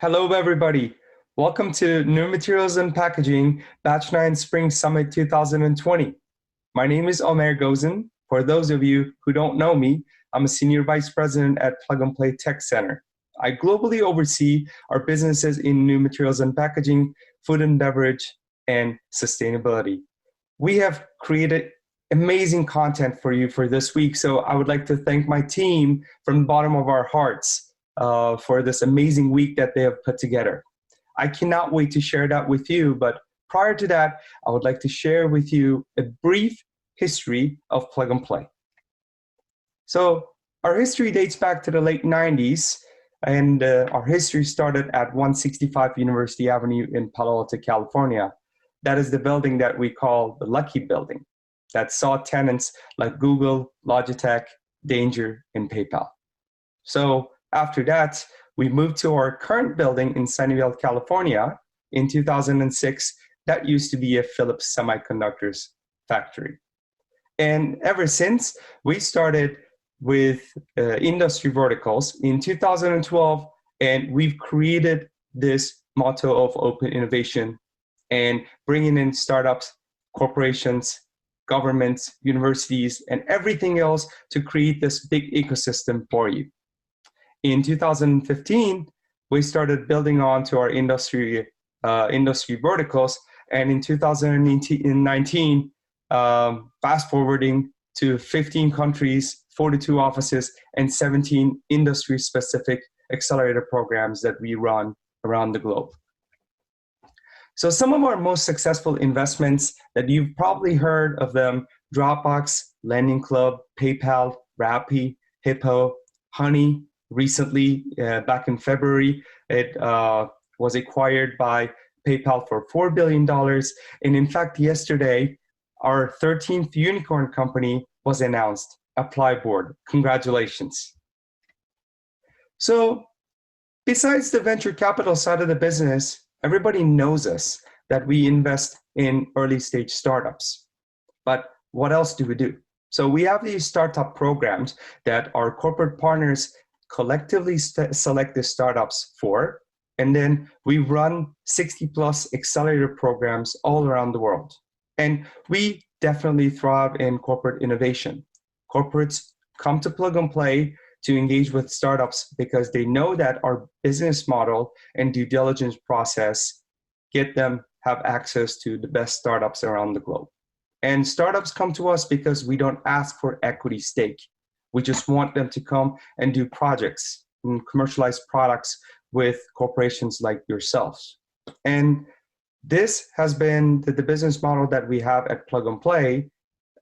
Hello, everybody. Welcome to New Materials and Packaging Batch 9 Spring Summit 2020. My name is Omer Gozen. For those of you who don't know me, I'm a Senior Vice President at Plug-and-Play Tech Center. I globally oversee our businesses in new materials and packaging, food and beverage, and sustainability. We have created amazing content for you for this week, so I would like to thank my team from the bottom of our hearts for this amazing week that they have put together. I cannot wait to share that with you, but prior to that, I would like to share with you a brief history of Plug and Play. So our history dates back to the late 90s, and our history started at 165 University Avenue in Palo Alto, California. That is the building that we call the Lucky Building, that saw tenants like Google, Logitech, Danger, and PayPal. So after that, we moved to our current building in Sunnyvale, California in 2006. That used to be a Philips Semiconductors factory. And ever since, we started with industry verticals in 2012, and we've created this motto of open innovation and bringing in startups, corporations, governments, universities, and everything else to create this big ecosystem for you. In 2015, we started building on to our industry verticals, and in 2019, fast forwarding to 15 countries, 42 offices, and 17 industry-specific accelerator programs that we run around the globe. So some of our most successful investments that you've probably heard of them: Dropbox, Lending Club, PayPal, Rappi, Hippo, Honey. Recently, back in February, it was acquired by PayPal for $4 billion. And in fact, yesterday, our 13th unicorn company was announced, Applyboard. Congratulations. So besides the venture capital side of the business, everybody knows us that we invest in early stage startups. But what else do we do? So we have these startup programs that our corporate partners collectively select the startups for, and then we run 60+ accelerator programs all around the world. And we definitely thrive in corporate innovation. Corporates come to Plug and Play to engage with startups because they know that our business model and due diligence process get them have access to the best startups around the globe. And startups come to us because we don't ask for equity stake. We just want them to come and do projects and commercialize products with corporations like yourselves. And this has been the business model that we have at Plug and Play,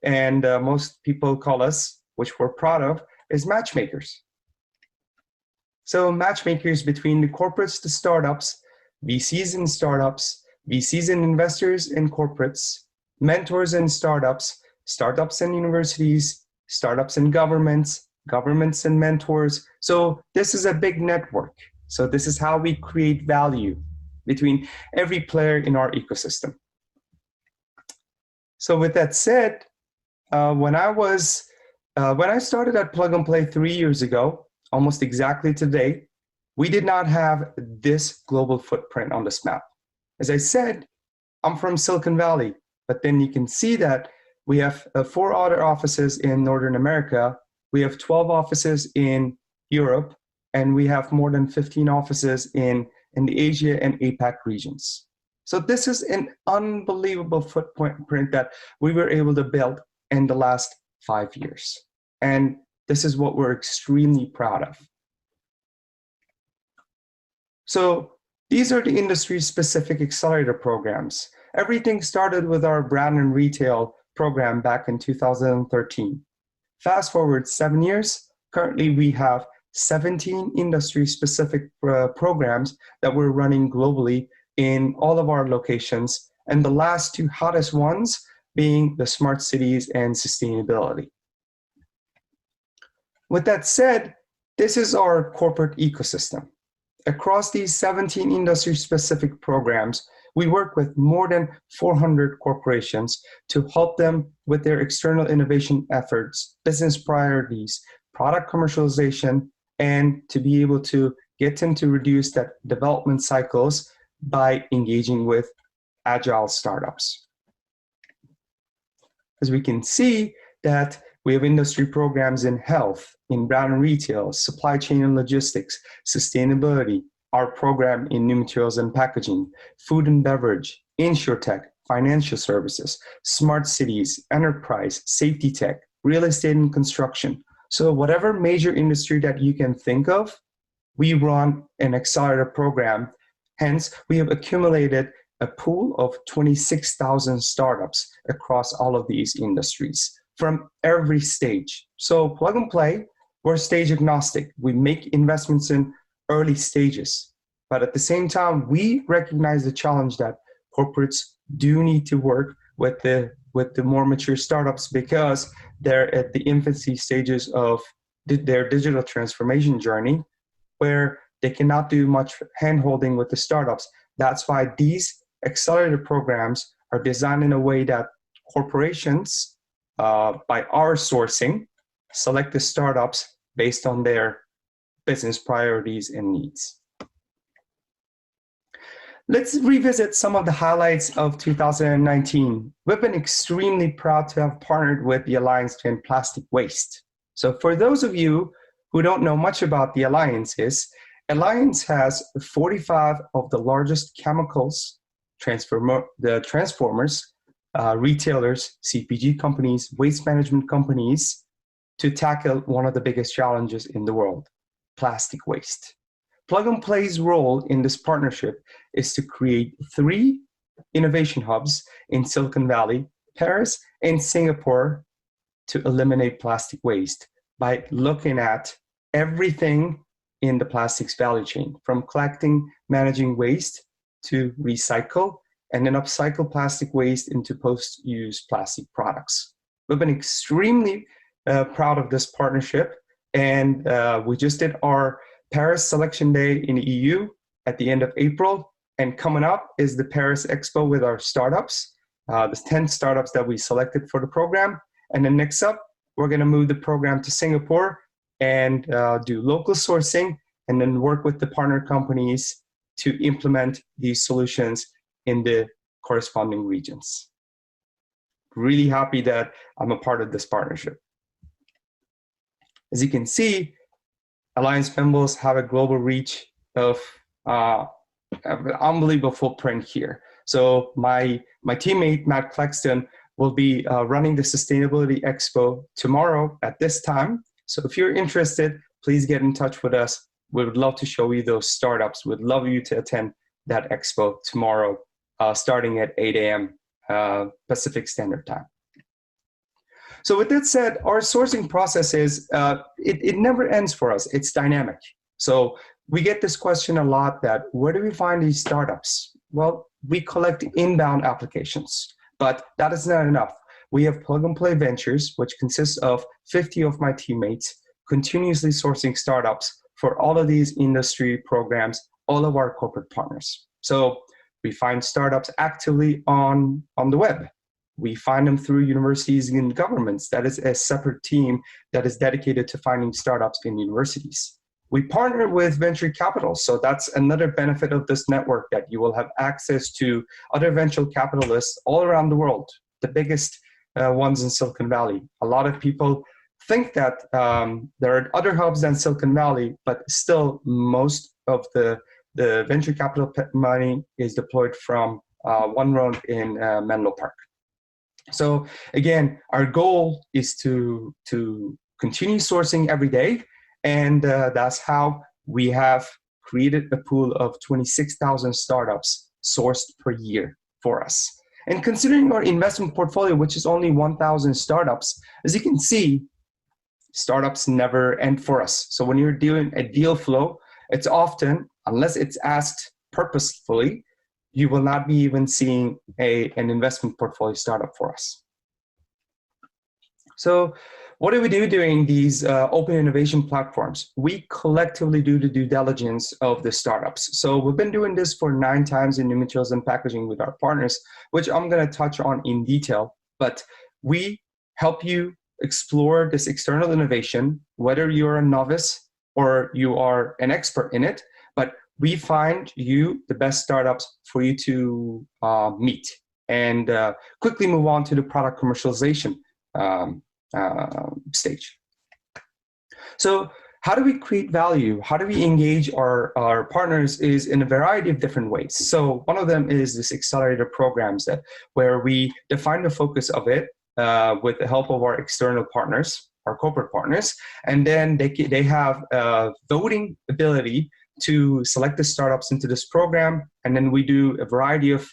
and most people call us, which we're proud of, is matchmakers. So matchmakers between the corporates to startups, VCs and startups, VCs and investors and corporates, mentors and startups, startups and universities, startups and governments, governments and mentors. So this is a big network. So this is how we create value between every player in our ecosystem. So with that said, when I started at Plug and Play 3 years ago, almost exactly today, we did not have this global footprint on this map. As I said, I'm from Silicon Valley, but then you can see that we have 4 other offices in Northern America, we have 12 offices in Europe, and we have more than 15 offices in the Asia and APAC regions. So this is an unbelievable footprint that we were able to build in the last 5 years. And this is what we're extremely proud of. So these are the industry-specific accelerator programs. Everything started with our brand and retail program back in 2013. Fast forward 7 years, currently we have 17 industry-specific programs that we're running globally in all of our locations, and the last two hottest ones being the smart cities and sustainability. With that said, this is our corporate ecosystem. Across these 17 industry-specific programs, we work with more than 400 corporations to help them with their external innovation efforts, business priorities, product commercialization, and to be able to get them to reduce that development cycles by engaging with agile startups. As we can see that we have industry programs in health, in brand and retail, supply chain and logistics, sustainability, our program in new materials and packaging, food and beverage, insurtech, financial services, smart cities, enterprise, safety tech, real estate and construction. So whatever major industry that you can think of, we run an accelerator program. Hence, we have accumulated a pool of 26,000 startups across all of these industries from every stage. So Plug and Play, we're stage agnostic. We make investments in early stages. But at the same time, we recognize the challenge that corporates do need to work with the more mature startups because they're at the infancy stages of their digital transformation journey, where they cannot do much hand-holding with the startups. That's why these accelerator programs are designed in a way that corporations, by our sourcing, select the startups based on their business priorities and needs. Let's revisit some of the highlights of 2019. We've been extremely proud to have partnered with the Alliance to End Plastic Waste. So for those of you who don't know much about the Alliance has 45 of the largest chemicals, transformers, retailers, CPG companies, waste management companies to tackle one of the biggest challenges in the world, plastic waste. Plug and Play's role in this partnership is to create 3 innovation hubs in Silicon Valley, Paris, and Singapore to eliminate plastic waste by looking at everything in the plastics value chain, from collecting, managing waste to recycle, and then upcycle plastic waste into post-use plastic products. We've been extremely proud of this partnership, and we just did our Paris Selection Day in the EU at the end of April, and coming up is the Paris Expo with our startups, the 10 startups that we selected for the program, and then next up, we're gonna move the program to Singapore and do local sourcing, and then work with the partner companies to implement these solutions in the corresponding regions. Really happy that I'm a part of this partnership. As you can see, Alliance members have a global reach of an unbelievable footprint here. So my teammate, Matt Claxton, will be running the Sustainability Expo tomorrow at this time. So if you're interested, please get in touch with us. We would love to show you those startups. We'd love you to attend that expo tomorrow, starting at 8 a.m. Pacific Standard Time. So with that said, our sourcing process is, it never ends for us. It's dynamic. So we get this question a lot that, where do we find these startups? Well, we collect inbound applications, but that is not enough. We have Plug and Play Ventures, which consists of 50 of my teammates, continuously sourcing startups for all of these industry programs, all of our corporate partners. So we find startups actively on the web. We find them through universities and governments. That is a separate team that is dedicated to finding startups in universities. We partner with venture capital, so that's another benefit of this network, that you will have access to other venture capitalists all around the world, the biggest ones in Silicon Valley. A lot of people think that there are other hubs than Silicon Valley, but still most of the venture capital money is deployed from one round in Menlo Park. So again, our goal is to continue sourcing every day, and that's how we have created a pool of 26,000 startups sourced per year for us. And considering our investment portfolio, which is only 1,000 startups, as you can see, startups never end for us. So when you're doing a deal flow, it's often, unless it's asked purposefully, you will not be even seeing an investment portfolio startup for us. So what do we do during these open innovation platforms? We collectively do the due diligence of the startups. So we've been doing this for 9 times in new materials and packaging with our partners, which I'm going to touch on in detail. But we help you explore this external innovation, whether you're a novice or you are an expert in it. But we find you the best startups for you to meet and quickly move on to the product commercialization stage. So how do we create value? How do we engage our partners is in a variety of different ways. So one of them is this accelerator programs where we define the focus of it with the help of our external partners, our corporate partners, and then they have voting ability to select the startups into this program, and then we do a variety of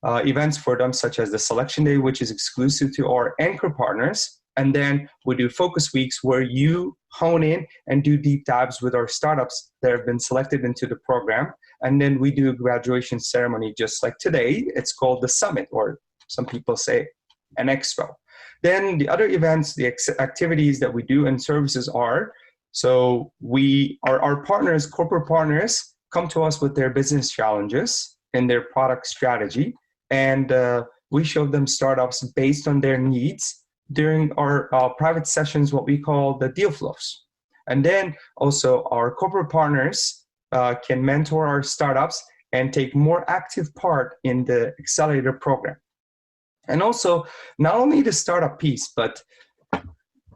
events for them, such as the selection day, which is exclusive to our anchor partners, and then we do focus weeks where you hone in and do deep dives with our startups that have been selected into the program, and then we do a graduation ceremony just like today. It's called the summit, or some people say an expo. Then the other events, the activities that we do and services are, so our partners, corporate partners, come to us with their business challenges and their product strategy, and we show them startups based on their needs during our private sessions, what we call the deal flows. And then also our corporate partners can mentor our startups and take more active part in the accelerator program. And also, not only the startup piece, but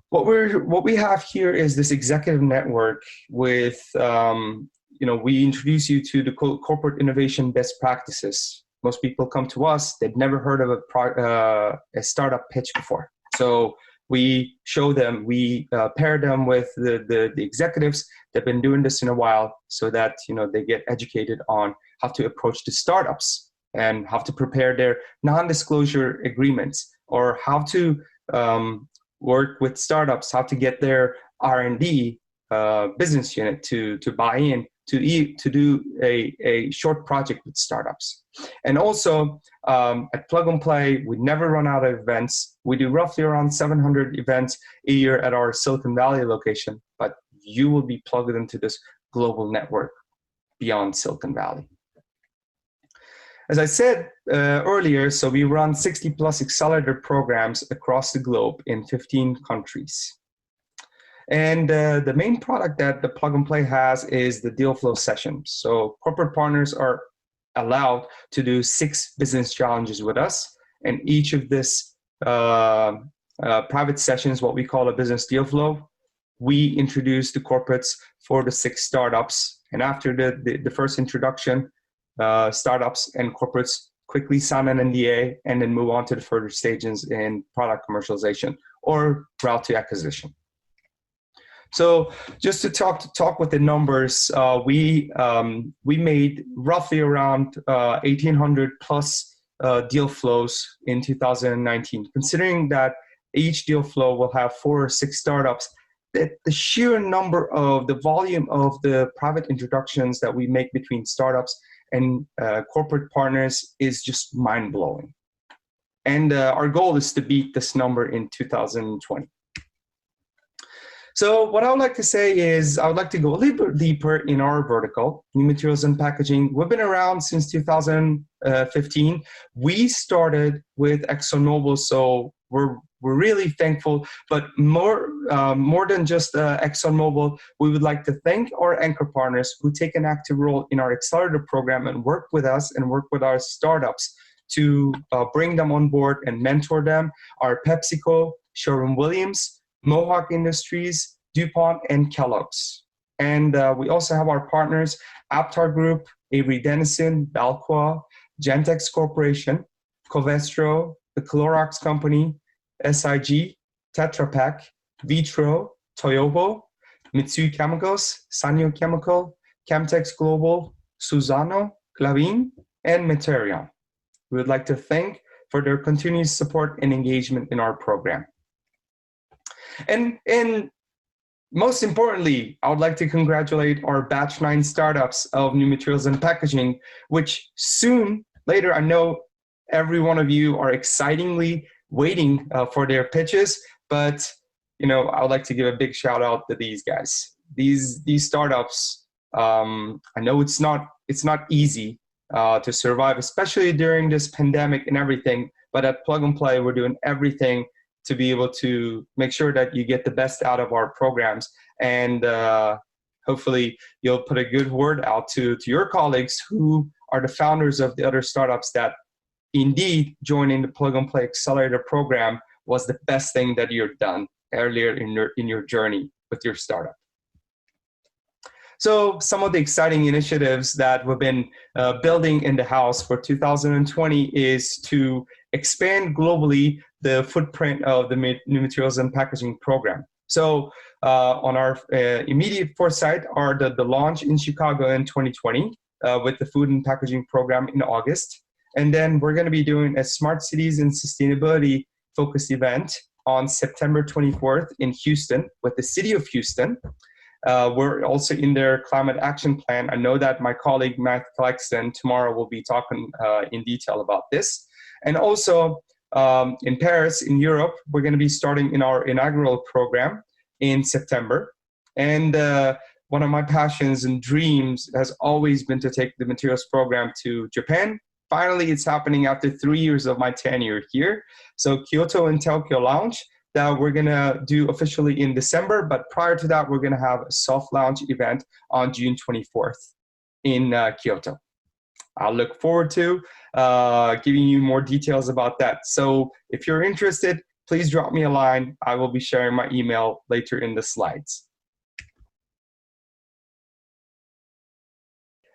what we have here is this executive network with, we introduce you to the corporate innovation best practices. Most people come to us, they've never heard of a startup pitch before. So we show them, we pair them with the executives that have been doing this in a while, so that they get educated on how to approach the startups and how to prepare their non-disclosure agreements, or how to work with startups, how to get their R&D business unit to buy in to do a short project with startups. And also at Plug and Play, we never run out of events. We do roughly around 700 events a year at our Silicon Valley location, but you will be plugged into this global network beyond Silicon Valley. As I said earlier, so we run 60 plus accelerator programs across the globe in 15 countries. And the main product that the Plug and Play has is the deal flow session. So corporate partners are allowed to do 6 business challenges with us. And each of this private sessions, what we call a business deal flow, we introduce the corporates for the 6 startups. And after the first introduction, startups and corporates quickly sign an NDA and then move on to the further stages in product commercialization or route to acquisition. So just to talk with the numbers, we made roughly around 1,800 plus deal flows in 2019. Considering that each deal flow will have 4 or 6 startups, the sheer number of the volume of the private introductions that we make between startups and corporate partners is just mind-blowing. And our goal is to beat this number in 2020. So what I would like to say is I would like to go a little bit deeper in our vertical, new materials and packaging. We've been around since 2015. We started with ExxonMobil, so we're really thankful. But more than just ExxonMobil, we would like to thank our anchor partners who take an active role in our accelerator program and work with us and work with our startups to bring them on board and mentor them. Our PepsiCo, Sherwin-Williams, Mohawk Industries, DuPont, and Kellogg's. And we also have our partners, Aptar Group, Avery Dennison, Balqua, Gentex Corporation, Covestro, the Clorox Company, SIG, Tetra Pak, Vitro, Toyobo, Mitsui Chemicals, Sanyo Chemical, Chemtex Global, Suzano, Clavin, and Materion. We would like to thank for their continued support and engagement in our program. And most importantly, I would like to congratulate our Batch 9 startups of New Materials and Packaging, which soon, later, I know every one of you are excitingly waiting for their pitches, but I would like to give a big shout out to these guys. These startups, I know it's not easy to survive, especially during this pandemic and everything, but at Plug and Play, we're doing everything to be able to make sure that you get the best out of our programs. And hopefully you'll put a good word out to your colleagues who are the founders of the other startups that indeed joining the Plug and Play Accelerator program was the best thing that you've done earlier in your journey with your startup. So some of the exciting initiatives that we've been building in the house for 2020 is to expand globally the footprint of the New Materials and Packaging program. So on our immediate foresight are the launch in Chicago in 2020 with the Food and Packaging program in August. And then we're going to be doing a Smart Cities and Sustainability focused event on September 24th in Houston with the City of Houston. We're also in their climate action plan. I know that my colleague Matt Claxton tomorrow will be talking in detail about this. And also in Paris, in Europe, we're going to be starting in our inaugural program in September. And one of my passions and dreams has always been to take the materials program to Japan. Finally, it's happening after 3 years of my tenure here. So Kyoto and Tokyo launch that we're going to do officially in December, but prior to that, we're going to have a soft launch event on June 24th in Kyoto. I'll look forward to giving you more details about that. So if you're interested, please drop me a line. I will be sharing my email later in the slides.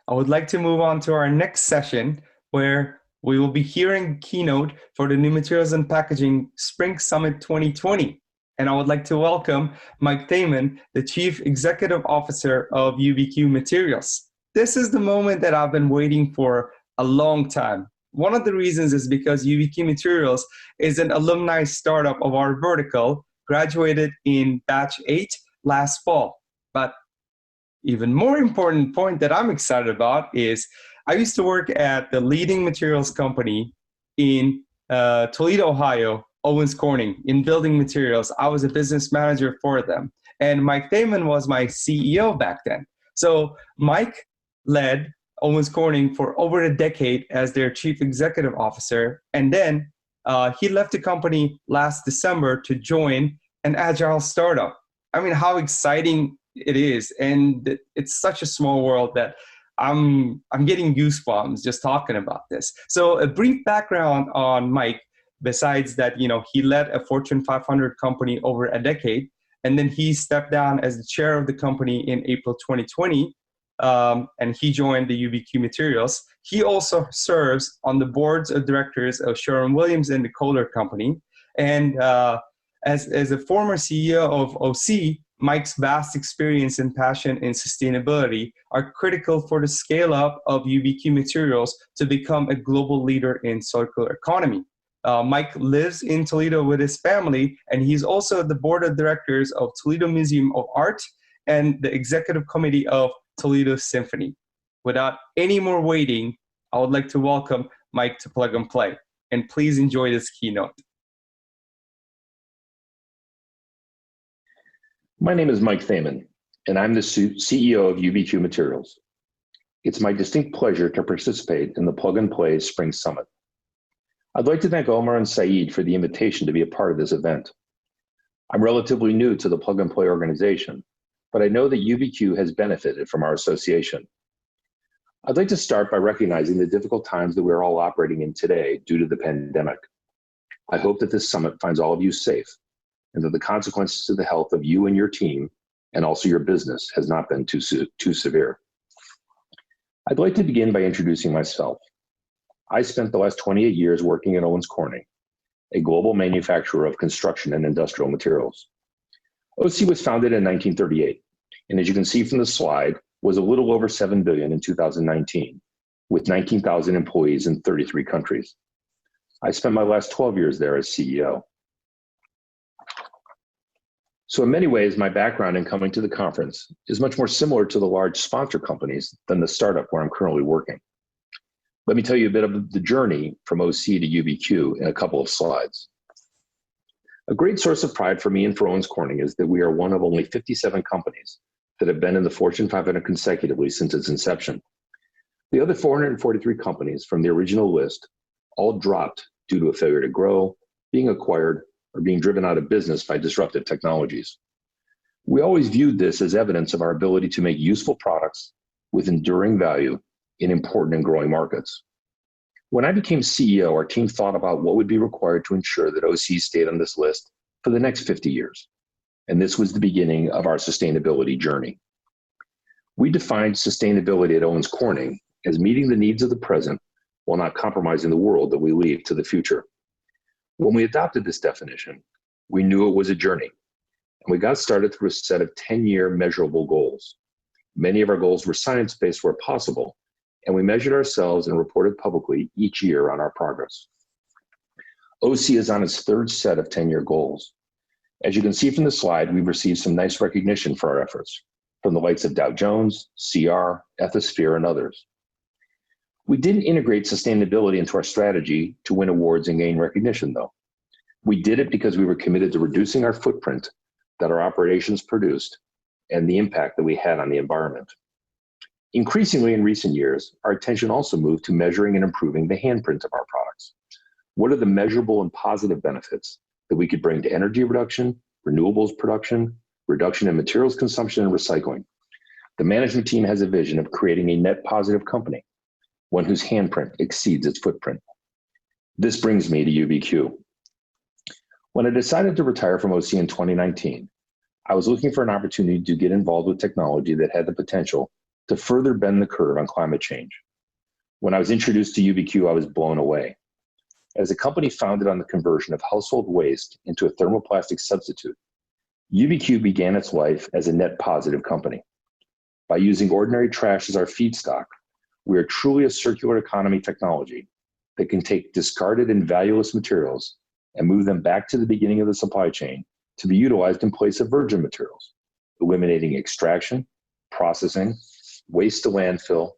I would like to move on to our next session where we will be hearing Keynote for the New Materials and Packaging Spring Summit 2020. And I would like to welcome Mike Thaman, the Chief Executive Officer of UBQ Materials. This is the moment that I've been waiting for a long time. One of the reasons is because UBQ Materials is an alumni startup of our vertical, graduated in batch 8 last fall. But even more important point that I'm excited about is I used to work at the leading materials company in Toledo, Ohio, Owens Corning, in building materials. I was a business manager for them. And Mike Thaman was my CEO back then. So Mike led Owens Corning for over a decade as their chief executive officer. And then he left the company last December to join an agile startup. I mean, how exciting it is. And it's such a small world that I'm getting goosebumps just talking about this. So a brief background on Mike, besides that, he led a Fortune 500 company over a decade, and then he stepped down as the chair of the company in April 2020, and he joined the UBQ Materials. He also serves on the boards of directors of Sherwin-Williams and the Kohler Company. And as a former CEO of OC, Mike's vast experience and passion in sustainability are critical for the scale up of UBQ Materials to become a global leader in circular economy. Mike lives in Toledo with his family, and he's also the board of directors of Toledo Museum of Art and the executive committee of Toledo Symphony. Without any more waiting, I would like to welcome Mike to Plug and Play, and please enjoy this keynote. My name is Mike Thaman, and I'm the CEO of UBQ Materials. It's my distinct pleasure to participate in the Plug and Play Spring Summit. I'd like to thank Omar and Saeed for the invitation to be a part of this event. I'm relatively new to the Plug and Play organization, but I know that UBQ has benefited from our association. I'd like to start by recognizing the difficult times that we're all operating in today due to the pandemic. I hope that this summit finds all of you safe, and that the consequences to the health of you and your team, and also your business, has not been too severe. I'd like to begin by introducing myself. I spent the last 28 years working at Owens Corning, a global manufacturer of construction and industrial materials. OC was founded in 1938, and as you can see from the slide, was a little over $7 billion in 2019, with 19,000 employees in 33 countries. I spent my last 12 years there as CEO. So in many ways, my background in coming to the conference is much more similar to the large sponsor companies than the startup where I'm currently working. Let me tell you a bit of the journey from OC to UBQ in a couple of slides. A great source of pride for me and for Owens Corning is that we are one of only 57 companies that have been in the Fortune 500 consecutively since its inception. The other 443 companies from the original list all dropped due to a failure to grow, being acquired, or being driven out of business by disruptive technologies. We always viewed this as evidence of our ability to make useful products with enduring value in important and growing markets. When I became CEO, our team thought about what would be required to ensure that OC stayed on this list for the next 50 years. And this was the beginning of our sustainability journey. We defined sustainability at Owens Corning as meeting the needs of the present while not compromising the world that we leave to the future. When we adopted this definition, we knew it was a journey, and we got started through a set of 10-year measurable goals. Many of our goals were science-based where possible, and we measured ourselves and reported publicly each year on our progress. OC is on its third set of 10-year goals. As you can see from the slide, we've received some nice recognition for our efforts from the likes of Dow Jones, CR, Ethisphere, and others. We didn't integrate sustainability into our strategy to win awards and gain recognition, though. We did it because we were committed to reducing our footprint that our operations produced and the impact that we had on the environment. Increasingly in recent years, our attention also moved to measuring and improving the handprint of our products. What are the measurable and positive benefits that we could bring to energy reduction, renewables production, reduction in materials consumption, and recycling? The management team has a vision of creating a net positive company, one whose handprint exceeds its footprint. This brings me to UBQ. When I decided to retire from OC in 2019, I was looking for an opportunity to get involved with technology that had the potential to further bend the curve on climate change. When I was introduced to UBQ, I was blown away. As a company founded on the conversion of household waste into a thermoplastic substitute, UBQ began its life as a net positive company. By using ordinary trash as our feedstock, we are truly a circular economy technology that can take discarded and valueless materials and move them back to the beginning of the supply chain to be utilized in place of virgin materials, eliminating extraction, processing, waste to landfill,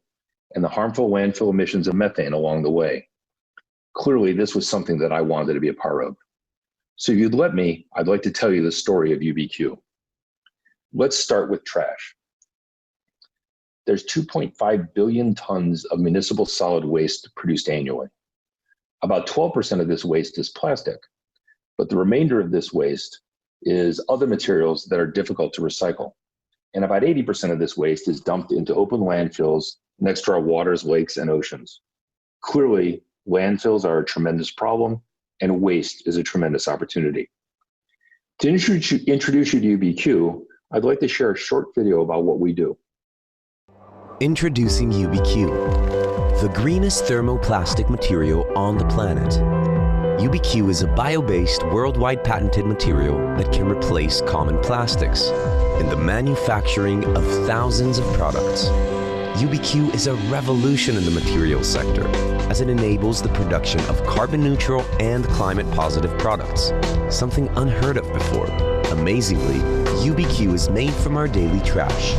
and the harmful landfill emissions of methane along the way. Clearly, this was something that I wanted to be a part of. So if you'd let me, I'd like to tell you the story of UBQ. Let's start with trash. There's 2.5 billion tons of municipal solid waste produced annually. About 12% of this waste is plastic, but the remainder of this waste is other materials that are difficult to recycle. And about 80% of this waste is dumped into open landfills next to our waters, lakes, and oceans. Clearly, landfills are a tremendous problem, and waste is a tremendous opportunity. To introduce you to UBQ, I'd like to share a short video about what we do. Introducing UBQ, the greenest thermoplastic material on the planet. UBQ is a bio-based, worldwide patented material that can replace common plastics in the manufacturing of thousands of products. UBQ is a revolution in the materials sector as it enables the production of carbon neutral and climate positive products, something unheard of before. Amazingly, UBQ is made from our daily trash,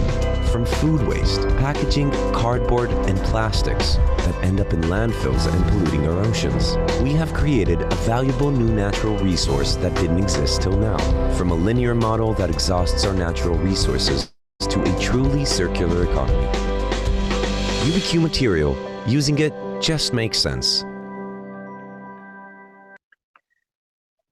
from food waste, packaging, cardboard, and plastics that end up in landfills and polluting our oceans. We have created a valuable new natural resource that didn't exist till now, from a linear model that exhausts our natural resources to a truly circular economy. UBQ material, using it just makes sense.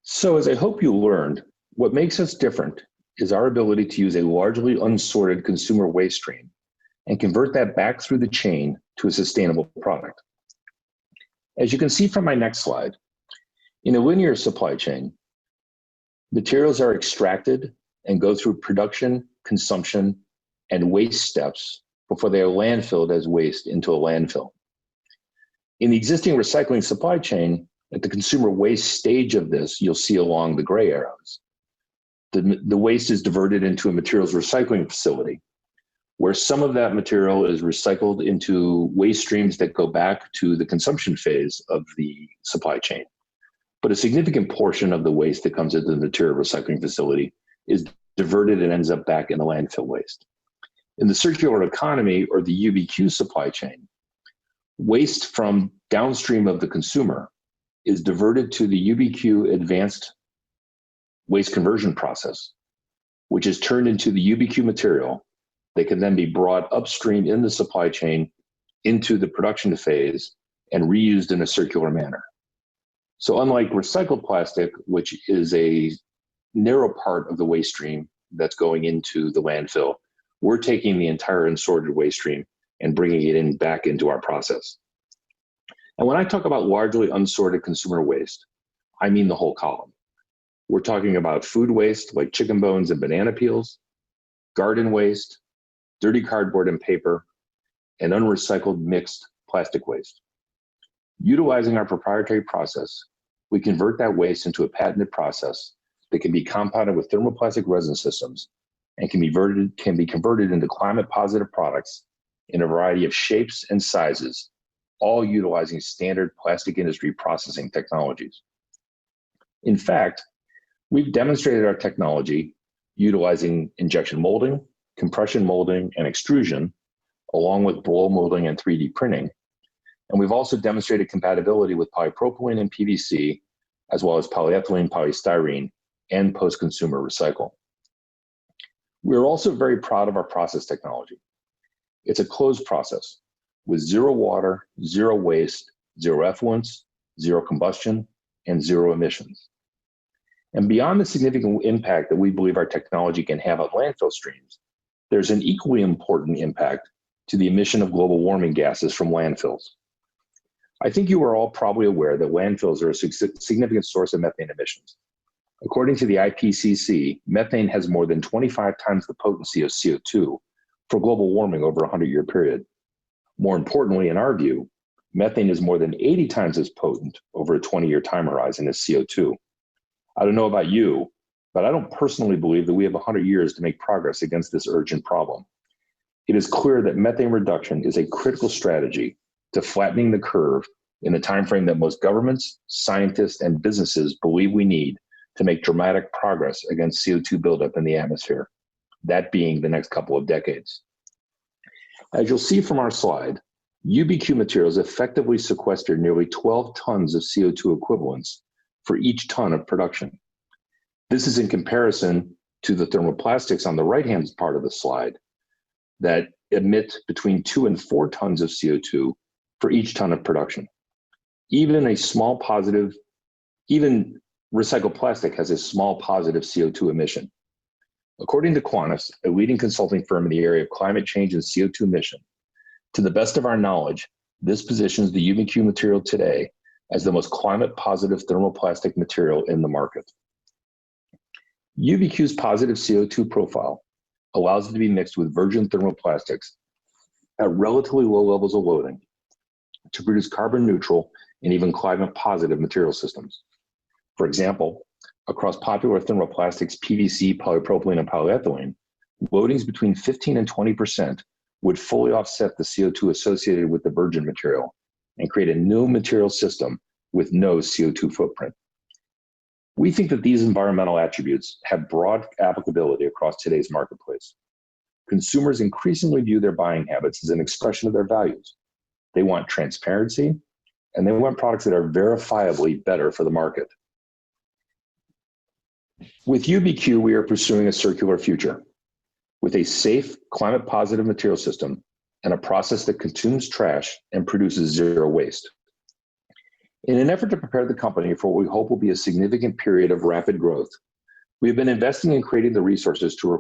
So as I hope you learned, what makes us different is our ability to use a largely unsorted consumer waste stream and convert that back through the chain to a sustainable product. As you can see from my next slide, in a linear supply chain, materials are extracted and go through production, consumption, and waste steps before they are landfilled as waste into a landfill. In the existing recycling supply chain, at the consumer waste stage of this, you'll see along the gray arrows. The waste is diverted into a materials recycling facility, where some of that material is recycled into waste streams that go back to the consumption phase of the supply chain. But a significant portion of the waste that comes into the material recycling facility is diverted and ends up back in the landfill waste. In the circular economy, or the UBQ supply chain, waste from downstream of the consumer is diverted to the UBQ advanced waste conversion process, which is turned into the UBQ material that can then be brought upstream in the supply chain into the production phase and reused in a circular manner. So unlike recycled plastic, which is a narrow part of the waste stream that's going into the landfill, we're taking the entire unsorted waste stream and bringing it back into our process. And when I talk about largely unsorted consumer waste, I mean the whole column. We're talking about food waste like chicken bones and banana peels, garden waste, dirty cardboard and paper, and unrecycled mixed plastic waste. Utilizing our proprietary process, we convert that waste into a patented process that can be compounded with thermoplastic resin systems and can be converted into climate positive products in a variety of shapes and sizes, all utilizing standard plastic industry processing technologies. In fact, we've demonstrated our technology utilizing injection molding, compression molding, and extrusion, along with blow molding and 3D printing. And we've also demonstrated compatibility with polypropylene and PVC, as well as polyethylene, polystyrene, and post-consumer recycle. We're also very proud of our process technology. It's a closed process with zero water, zero waste, zero effluents, zero combustion, and zero emissions. And beyond the significant impact that we believe our technology can have on landfill streams, there's an equally important impact to the emission of global warming gases from landfills. I think you are all probably aware that landfills are a significant source of methane emissions. According to the IPCC, methane has more than 25 times the potency of CO2 for global warming over a 100-year period. More importantly, in our view, methane is more than 80 times as potent over a 20-year time horizon as CO2. I don't know about you, but I don't personally believe that we have 100 years to make progress against this urgent problem. It is clear that methane reduction is a critical strategy to flattening the curve in the timeframe that most governments, scientists, and businesses believe we need to make dramatic progress against CO2 buildup in the atmosphere, that being the next couple of decades. As you'll see from our slide, UBQ materials effectively sequester nearly 12 tons of CO2 equivalents for each ton of production. This is in comparison to the thermoplastics on the right-hand part of the slide that emit between 2 and 4 tons of CO2 for each ton of production. Even recycled plastic has a small positive CO2 emission. According to Quantis, a leading consulting firm in the area of climate change and CO2 emission, to the best of our knowledge, this positions the UBQ material today as the most climate positive thermoplastic material in the market. UBQ's positive CO2 profile allows it to be mixed with virgin thermoplastics at relatively low levels of loading to produce carbon neutral and even climate positive material systems. For example, across popular thermoplastics, PVC, polypropylene, and polyethylene, loadings between 15 and 20% would fully offset the CO2 associated with the virgin material and create a new material system with no CO2 footprint. We think that these environmental attributes have broad applicability across today's marketplace. Consumers increasingly view their buying habits as an expression of their values. They want transparency, and they want products that are verifiably better for the market. With UBQ, we are pursuing a circular future with a safe, climate-positive material system and a process that consumes trash and produces zero waste. In an effort to prepare the company for what we hope will be a significant period of rapid growth, we have been investing in creating the resources to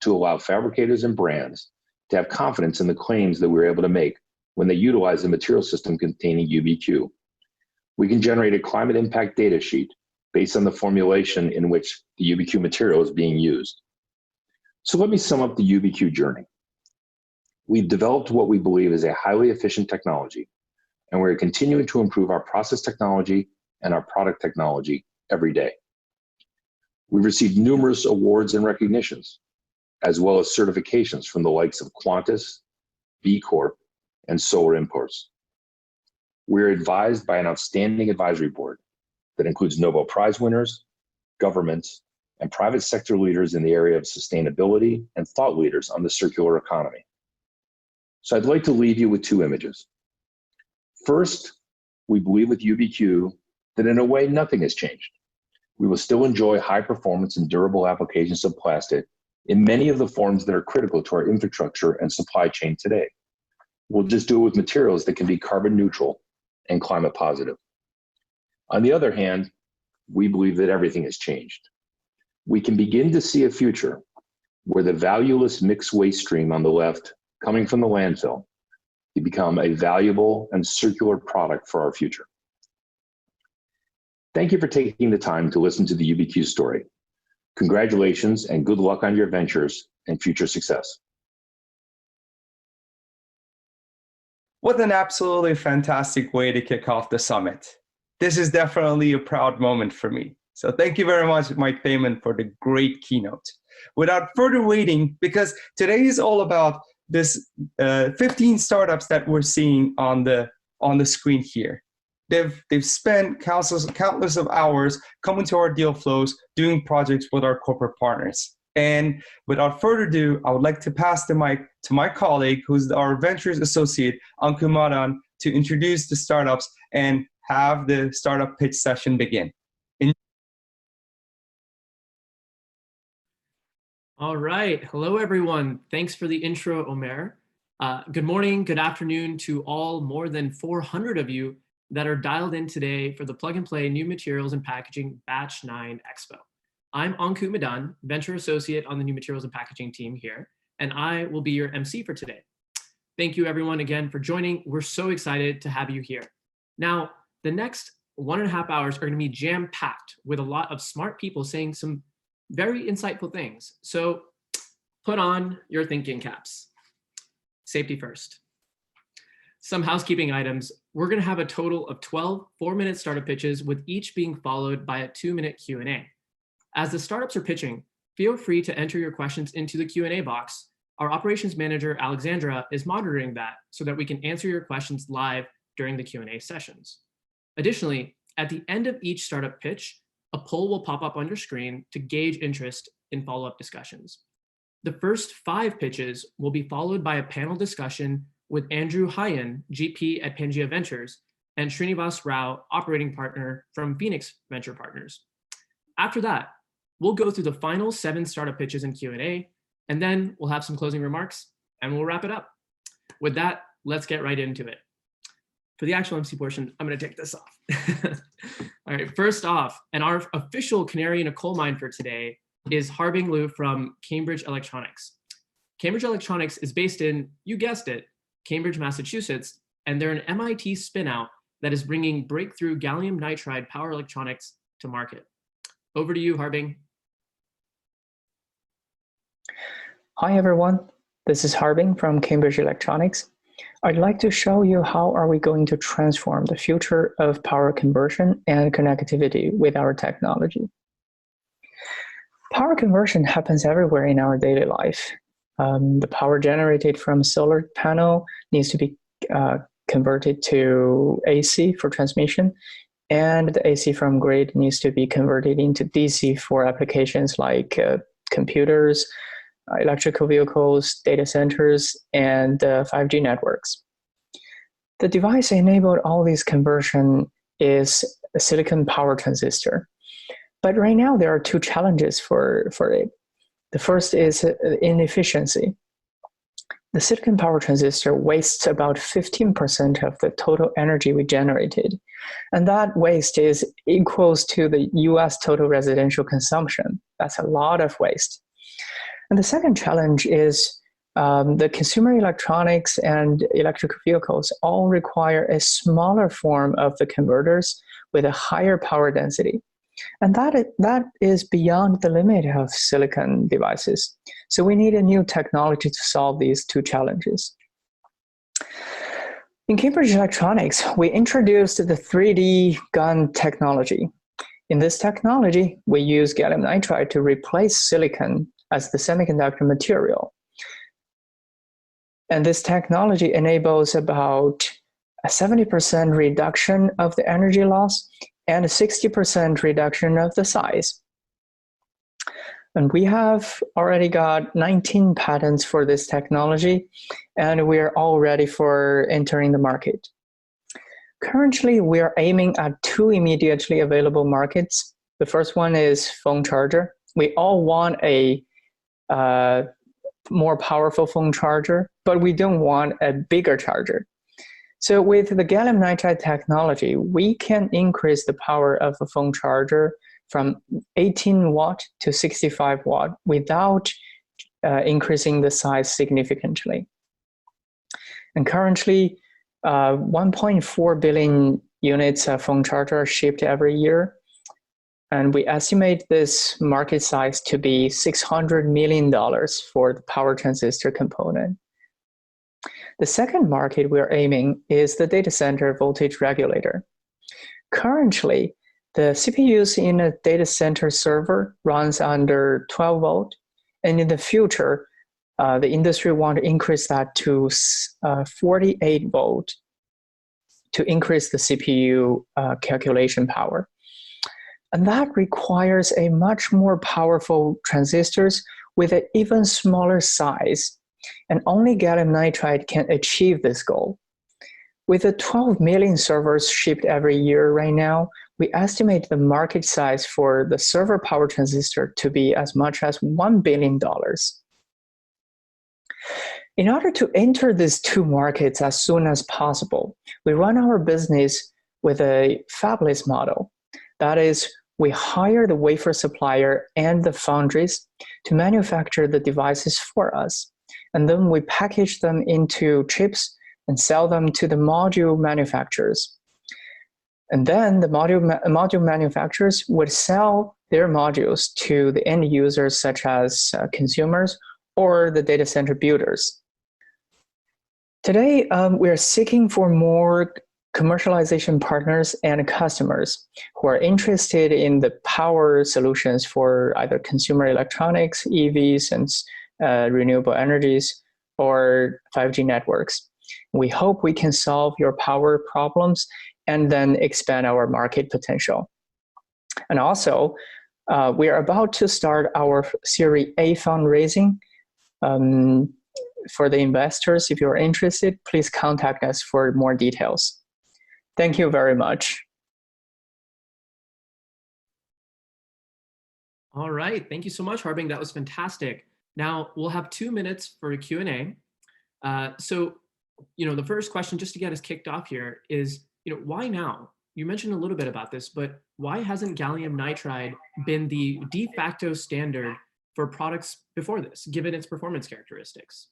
allow fabricators and brands to have confidence in the claims that we're able to make when they utilize a material system containing UBQ. We can generate a climate impact data sheet based on the formulation in which the UBQ material is being used. So let me sum up the UBQ journey. We've developed what we believe is a highly efficient technology and we're continuing to improve our process technology and our product technology every day. We've received numerous awards and recognitions, as well as certifications from the likes of Qantas, B Corp, and Solar Imports. We're advised by an outstanding advisory board that includes Nobel Prize winners, governments, and private sector leaders in the area of sustainability and thought leaders on the circular economy. So I'd like to leave you with two images. First, we believe with UBQ that in a way nothing has changed. We will still enjoy high performance and durable applications of plastic in many of the forms that are critical to our infrastructure and supply chain today. We'll just do it with materials that can be carbon neutral and climate positive. On the other hand, we believe that everything has changed. We can begin to see a future where the valueless mixed waste stream on the left, coming from the landfill, will become a valuable and circular product for our future. Thank you for taking the time to listen to the UBQ story. Congratulations and good luck on your ventures and future success. What an absolutely fantastic way to kick off the summit. This is definitely a proud moment for me. So thank you very much, Mike Thaman, for the great keynote. Without further waiting, because today is all about this 15 startups that we're seeing on the screen here. They've spent countless of hours coming to our deal flows, doing projects with our corporate partners. And without further ado, I would like to pass the mic to my colleague, who's our ventures associate, Anku Madan, to introduce the startups and have the startup pitch session begin. All right. Hello, everyone. Thanks for the intro, Omer. Good morning, good afternoon to all more than 400 of you that are dialed in today for the Plug and Play New Materials and Packaging Batch 9 Expo. I'm Anku Madan, Venture Associate on the New Materials and Packaging team here, and I will be your MC for today. Thank you, everyone, again for joining. We're so excited to have you here. Now, the next 1.5 hours are going to be jam-packed with a lot of smart people saying some very insightful things. So put on your thinking caps. Safety first. Some housekeeping items. We're going to have a total of 12 4-minute startup pitches, with each being followed by a 2-minute Q&A. As the startups are pitching, feel free to enter your questions into the Q&A box. Our operations manager, Alexandra, is monitoring that so that we can answer your questions live during the Q&A sessions. Additionally, at the end of each startup pitch, a poll will pop up on your screen to gauge interest in follow-up discussions. The first 5 pitches will be followed by a panel discussion with Andrew Hyen, GP at Pangea Ventures, and Srinivas Rao, operating partner from Phoenix Venture Partners. After that, we'll go through the final 7 startup pitches and Q&A, and then we'll have some closing remarks, and we'll wrap it up. With that, let's get right into it. For the actual MC portion, I'm going to take this off. All right, first off, and our official canary in a coal mine for today is Harbing Liu from Cambridge Electronics. Cambridge Electronics is based in, you guessed it, Cambridge, Massachusetts, and they're an MIT spinout that is bringing breakthrough gallium nitride power electronics to market. Over to you, Harbing. Hi, everyone. This is Harbing from Cambridge Electronics. I'd like to show you how are we going to transform the future of power conversion and connectivity with our technology. Power conversion happens everywhere in our daily life. The power generated from a solar panel needs to be converted to AC for transmission, and the AC from grid needs to be converted into DC for applications like computers, electrical vehicles, data centers, and 5G networks. The device enabled all these conversion is a silicon power transistor. But right now there are 2 challenges for it. The first is inefficiency. The silicon power transistor wastes about 15% of the total energy we generated. And that waste is equals to the US total residential consumption. That's a lot of waste. And the second challenge is the consumer electronics and electric vehicles all require a smaller form of the converters with a higher power density. And that is beyond the limit of silicon devices. So we need a new technology to solve these 2 challenges. In Cambridge Electronics, we introduced the 3D gun technology. In this technology, we use gallium nitride to replace silicon as the semiconductor material. And this technology enables about a 70% reduction of the energy loss and a 60% reduction of the size. And we have already got 19 patents for this technology, and we are all ready for entering the market. Currently, we are aiming at 2 immediately available markets. The first one is phone charger. We all want a more powerful phone charger, but we don't want a bigger charger. So with the gallium nitride technology, we can increase the power of a phone charger from 18 watt to 65 watt without increasing the size significantly. And currently, 1.4 billion units of phone charger are shipped every year. And we estimate this market size to be $600 million for the power transistor component. The second market we're aiming is the data center voltage regulator. Currently, the CPUs in a data center server runs under 12 volt, and in the future, the industry want to increase that to 48 volt to increase the CPU calculation power. And that requires a much more powerful transistors with an even smaller size, and only gallium nitride can achieve this goal. With the 12 million servers shipped every year right now, we estimate the market size for the server power transistor to be as much as $1 billion. In order to enter these two markets as soon as possible, we run our business with a fabless model. That is, we hire the wafer supplier and the foundries to manufacture the devices for us, and then we package them into chips and sell them to the module manufacturers. And then the module manufacturers would sell their modules to the end users, such as consumers or the data center builders. Today, we are seeking for more commercialization partners and customers who are interested in the power solutions for either consumer electronics, EVs, and renewable energies, or 5G networks. We hope we can solve your power problems and then expand our market potential. And also, we are about to start our Series A fundraising. For the investors, if you're interested, please contact us for more details. Thank you very much. All right, thank you so much, Harbing. That was fantastic. Now we'll have 2 minutes for a Q&A. So, the first question, just to get us kicked off here, is, why now? You mentioned a little bit about this, but why hasn't gallium nitride been the de facto standard for products before this, given its performance characteristics?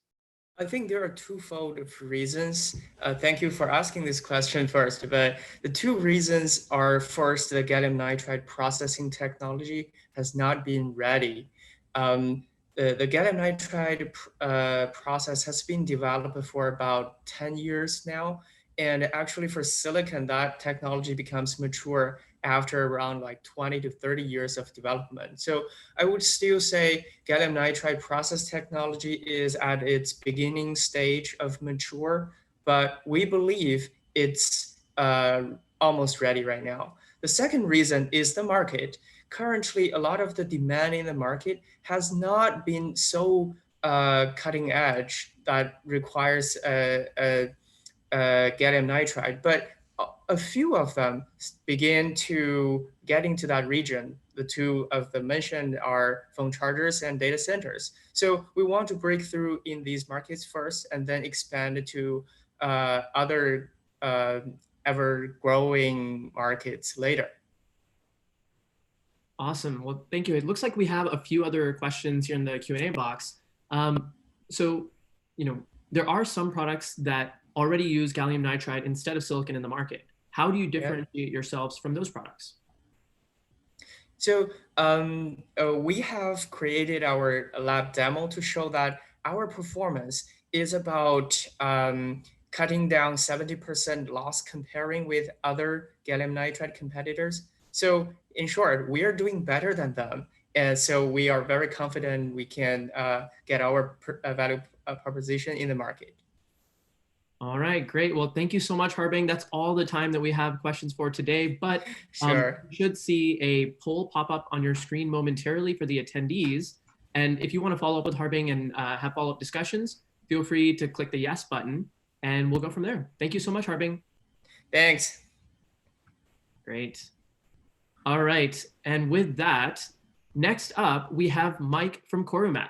I think there are twofold reasons. Thank you for asking this question first, but the two reasons are, first, the gallium nitride processing technology has not been ready. The gallium nitride process has been developed for about 10 years now. And actually for silicon, that technology becomes mature after around like 20 to 30 years of development. So I would still say gallium nitride process technology is at its beginning stage of mature, but we believe it's almost ready right now. The second reason is the market. Currently, a lot of the demand in the market has not been so cutting edge that requires gallium nitride, but a few of them begin to get into that region. The two of them mentioned are phone chargers and data centers. So we want to break through in these markets first and then expand to other ever-growing markets later. Awesome. Well, thank you. It looks like we have a few other questions here in the Q&A box. So, there are some products that already use gallium nitride instead of silicon in the market. How do you differentiate yourselves from those products? So we have created our lab demo to show that our performance is about cutting down 70% loss comparing with other gallium nitride competitors. So in short, we are doing better than them. And so we are very confident we can get our value proposition in the market. All right, great. Well, thank you so much, Harbing. That's all the time that we have questions for today, but Sure. you should see a poll pop up on your screen momentarily for the attendees. And if you want to follow up with Harbing and have follow-up discussions, feel free to click the yes button and we'll go from there. Thank you so much, Harbing. Thanks. Great. All right, and with that, next up, we have Mike from Corumat.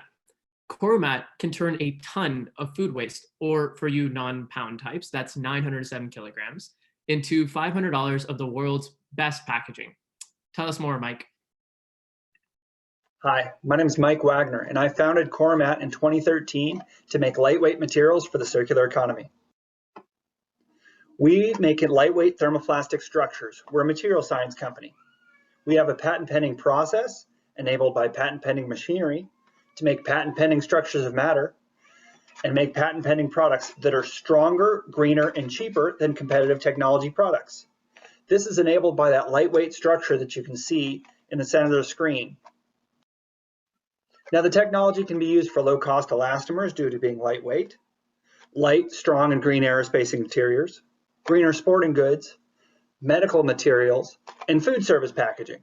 Corumat can turn a ton of food waste, or for you non-pound types, that's 907 kilograms, into $500 of the world's best packaging. Tell us more, Mike. Hi, my name is Mike Wagner, and I founded Corumat in 2013 to make lightweight materials for the circular economy. We make lightweight thermoplastic structures. We're a material science company. We have a patent-pending process enabled by patent-pending machinery to make patent-pending structures of matter and make patent-pending products that are stronger, greener, and cheaper than competitive technology products. This is enabled by that lightweight structure that you can see in the center of the screen. Now, the technology can be used for low-cost elastomers due to being lightweight, light, strong, and green aerospace interiors, greener sporting goods, medical materials, and food service packaging.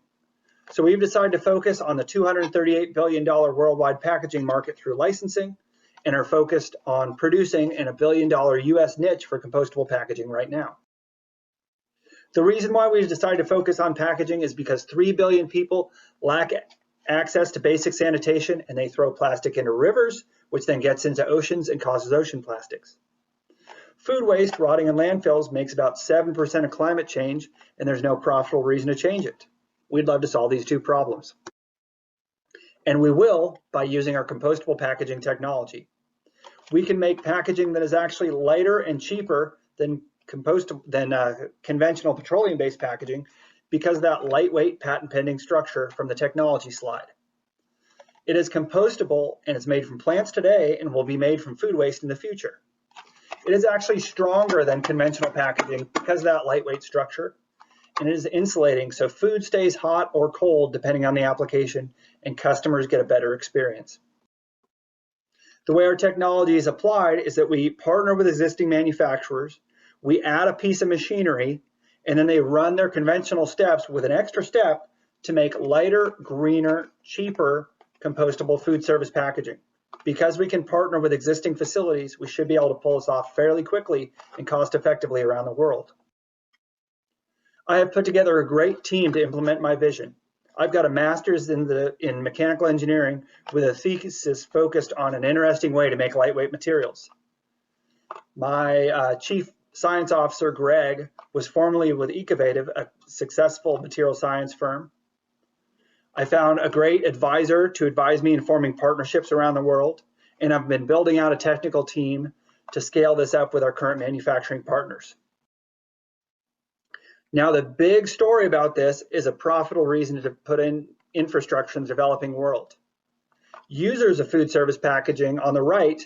So we've decided to focus on the $238 billion worldwide packaging market through licensing and are focused on producing in a $1 billion US niche for compostable packaging right now. The reason why we've decided to focus on packaging is because 3 billion people lack access to basic sanitation and they throw plastic into rivers, which then gets into oceans and causes ocean plastics. Food waste rotting in landfills makes about 7% of climate change, and there's no profitable reason to change it. We'd love to solve these two problems. And we will by using our compostable packaging technology. We can make packaging that is actually lighter and cheaper than conventional petroleum-based packaging because of that lightweight patent-pending structure from the technology slide. It is compostable and it's made from plants today and will be made from food waste in the future. It is actually stronger than conventional packaging because of that lightweight structure, and it is insulating so food stays hot or cold depending on the application and customers get a better experience. The way our technology is applied is that we partner with existing manufacturers, we add a piece of machinery, and then they run their conventional steps with an extra step to make lighter, greener, cheaper, compostable food service packaging. Because we can partner with existing facilities, we should be able to pull this off fairly quickly and cost effectively around the world. I have put together a great team to implement my vision. I've got a master's in mechanical engineering with a thesis focused on an interesting way to make lightweight materials. My chief science officer, Greg, was formerly with Ecovative, a successful material science firm. I found a great advisor to advise me in forming partnerships around the world, and I've been building out a technical team to scale this up with our current manufacturing partners. Now, the big story about this is a profitable reason to put in infrastructure in the developing world. Users of food service packaging on the right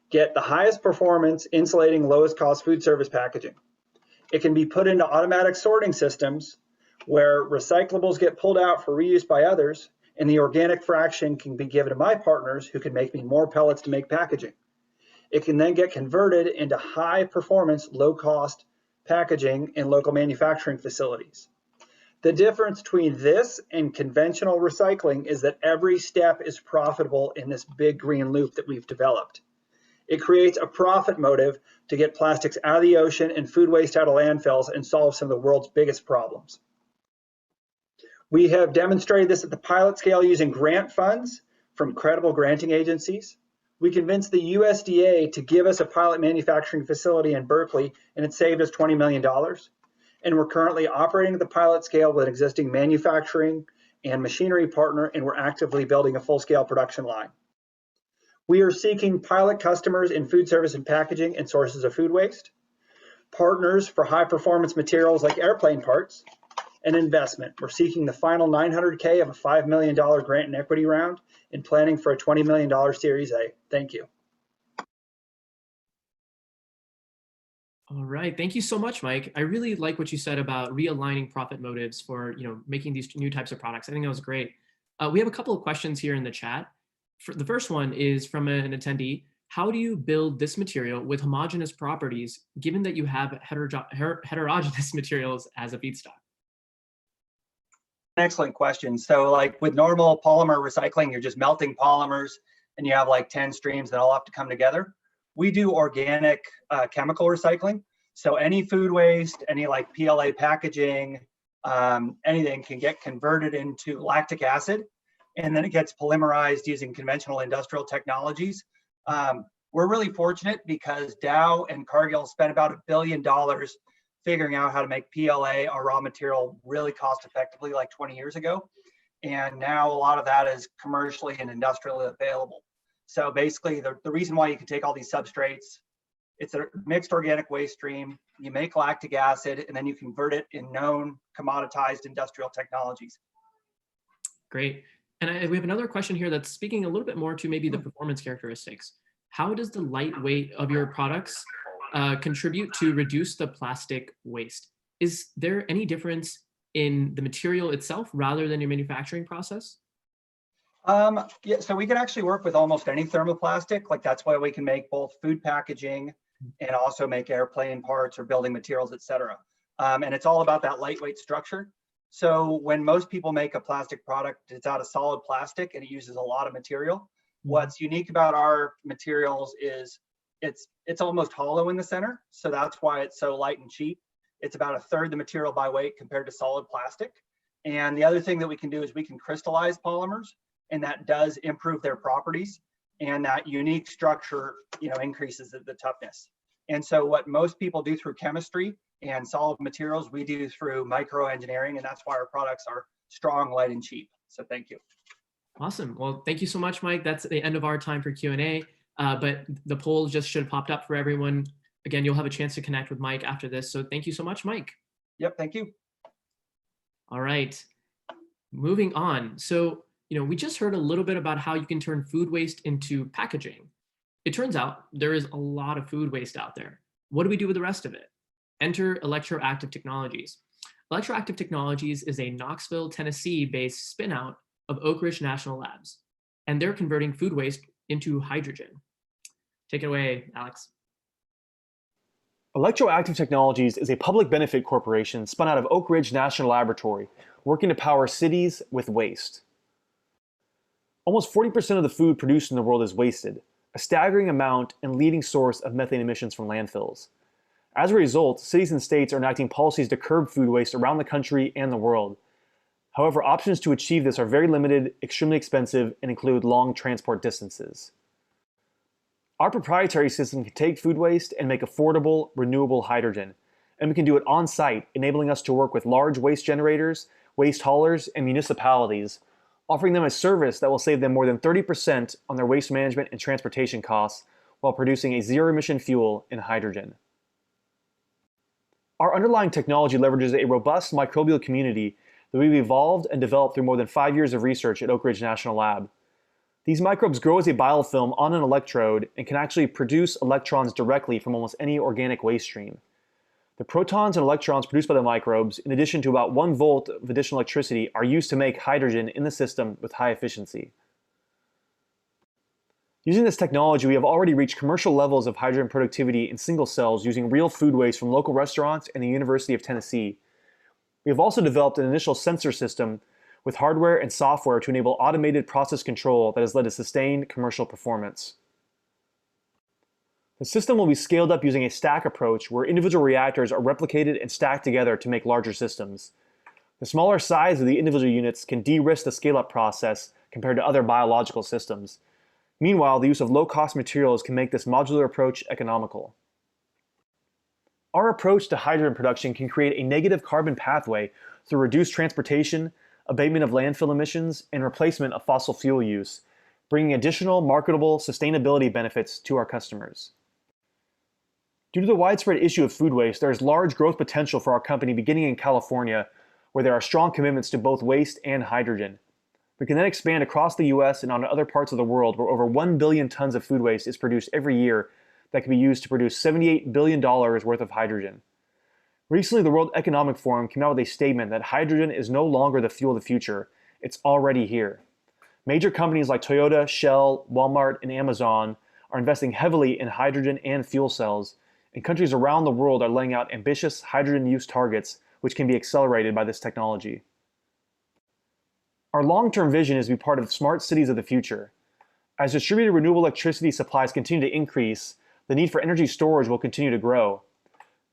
get the highest performance, insulating, lowest cost food service packaging. It can be put into automatic sorting systems where recyclables get pulled out for reuse by others, and the organic fraction can be given to my partners who can make me more pellets to make packaging. It can then get converted into high performance, low cost packaging in local manufacturing facilities. The difference between this and conventional recycling is that every step is profitable in this big green loop that we've developed. It creates a profit motive to get plastics out of the ocean and food waste out of landfills and solve some of the world's biggest problems. We have demonstrated this at the pilot scale using grant funds from credible granting agencies. We convinced the USDA to give us a pilot manufacturing facility in Berkeley, and it saved us $20 million. And we're currently operating at the pilot scale with an existing manufacturing and machinery partner, and we're actively building a full-scale production line. We are seeking pilot customers in food service and packaging and sources of food waste, partners for high-performance materials like airplane parts, and investment. We're seeking the final $900K of a $5 million grant and equity round and planning for a $20 million Series A. Thank you. All right, thank you so much, Mike. I really like what you said about realigning profit motives for making these new types of products. I think that was great. We have a couple of questions here in the chat. The first one is from an attendee. How do you build this material with homogeneous properties, given that you have heterogeneous materials as a feedstock? Excellent question. So like with normal polymer recycling, you're just melting polymers and you have like 10 streams that all have to come together. We do organic chemical recycling. So any food waste, any like PLA packaging, anything can get converted into lactic acid, and then it gets polymerized using conventional industrial technologies. We're really fortunate because Dow and Cargill spent about $1 billion figuring out how to make PLA, our raw material, really cost effectively like 20 years ago. And now a lot of that is commercially and industrially available. So basically the reason why you can take all these substrates, it's a mixed organic waste stream, you make lactic acid, and then you convert it in known commoditized industrial technologies. Great. And we have another question here that's speaking a little bit more to maybe the performance characteristics. How does the lightweight of your products contribute to reduce the plastic waste? Is there any difference in the material itself rather than your manufacturing process? Yeah, so we can actually work with almost any thermoplastic. Like that's why we can make both food packaging and also make airplane parts or building materials, et cetera. And it's all about that lightweight structure. So when most people make a plastic product, it's out of solid plastic and it uses a lot of material. What's unique about our materials is it's almost hollow in the center. So that's why it's so light and cheap. It's about 1/3 the material by weight compared to solid plastic. And the other thing that we can do is we can crystallize polymers, and that does improve their properties. And that unique structure, increases the toughness. And so what most people do through chemistry and solid materials, we do through microengineering, and that's why our products are strong, light, and cheap. So thank you. Awesome. Well, thank you so much, Mike. That's the end of our time for Q&A, but the poll just should have popped up for everyone. Again, you'll have a chance to connect with Mike after this. So thank you so much, Mike. Yep, thank you. All right, moving on. So, we just heard a little bit about how you can turn food waste into packaging. It turns out there is a lot of food waste out there. What do we do with the rest of it? Enter Electroactive Technologies. Electroactive Technologies is a Knoxville, Tennessee-based spin-out of Oak Ridge National Labs, and they're converting food waste into hydrogen. Take it away, Alex. Electroactive Technologies is a public benefit corporation spun out of Oak Ridge National Laboratory, working to power cities with waste. Almost 40% of the food produced in the world is wasted, a staggering amount and leading source of methane emissions from landfills. As a result, cities and states are enacting policies to curb food waste around the country and the world. However, options to achieve this are very limited, extremely expensive, and include long transport distances. Our proprietary system can take food waste and make affordable, renewable hydrogen, and we can do it on-site, enabling us to work with large waste generators, waste haulers, and municipalities, offering them a service that will save them more than 30% on their waste management and transportation costs while producing a zero-emission fuel in hydrogen. Our underlying technology leverages a robust microbial community that we've evolved and developed through more than 5 years of research at Oak Ridge National Lab. These microbes grow as a biofilm on an electrode and can actually produce electrons directly from almost any organic waste stream. The protons and electrons produced by the microbes, in addition to about 1 volt of additional electricity, are used to make hydrogen in the system with high efficiency. Using this technology, we have already reached commercial levels of hydrogen productivity in single cells using real food waste from local restaurants and the University of Tennessee. We have also developed an initial sensor system with hardware and software to enable automated process control that has led to sustained commercial performance. The system will be scaled up using a stack approach where individual reactors are replicated and stacked together to make larger systems. The smaller size of the individual units can de-risk the scale-up process compared to other biological systems. Meanwhile, the use of low-cost materials can make this modular approach economical. Our approach to hydrogen production can create a negative carbon pathway through reduced transportation, abatement of landfill emissions, and replacement of fossil fuel use, bringing additional marketable sustainability benefits to our customers. Due to the widespread issue of food waste, there is large growth potential for our company beginning in California, where there are strong commitments to both waste and hydrogen. We can then expand across the US and onto other parts of the world where over 1 billion tons of food waste is produced every year that can be used to produce $78 billion worth of hydrogen. Recently, the World Economic Forum came out with a statement that hydrogen is no longer the fuel of the future, it's already here. Major companies like Toyota, Shell, Walmart, and Amazon are investing heavily in hydrogen and fuel cells, and countries around the world are laying out ambitious hydrogen use targets which can be accelerated by this technology. Our long-term vision is to be part of smart cities of the future. As distributed renewable electricity supplies continue to increase, the need for energy storage will continue to grow.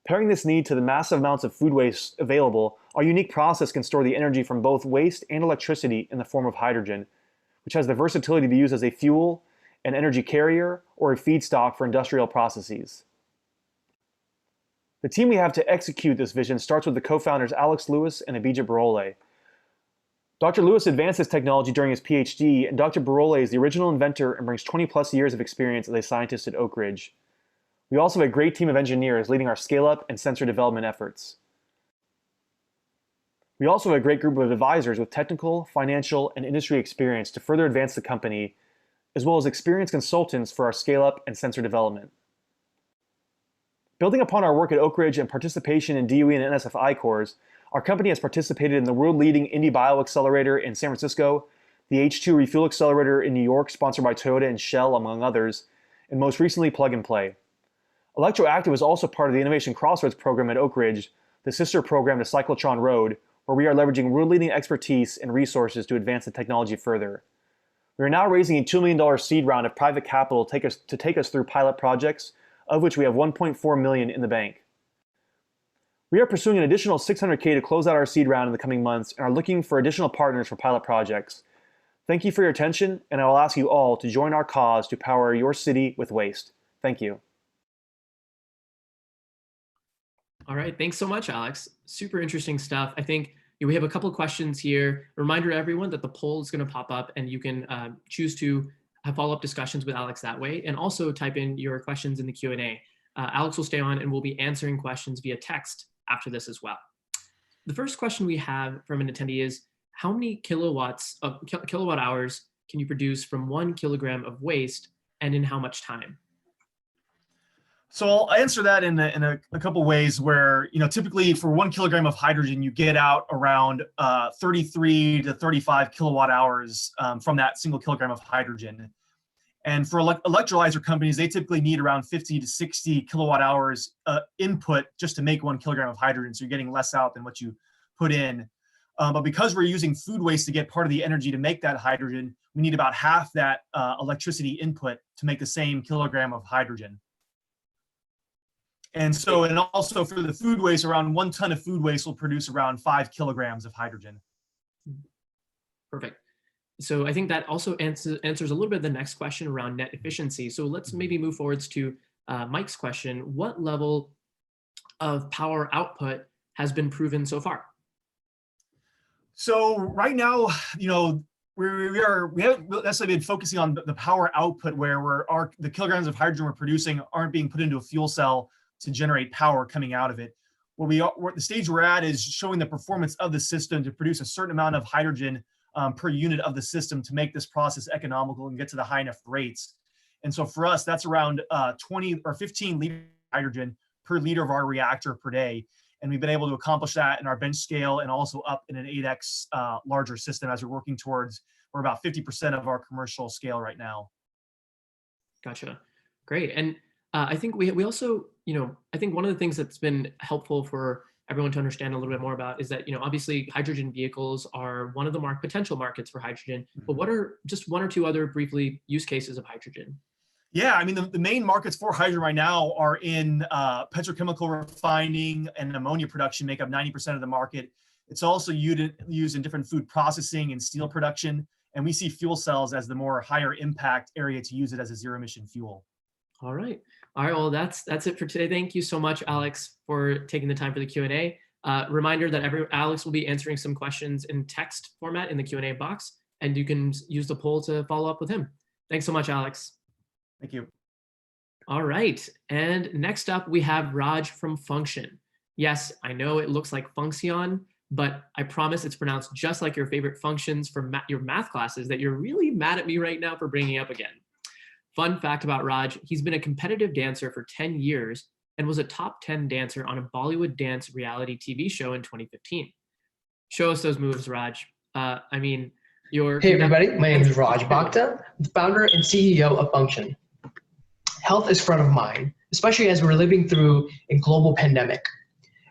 Pairing this need to the massive amounts of food waste available, our unique process can store the energy from both waste and electricity in the form of hydrogen, which has the versatility to be used as a fuel, an energy carrier, or a feedstock for industrial processes. The team we have to execute this vision starts with the co-founders Alex Lewis and Abhijit Barole. Dr. Lewis advanced this technology during his PhD, and Dr. Barole is the original inventor and brings 20+ years of experience as a scientist at Oak Ridge. We also have a great team of engineers leading our scale-up and sensor development efforts. We also have a great group of advisors with technical, financial, and industry experience to further advance the company, as well as experienced consultants for our scale-up and sensor development. Building upon our work at Oak Ridge and participation in DOE and NSF I-Cores, our company has participated in the world-leading Indy Bio Accelerator in San Francisco, the H2 Refuel Accelerator in New York, sponsored by Toyota and Shell, among others, and most recently PlugandPlay. Electroactive is also part of the Innovation Crossroads program at Oak Ridge, the sister program to Cyclotron Road, where we are leveraging world-leading expertise and resources to advance the technology further. We are now raising a $2 million seed round of private capital to take us through pilot projects, of which we have $1.4 million in the bank. We are pursuing an additional $600K to close out our seed round in the coming months and are looking for additional partners for pilot projects. Thank you for your attention, and I will ask you all to join our cause to power your city with waste. Thank you. All right, thanks so much, Alex. Super interesting stuff. I think we have a couple of questions here. Reminder to everyone that the poll is going to pop up and you can choose to have follow-up discussions with Alex that way, and also type in your questions in the Q&A. Alex will stay on and we'll be answering questions via text after this as well. The first question we have from an attendee is, how many kilowatt hours can you produce from 1 kilogram of waste, and in how much time? So I'll answer that in a couple ways where, typically for 1 kilogram of hydrogen, you get out around 33 to 35 kilowatt hours from that single kilogram of hydrogen. And for electrolyzer companies, they typically need around 50 to 60 kilowatt hours input just to make 1 kilogram of hydrogen. So you're getting less out than what you put in. But because we're using food waste to get part of the energy to make that hydrogen, we need about half that electricity input to make the same kilogram of hydrogen. And so, and also for the food waste, around 1 ton of food waste will produce around 5 kilograms of hydrogen. Perfect. So I think that also answers a little bit of the next question around net efficiency. So let's maybe move forwards to Mike's question. What level of power output has been proven so far? So right now, we haven't necessarily been focusing on the power output where the kilograms of hydrogen we're producing aren't being put into a fuel cell to generate power coming out of it. The stage we're at is showing the performance of the system to produce a certain amount of hydrogen per unit of the system to make this process economical and get to the high enough rates. And so for us, that's around 20 or 15 liters of hydrogen per liter of our reactor per day. And we've been able to accomplish that in our bench scale and also up in an 8x larger system as we're working towards, we're about 50% of our commercial scale right now. Gotcha. Great. And I think we also, I think one of the things that's been helpful for everyone to understand a little bit more about is that, obviously hydrogen vehicles are one of the potential markets for hydrogen, but what are just 1 or 2 other briefly use cases of hydrogen? Yeah, I mean, the main markets for hydrogen right now are in petrochemical refining and ammonia production make up 90% of the market. It's also used in different food processing and steel production. And we see fuel cells as the more higher impact area to use it as a zero emission fuel. All right. Well, that's it for today. Thank you so much, Alex, for taking the time for the Q&A. Reminder that Alex will be answering some questions in text format in the Q&A box, and you can use the poll to follow up with him. Thanks so much, Alex. Thank you. All right. And next up, we have Raj from Function. Yes, I know it looks like Function, but I promise it's pronounced just like your favorite functions from your math classes that you're really mad at me right now for bringing up again. Fun fact about Raj, he's been a competitive dancer for 10 years and was a top 10 dancer on a Bollywood dance reality TV show in 2015. Show us those moves, Raj. Hey everybody, my name is Raj Bhakta, founder and CEO of Function. Health is front of mind, especially as we're living through a global pandemic.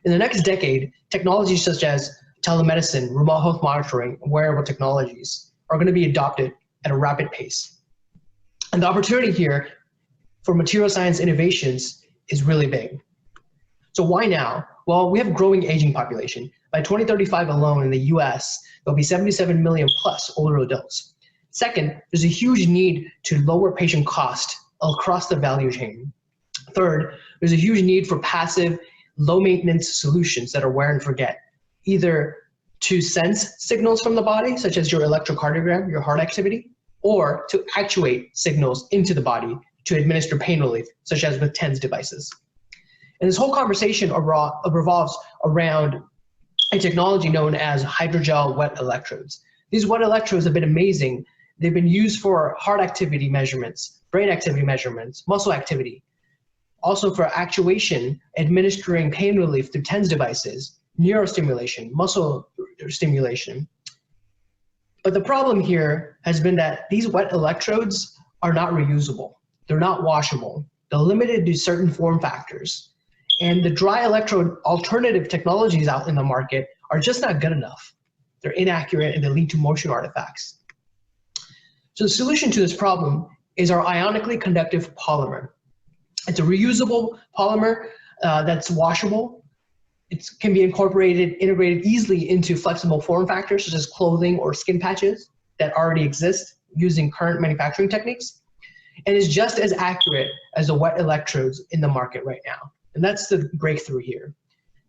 In the next decade, technologies such as telemedicine, remote health monitoring, and wearable technologies are going to be adopted at a rapid pace. And the opportunity here for material science innovations is really big. So why now? Well, we have a growing aging population. By 2035 alone in the US, there'll be 77 million plus older adults. Second, there's a huge need to lower patient cost across the value chain. Third, there's a huge need for passive, low maintenance solutions that are wear and forget, either to sense signals from the body, such as your electrocardiogram, your heart activity, or to actuate signals into the body to administer pain relief, such as with TENS devices. And this whole conversation revolves around a technology known as hydrogel wet electrodes. These wet electrodes have been amazing. They've been used for heart activity measurements, brain activity measurements, muscle activity. Also for actuation, administering pain relief through TENS devices, neurostimulation, muscle stimulation. But the problem here has been that these wet electrodes are not reusable. They're not washable. They're limited to certain form factors. And the dry electrode alternative technologies out in the market are just not good enough. They're inaccurate and they lead to motion artifacts. So the solution to this problem is our ionically conductive polymer. It's a reusable polymer that's washable. It can be integrated easily into flexible form factors such as clothing or skin patches that already exist using current manufacturing techniques, and is just as accurate as the wet electrodes in the market right now. And that's the breakthrough here.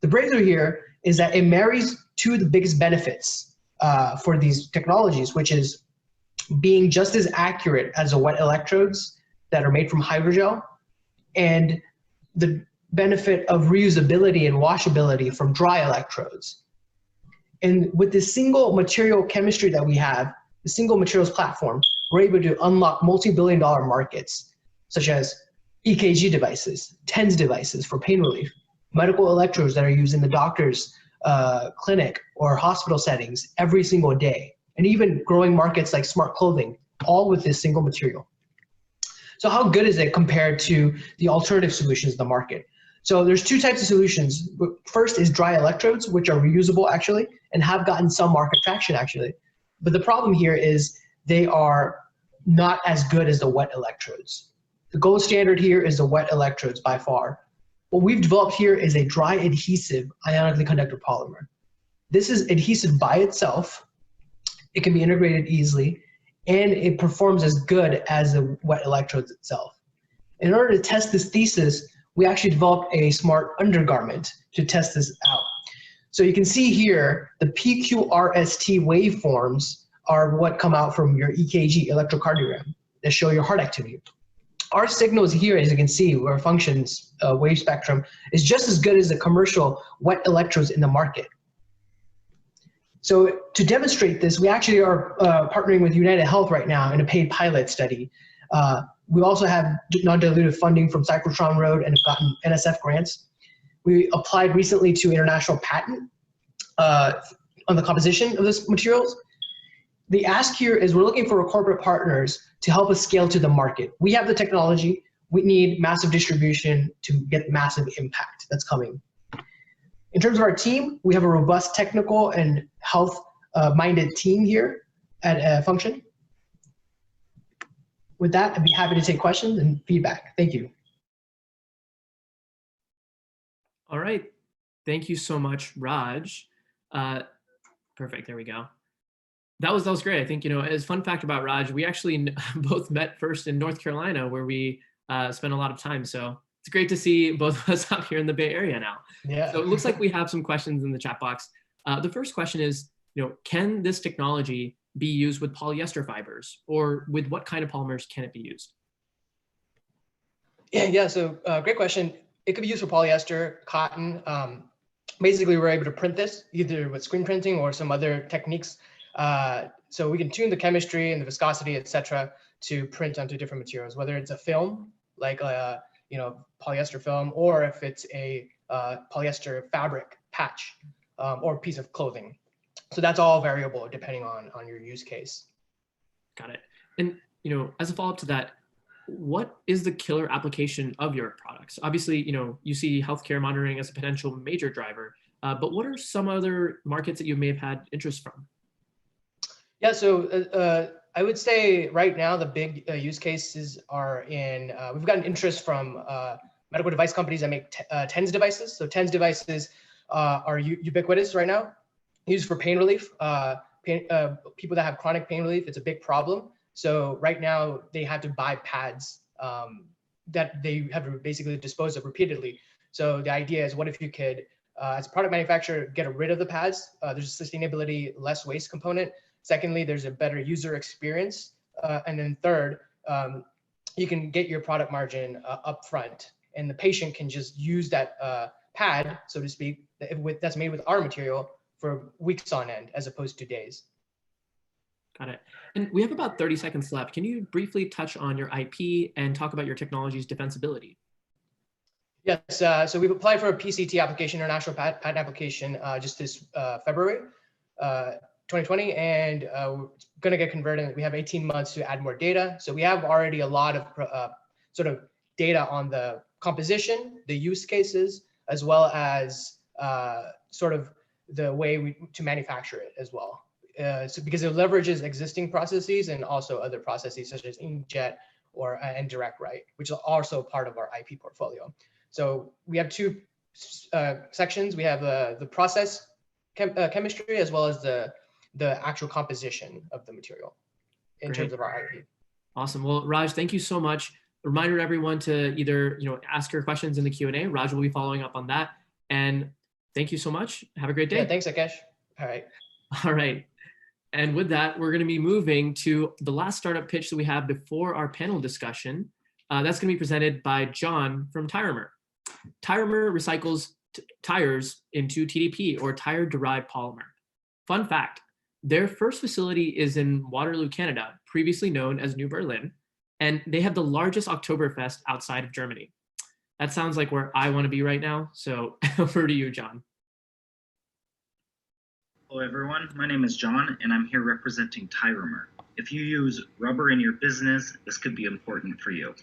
The breakthrough here is that it marries two of the biggest benefits for these technologies, which is being just as accurate as the wet electrodes that are made from hydrogel, and the benefit of reusability and washability from dry electrodes. And with this single material chemistry that we have, the single materials platform, we're able to unlock multi-billion-dollar markets, such as EKG devices, TENS devices for pain relief, medical electrodes that are used in the doctor's clinic or hospital settings every single day, and even growing markets like smart clothing, all with this single material. So how good is it compared to the alternative solutions in the market? So there's two types of solutions. First is dry electrodes, which are reusable actually, and have gotten some market traction actually. But the problem here is they are not as good as the wet electrodes. The gold standard here is the wet electrodes by far. What we've developed here is a dry adhesive ionically conductive polymer. This is adhesive by itself. It can be integrated easily, and it performs as good as the wet electrodes itself. In order to test this thesis, we actually developed a smart undergarment to test this out. So you can see here, the PQRST waveforms are what come out from your EKG, electrocardiogram, that show your heart activity. Our signals here, as you can see, where Function's wave spectrum is just as good as the commercial wet electrodes in the market. So to demonstrate this, we actually are partnering with United Health right now in a paid pilot study. We also have non-dilutive funding from Cyclotron Road and have gotten NSF grants. We applied recently to international patent on the composition of this materials. The ask here is we're looking for corporate partners to help us scale to the market. We have the technology. We need massive distribution to get massive impact that's coming. In terms of our team, we have a robust technical and health-minded team here at Function. With that, I'd be happy to take questions and feedback. Thank you. All right. Thank you so much, Raj. Perfect. There we go. That was great. I think, as a fun fact about Raj, we actually both met first in North Carolina, where we spent a lot of time. So it's great to see both of us out here in the Bay Area now. Yeah. So it looks like we have some questions in the chat box. The first question is, can this technology be used with polyester fibers, or with what kind of polymers can it be used? Yeah. So great question. It could be used for polyester, cotton. Basically, we're able to print this either with screen printing or some other techniques. So we can tune the chemistry and the viscosity, et cetera, to print onto different materials, whether it's a film like polyester film, or if it's a polyester fabric patch or piece of clothing. So that's all variable depending on your use case. Got it. And as a follow-up to that, what is the killer application of your products? Obviously, you see healthcare monitoring as a potential major driver, but what are some other markets that you may have had interest from? Yeah, so I would say right now the big use cases are in, we've gotten interest from medical device companies that make TENS devices. So TENS devices are ubiquitous right now, used for pain relief. People that have chronic pain relief, it's a big problem. So right now they have to buy pads that they have to basically dispose of repeatedly. So the idea is, what if you could, as a product manufacturer, get rid of the pads? There's a sustainability, less waste component. Secondly, there's a better user experience. And then third, you can get your product margin up front, and the patient can just use that pad, so to speak, that's made with our material for weeks on end, as opposed to days. Got it. And we have about 30 seconds left. Can you briefly touch on your IP and talk about your technology's defensibility? Yes, so we've applied for a PCT application, international patent application, just this February 2020, and we're going to get converted. We have 18 months to add more data. So we have already a lot of sort of data on the composition, the use cases, as well as sort of the way to manufacture it as well. So because it leverages existing processes and also other processes such as inkjet and direct write, which is also part of our IP portfolio. So we have two sections. We have the process chemistry, as well as the actual composition of the material in terms of our IP. Awesome. Well, Raj, thank you so much. A reminder to everyone to either ask your questions in the Q&A. Raj will be following up on that. And thank you so much. Have a great day. Yeah, thanks, Akesh. All right. All right. And with that, we're going to be moving to the last startup pitch that we have before our panel discussion. That's going to be presented by John from Tyramer. Tyramer recycles tires into TDP, or tire-derived polymer. Fun fact, their first facility is in Waterloo, Canada, previously known as New Berlin, and they have the largest Oktoberfest outside of Germany. That sounds like where I want to be right now, so over to you, John. Hello everyone, my name is John and I'm here representing Tyramer. If you use rubber in your business, this could be important for you.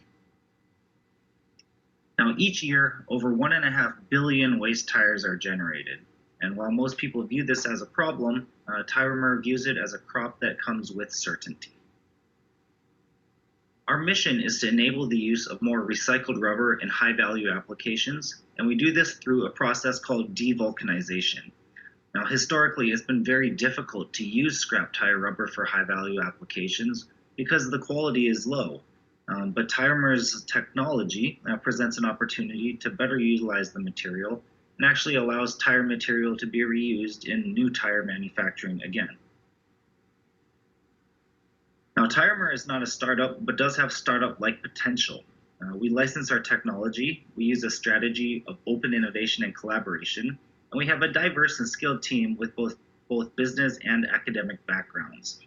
Now each year, over 1.5 billion waste tires are generated. And while most people view this as a problem, Tyramer views it as a crop that comes with certainty. Our mission is to enable the use of more recycled rubber in high-value applications, and we do this through a process called devulcanization. Now, historically, it's been very difficult to use scrap tire rubber for high-value applications because the quality is low. But Tyramer's technology presents an opportunity to better utilize the material and actually allows tire material to be reused in new tire manufacturing again. Now, Tyramer is not a startup, but does have startup-like potential. We license our technology, we use a strategy of open innovation and collaboration, and we have a diverse and skilled team with both business and academic backgrounds.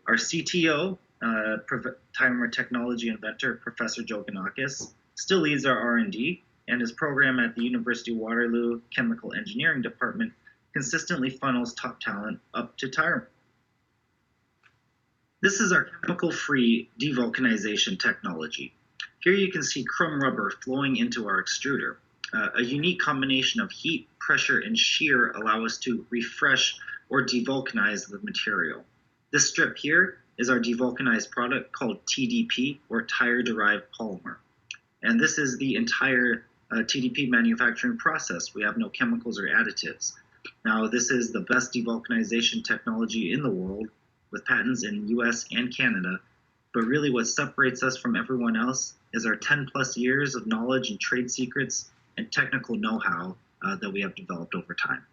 Our CTO, Tyramer technology inventor, Professor Joe Ganakis, still leads our R&D, and his program at the University of Waterloo Chemical Engineering Department consistently funnels top talent up to Tyramer. This is our chemical-free devulcanization technology. Here you can see crumb rubber flowing into our extruder. A unique combination of heat, pressure, and shear allow us to refresh or devulcanize the material. This strip here is our devulcanized product called TDP, or tire-derived polymer. And this is the entire TDP manufacturing process. We have no chemicals or additives. Now, this is the best devulcanization technology in the world, with patents in US and Canada. But really what separates us from everyone else is our 10+ years of knowledge and trade secrets and technical know-how that we have developed over time.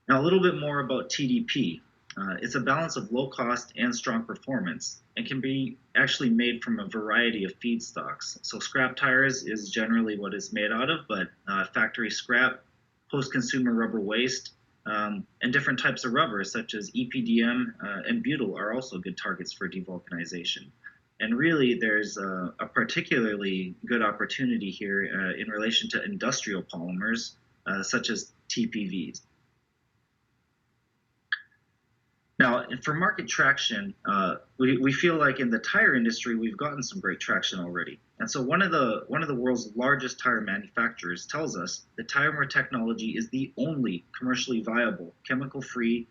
Now, a little bit more about TDP. It's a balance of low cost and strong performance, and can be actually made from a variety of feedstocks. So scrap tires is generally what it's made out of, but factory scrap, post-consumer rubber waste, And different types of rubber, such as EPDM and butyl, are also good targets for devulcanization. And really, there's a particularly good opportunity here in relation to industrial polymers, such as TPVs. Now, for market traction, we feel like in the tire industry, we've gotten some great traction already. And so one of the world's largest tire manufacturers tells us that Tire technology is the only commercially viable chemical-free,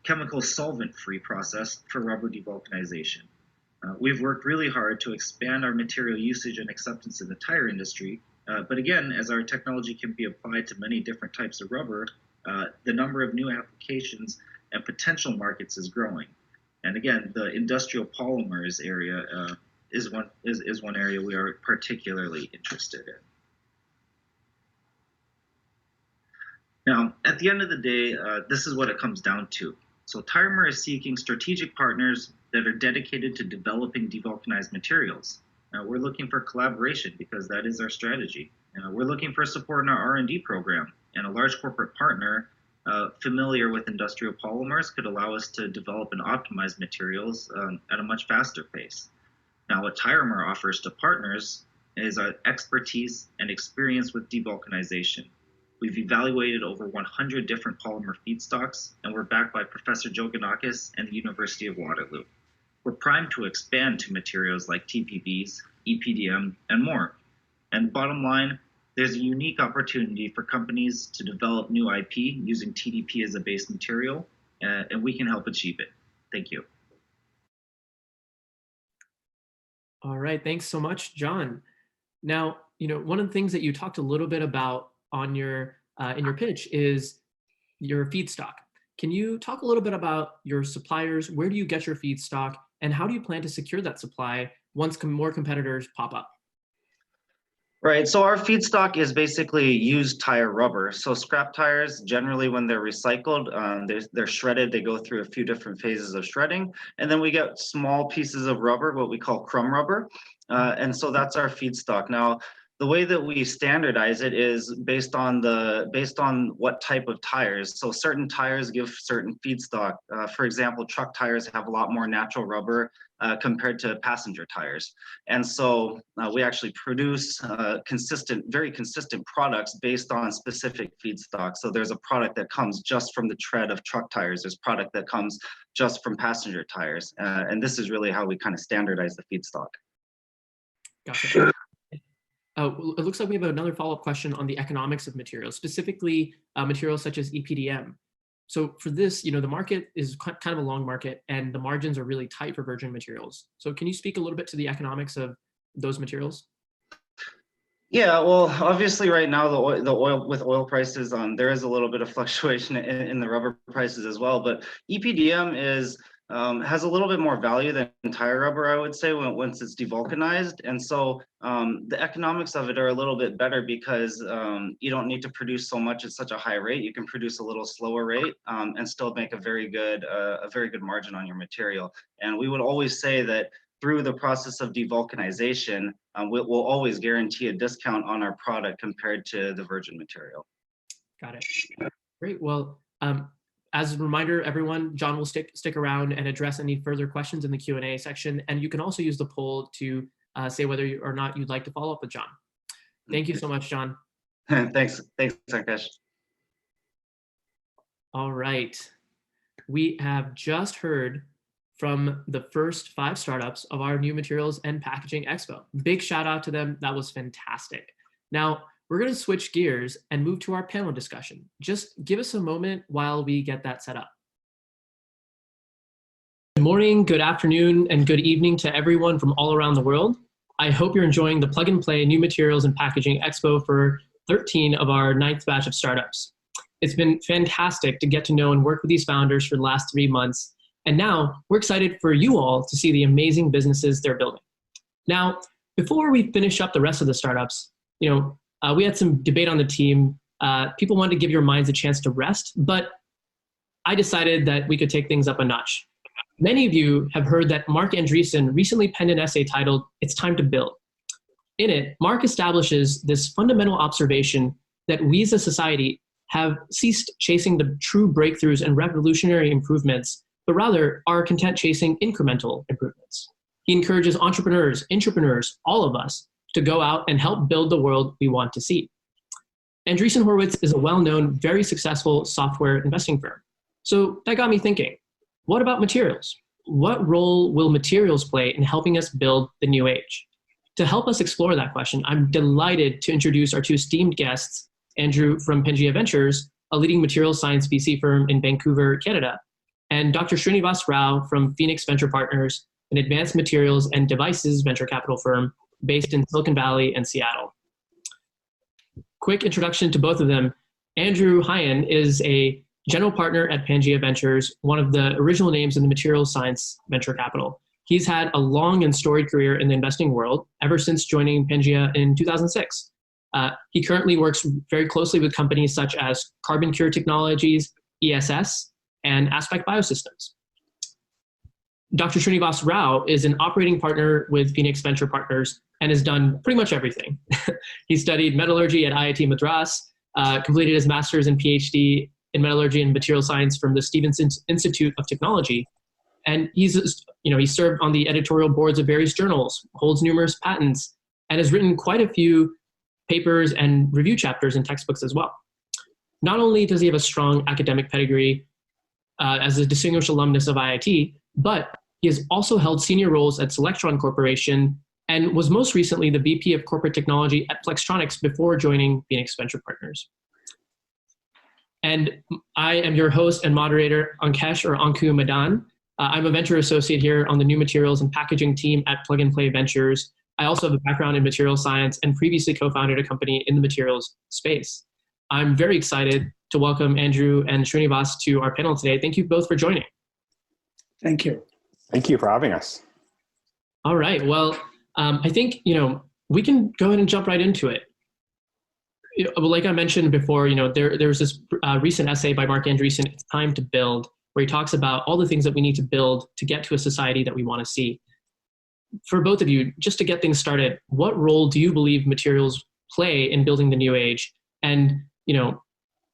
chemical solvent-free process for rubber devulcanization. We've worked really hard to expand our material usage and acceptance in the tire industry. But again, as our technology can be applied to many different types of rubber, the number of new applications and potential markets is growing. And again, the industrial polymers area is one area we are particularly interested in. Now, at the end of the day, this is what it comes down to. So Tire is seeking strategic partners that are dedicated to developing devulcanized materials. We're looking for collaboration because that is our strategy. We're looking for support in our R&D program, and a large corporate partner familiar with industrial polymers could allow us to develop and optimize materials at a much faster pace. Now, what Tire offers to partners is our expertise and experience with devulcanization. We've evaluated over 100 different polymer feedstocks, and we're backed by Professor Joe Ganakis and the University of Waterloo. We're primed to expand to materials like TPVs, EPDM, and more. And bottom line, there's a unique opportunity for companies to develop new IP using TDP as a base material, and we can help achieve it. Thank you. All right, thanks so much, John. Now, one of the things that you talked a little bit about on your in your pitch is your feedstock. Can you talk a little bit about your suppliers? Where do you get your feedstock, and how do you plan to secure that supply once more competitors pop up? Right, so our feedstock is basically used tire rubber. So scrap tires, generally when they're recycled, they're shredded. They go through a few different phases of shredding. And then we get small pieces of rubber, what we call crumb rubber. And so that's our feedstock. Now, the way that we standardize it is based on what type of tires. So certain tires give certain feedstock. For example, truck tires have a lot more natural rubber compared to passenger tires. And so we actually produce very consistent products based on specific feedstock. So there's a product that comes just from the tread of truck tires. There's product that comes just from passenger tires. And this is really how we kind of standardize the feedstock. Gotcha. It looks like we have another follow-up question on the economics of materials, specifically materials such as EPDM. So for this, the market is kind of a long market, and the margins are really tight for virgin materials. So can you speak a little bit to the economics of those materials? Yeah, well, obviously right now the oil prices, there is a little bit of fluctuation in the rubber prices as well. But EPDM has a little bit more value than tire rubber, I would say, once it's devulcanized. And so the economics of it are a little bit better because you don't need to produce so much at such a high rate. You can produce a little slower rate and still make a very good margin on your material. And we would always say that through the process of devulcanization, we'll always guarantee a discount on our product compared to the virgin material. Got it. Great. Well, as a reminder, everyone, John will stick around and address any further questions in the Q&A section. And you can also use the poll to say whether or not you'd like to follow up with John. Thank you so much, John. Thanks, Sankesh. All right. We have just heard from the first 5 startups of our New Materials and Packaging Expo. Big shout out to them. That was fantastic. Now, we're going to switch gears and move to our panel discussion. Just give us a moment while we get that set up. Good morning, good afternoon, and good evening to everyone from all around the world. I hope you're enjoying the Plug and Play New Materials and Packaging Expo for 13 of our 9th batch of startups. It's been fantastic to get to know and work with these founders for the last 3 months. And now we're excited for you all to see the amazing businesses they're building. Now, before we finish up the rest of the startups, we had some debate on the team. People wanted to give your minds a chance to rest, but I decided that we could take things up a notch. Many of you have heard that Mark Andreessen recently penned an essay titled, "It's Time to Build." In it, Mark establishes this fundamental observation that we as a society have ceased chasing the true breakthroughs and revolutionary improvements, but rather are content chasing incremental improvements. He encourages entrepreneurs, intrapreneurs, all of us, to go out and help build the world we want to see. Andreessen Horowitz is a well-known, very successful software investing firm. So that got me thinking, what about materials? What role will materials play in helping us build the new age? To help us explore that question, I'm delighted to introduce our two esteemed guests, Andrew from Pangea Ventures, a leading materials science VC firm in Vancouver, Canada, and Dr. Srinivas Rao from Phoenix Venture Partners, an advanced materials and devices venture capital firm based in Silicon Valley and Seattle. Quick introduction to both of them. Andrew Hyen is a general partner at Pangea Ventures, one of the original names in the materials science venture capital. He's had a long and storied career in the investing world ever since joining Pangea in 2006. He currently works very closely with companies such as Carbon Cure Technologies, ESS, and Aspect Biosystems. Dr. Srinivas Rao is an operating partner with Phoenix Venture Partners and has done pretty much everything. He studied metallurgy at IIT Madras, completed his master's and PhD in metallurgy and material science from the Stevenson Institute of Technology. And he served on the editorial boards of various journals, holds numerous patents, and has written quite a few papers and review chapters in textbooks as well. Not only does he have a strong academic pedigree as a distinguished alumnus of IIT, but he has also held senior roles at Selectron Corporation and was most recently the VP of Corporate Technology at Flextronics before joining Phoenix Venture Partners. And I am your host and moderator, Ankesh or Anku Madan. I'm a venture associate here on the new materials and packaging team at PlugandPlay Ventures. I also have a background in material science and previously co-founded a company in the materials space. I'm very excited to welcome Andrew and Srinivas to our panel today. Thank you both for joining. Thank you. Thank you for having us. All right. Well, I think, we can go ahead and jump right into it. Like I mentioned before, there was this recent essay by Mark Andreessen, It's Time to Build, where he talks about all the things that we need to build to get to a society that we want to see. For both of you, just to get things started, what role do you believe materials play in building the new age? And,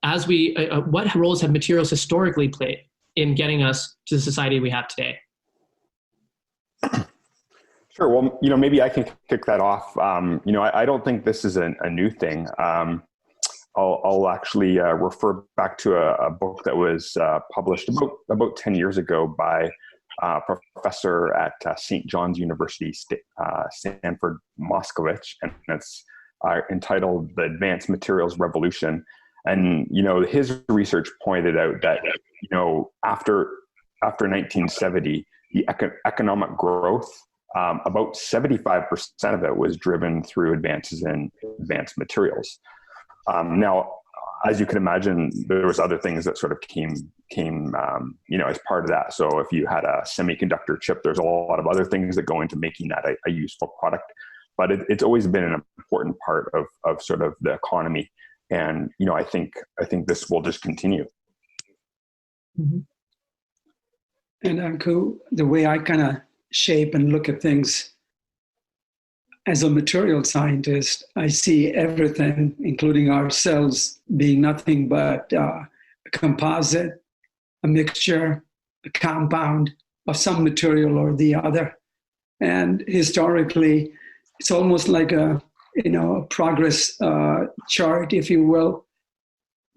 as what roles have materials historically played in getting us to the society we have today? Sure. Well, maybe I can kick that off. I don't think this is a new thing. I'll actually refer back to a book that was published about 10 years ago by a professor at St. John's University, Stanford Moskowitz, and it's entitled The Advanced Materials Revolution. And, his research pointed out that, after 1970, the economic growth, about 75% of it was driven through advances in advanced materials. Now, as you can imagine, there was other things that sort of came as part of that. So if you had a semiconductor chip, there's a lot of other things that go into making that a useful product. But it's always been an important part of sort of the economy. And, I think this will just continue. Mm-hmm. And Anku, the way I kind of shape and look at things as a material scientist, I see everything, including ourselves, being nothing but a composite, a mixture, a compound of some material or the other. And historically, it's almost like a progress chart, if you will.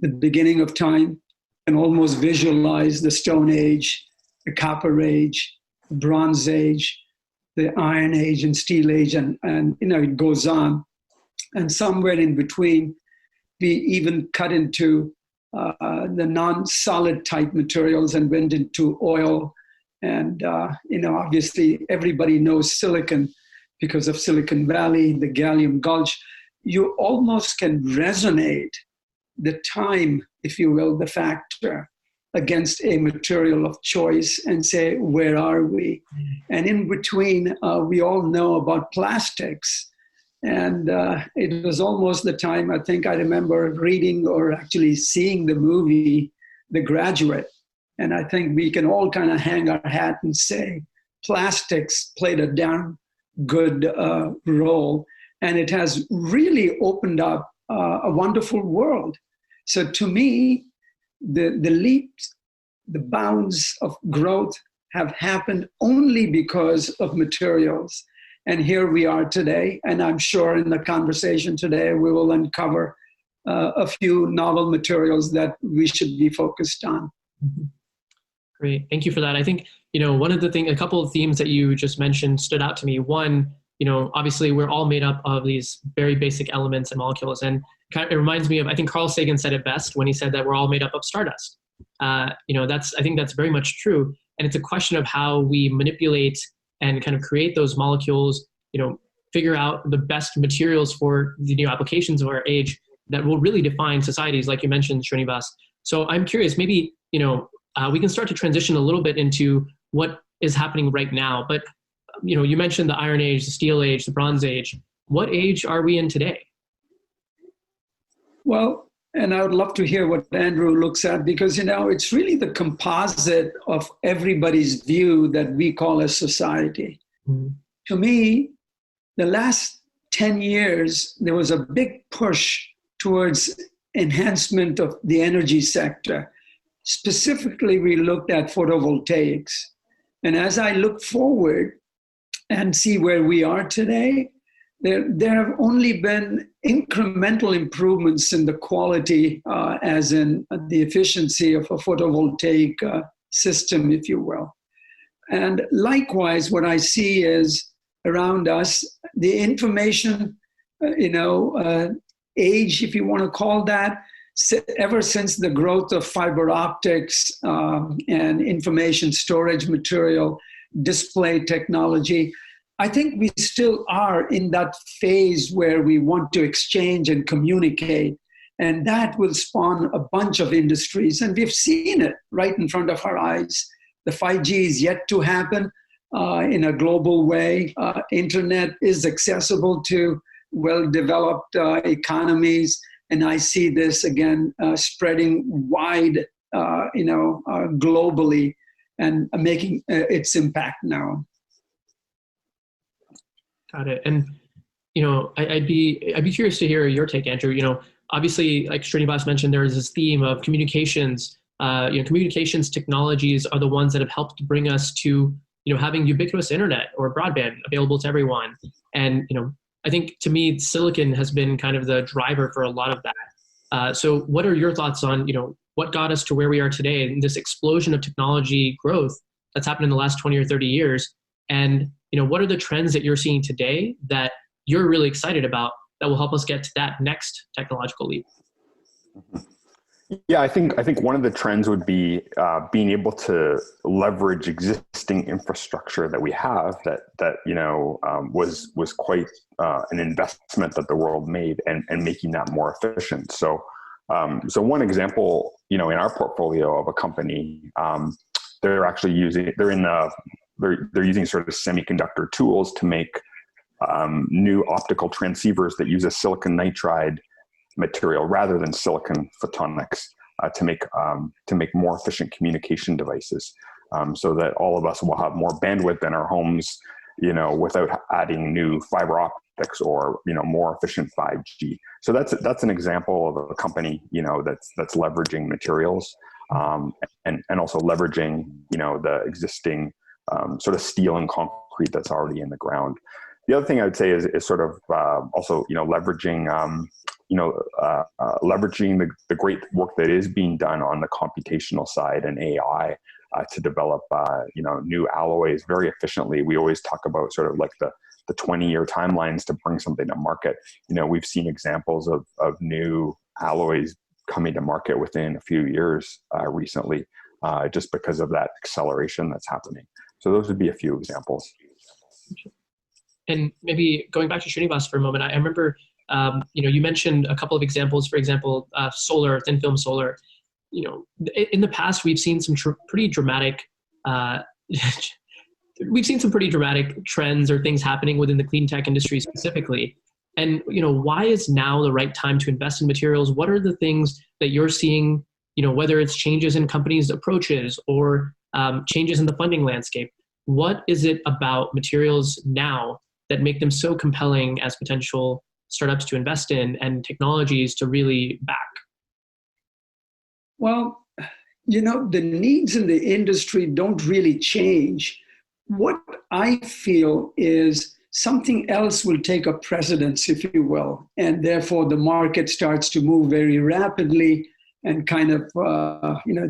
The beginning of time, and almost visualize the Stone Age, the Copper Age, the Bronze Age, the Iron Age and Steel Age, and it goes on. And somewhere in between, we even cut into the non-solid type materials and went into oil. And, obviously everybody knows silicon because of Silicon Valley, the Gallium Gulch. You almost can resonate the time, if you will, the factor against a material of choice and say, where are we? And in between, we all know about plastics. And it was almost the time, I think I remember reading or actually seeing the movie, The Graduate. And I think we can all kind of hang our hat and say, plastics played a darn good role. And it has really opened up a wonderful world. So to me, the leaps, the bounds of growth have happened only because of materials. And here we are today. And I'm sure in the conversation today, we will uncover a few novel materials that we should be focused on. Great. Thank you for that. I think, one of the things, a couple of themes that you just mentioned stood out to me. One, obviously we're all made up of these very basic elements and molecules. And it reminds me of, I think Carl Sagan said it best when he said that we're all made up of stardust. I think that's very much true. And it's a question of how we manipulate and kind of create those molecules, figure out the best materials for the new applications of our age that will really define societies, like you mentioned, Srinivas. So I'm curious, maybe, we can start to transition a little bit into what is happening right now. But, you mentioned the Iron Age, the Steel Age, the Bronze Age. What age are we in today? Well, and I would love to hear what Andrew looks at, because, it's really the composite of everybody's view that we call a society. Mm-hmm. To me, the last 10 years, there was a big push towards enhancement of the energy sector. Specifically, we looked at photovoltaics. And as I look forward and see where we are today, there have only been incremental improvements in the quality, as in the efficiency of a photovoltaic system, if you will. And likewise, what I see is around us, the information, age, if you want to call that, ever since the growth of fiber optics and information storage material, display technology, I think we still are in that phase where we want to exchange and communicate, and that will spawn a bunch of industries. And we've seen it right in front of our eyes. The 5G is yet to happen in a global way. Internet is accessible to well-developed economies, and I see this again spreading wide, globally, and making its impact now. Got it. And, I'd be curious to hear your take, Andrew. Obviously, like Srinivas mentioned, there is this theme of communications. Communications technologies are the ones that have helped bring us to, having ubiquitous internet or broadband available to everyone. And, I think to me, silicon has been kind of the driver for a lot of that. So what are your thoughts on, what got us to where we are today and this explosion of technology growth that's happened in the last 20 or 30 years? And, what are the trends that you're seeing today that you're really excited about that will help us get to that next technological leap? Yeah, I think one of the trends would be being able to leverage existing infrastructure that we have that was quite an investment that the world made, and making that more efficient. So one example, in our portfolio of a company, they're using sort of semiconductor tools to make new optical transceivers that use a silicon nitride material rather than silicon photonics to make more efficient communication devices, so that all of us will have more bandwidth in our homes, without adding new fiber optics or more efficient 5G. So that's an example of a company that's leveraging materials, and also leveraging the existing sort of steel and concrete that's already in the ground. The other thing I would say is sort of also leveraging leveraging the great work that is being done on the computational side and AI to develop new alloys very efficiently. We always talk about sort of like the 20-year timelines to bring something to market. We've seen examples of new alloys coming to market within a few years recently, just because of that acceleration that's happening. So those would be a few examples. And maybe going back to Srinivas for a moment, I remember, you mentioned a couple of examples. For example, solar, thin film solar. In the past, we've seen some pretty dramatic. We've seen some pretty dramatic trends or things happening within the clean tech industry specifically. And why is now the right time to invest in materials? What are the things that you're seeing? Whether it's changes in companies' approaches or changes in the funding landscape. What is it about materials now that make them so compelling as potential startups to invest in and technologies to really back? Well, the needs in the industry don't really change. What I feel is something else will take a precedence, if you will, and therefore the market starts to move very rapidly and kind of,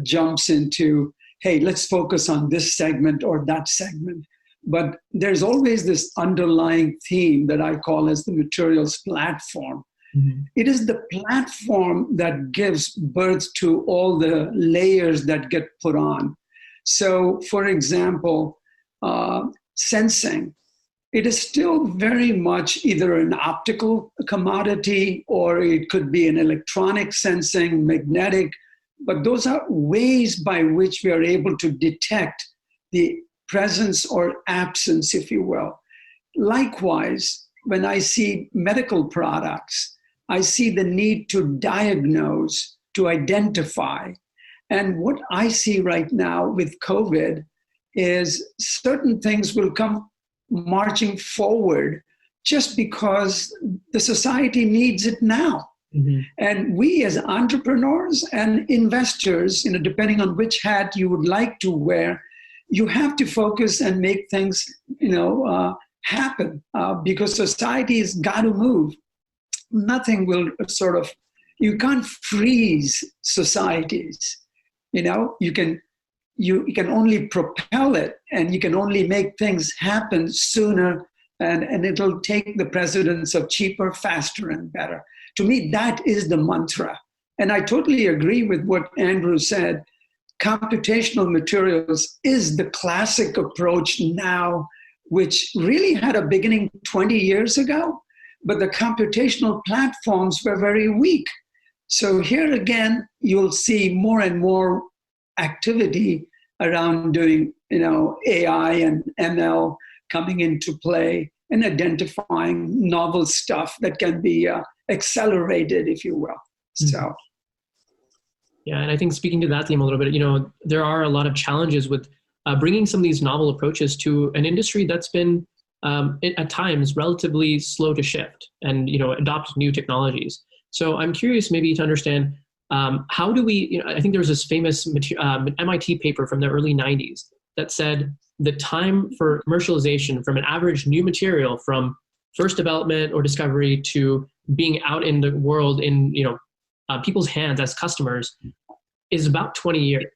jumps into, hey, let's focus on this segment or that segment. But there's always this underlying theme that I call as the materials platform. Mm-hmm. It is the platform that gives birth to all the layers that get put on. So, for example, sensing, it is still very much either an optical commodity or it could be an electronic sensing, magnetic, but those are ways by which we are able to detect the presence or absence, if you will. Likewise, when I see medical products, I see the need to diagnose, to identify. And what I see right now with COVID is certain things will come marching forward just because the society needs it now. Mm-hmm. And we as entrepreneurs and investors, depending on which hat you would like to wear, you have to focus and make things, happen because society has got to move. Nothing will you can't freeze societies. You can only propel it, and you can only make things happen sooner, and it'll take the precedence of cheaper, faster, and better. To me, that is the mantra. And I totally agree with what Andrew said. Computational materials is the classic approach now, which really had a beginning 20 years ago, but the computational platforms were very weak. So here again, you'll see more and more activity around doing, AI and ML coming into play and identifying novel stuff that can be accelerated, if you will. Mm-hmm. So. Yeah, and I think speaking to that theme a little bit, there are a lot of challenges with bringing some of these novel approaches to an industry that's been, at times, relatively slow to shift and, adopt new technologies. So I'm curious maybe to understand how do we, I think there was this famous MIT paper from the early 90s that said the time for commercialization from an average new material from first development or discovery to being out in the world in, people's hands as customers is about 20 years.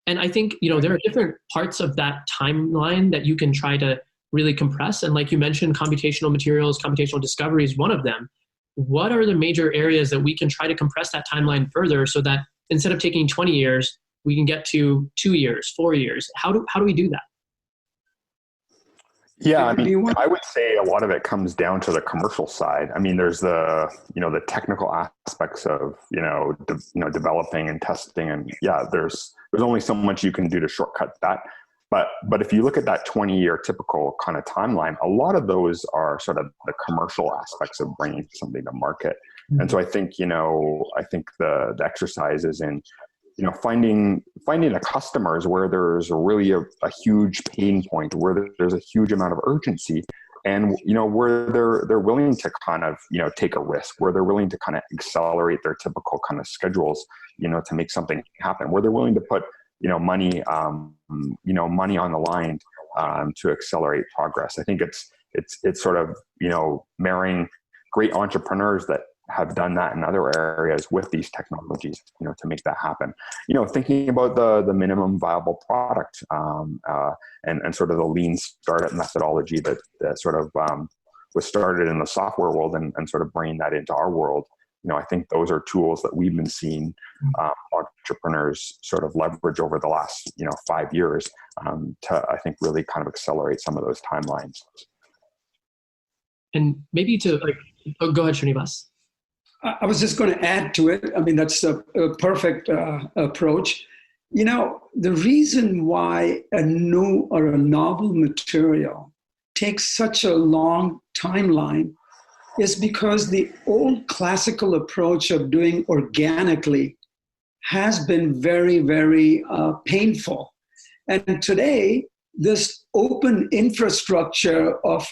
And I think, there are different parts of that timeline that you can try to really compress. And like you mentioned, computational materials, computational discovery is one of them. What are the major areas that we can try to compress that timeline further so that instead of taking 20 years, we can get to 2 years, 4 years? How do we do that? Yeah, I would say a lot of it comes down to the commercial side. There's the technical aspects of developing and testing, and there's only so much you can do to shortcut that. But if you look at that 20-year typical kind of timeline, a lot of those are sort of the commercial aspects of bringing something to market. Mm-hmm. And so I think the exercise is in finding the customers where there's really a huge pain point, where there's a huge amount of urgency, and where they're willing to kind of take a risk, where they're willing to kind of accelerate their typical kind of schedules, to make something happen, where they're willing to put money on the line to accelerate progress. I think it's sort of marrying great entrepreneurs that have done that in other areas with these technologies, to make that happen. Thinking about the minimum viable product and sort of the lean startup methodology that sort of was started in the software world and sort of bringing that into our world. I think those are tools that we've been seeing entrepreneurs sort of leverage over the last 5 years to, I think, really kind of accelerate some of those timelines. And maybe to go ahead, Srinivas. I was just going to add to it. That's a perfect approach. The reason why a new or a novel material takes such a long timeline is because the old classical approach of doing organically has been very, very painful. And today, this open infrastructure of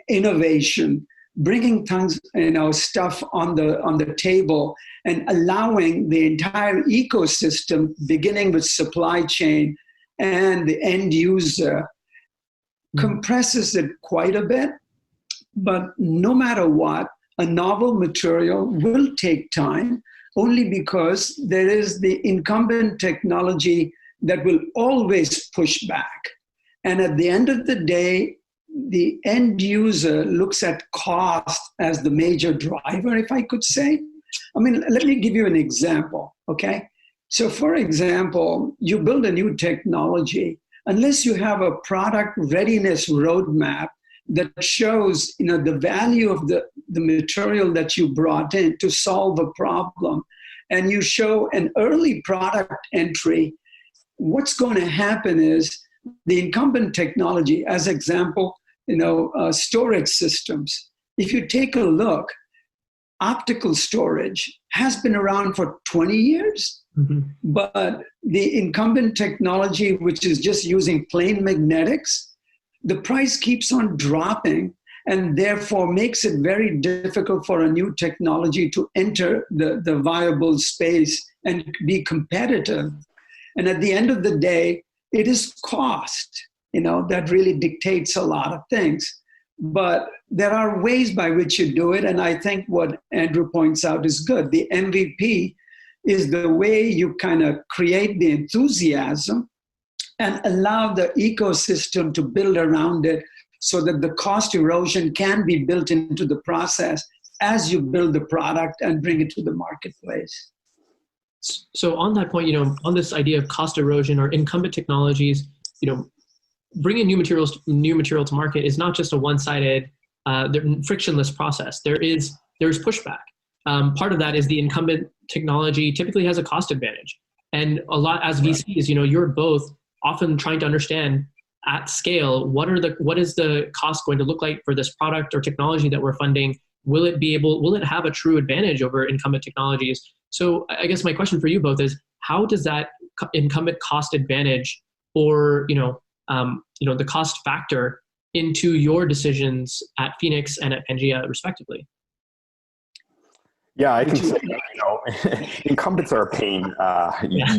innovation bringing tons, stuff on the table and allowing the entire ecosystem, beginning with supply chain and the end user, compresses it quite a bit. But no matter what, a novel material will take time, only because there is the incumbent technology that will always push back. And at the end of the day, the end user looks at cost as the major driver, if I could say. I mean, let me give you an example, okay? So for example, you build a new technology, unless you have a product readiness roadmap that shows, the value of the material that you brought in to solve a problem, and you show an early product entry, what's going to happen is the incumbent technology, as example, storage systems. If you take a look, optical storage has been around for 20 years, but the incumbent technology, which is just using plain magnetics, the price keeps on dropping, and therefore makes it very difficult for a new technology to enter the viable space and be competitive. And at the end of the day, it is cost, that really dictates a lot of things. But there are ways by which you do it, and I think what Andrew points out is good. The MVP is the way you kind of create the enthusiasm and allow the ecosystem to build around it, so that the cost erosion can be built into the process as you build the product and bring it to the marketplace. So on that point, on this idea of cost erosion or incumbent technologies, bringing new material to market is not just a one-sided, frictionless process. There's pushback. Part of that is the incumbent technology typically has a cost advantage, and a lot as VCs, you're both often trying to understand at scale what is the cost going to look like for this product or technology that we're funding. Will it have a true advantage over incumbent technologies? So I guess my question for you both is, how does that incumbent cost advantage or the cost factor into your decisions at Phoenix and at Pangea respectively? Yeah, I can say, incumbents are a pain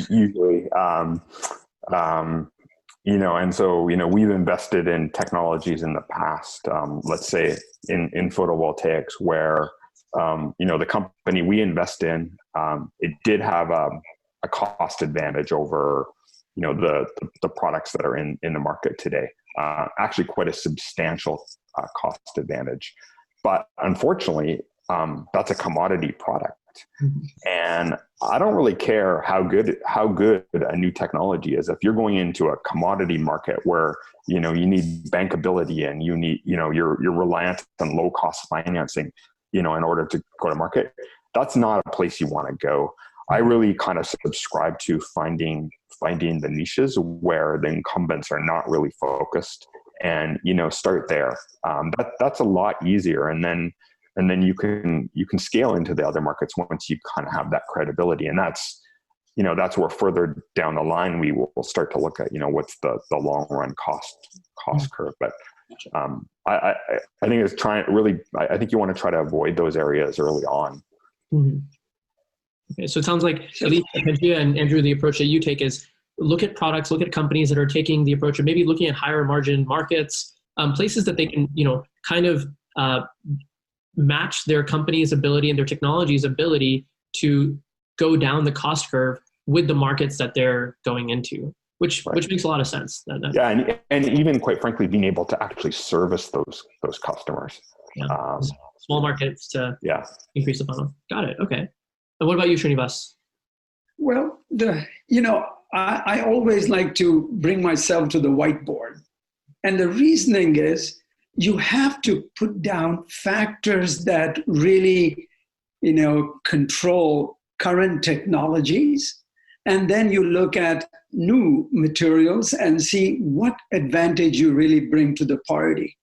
usually. And so, we've invested in technologies in the past, let's say in photovoltaics, where, the company we invest in, it did have a cost advantage over, the products that are in the market today. Actually quite a substantial cost advantage. But unfortunately, that's a commodity product. And I don't really care how good a new technology is. If you're going into a commodity market where, you need bankability and you're reliant on low cost financing, in order to go to market, that's not a place you want to go. I really kind of subscribe to finding the niches where the incumbents are not really focused, and, start there. That's a lot easier. And then you can scale into the other markets once you kind of have that credibility. And that's where further down the line we will start to look at, what's the long run cost curve. But I think it's I think you want to try to avoid those areas early on. Mm-hmm. Okay, so it sounds like, at least Pangea and Andrew, the approach that you take is look at products, look at companies that are taking the approach of maybe looking at higher margin markets, places that they can, kind of match their company's ability and their technology's ability to go down the cost curve with the markets that they're going into, which makes a lot of sense. Yeah, and even quite frankly, being able to actually service those customers. Yeah. Small markets to increase the funnel. Got it. Okay. And what about you, Srinivas? Well, I always like to bring myself to the whiteboard. And the reasoning is you have to put down factors that really, control current technologies. And then you look at new materials and see what advantage you really bring to the party.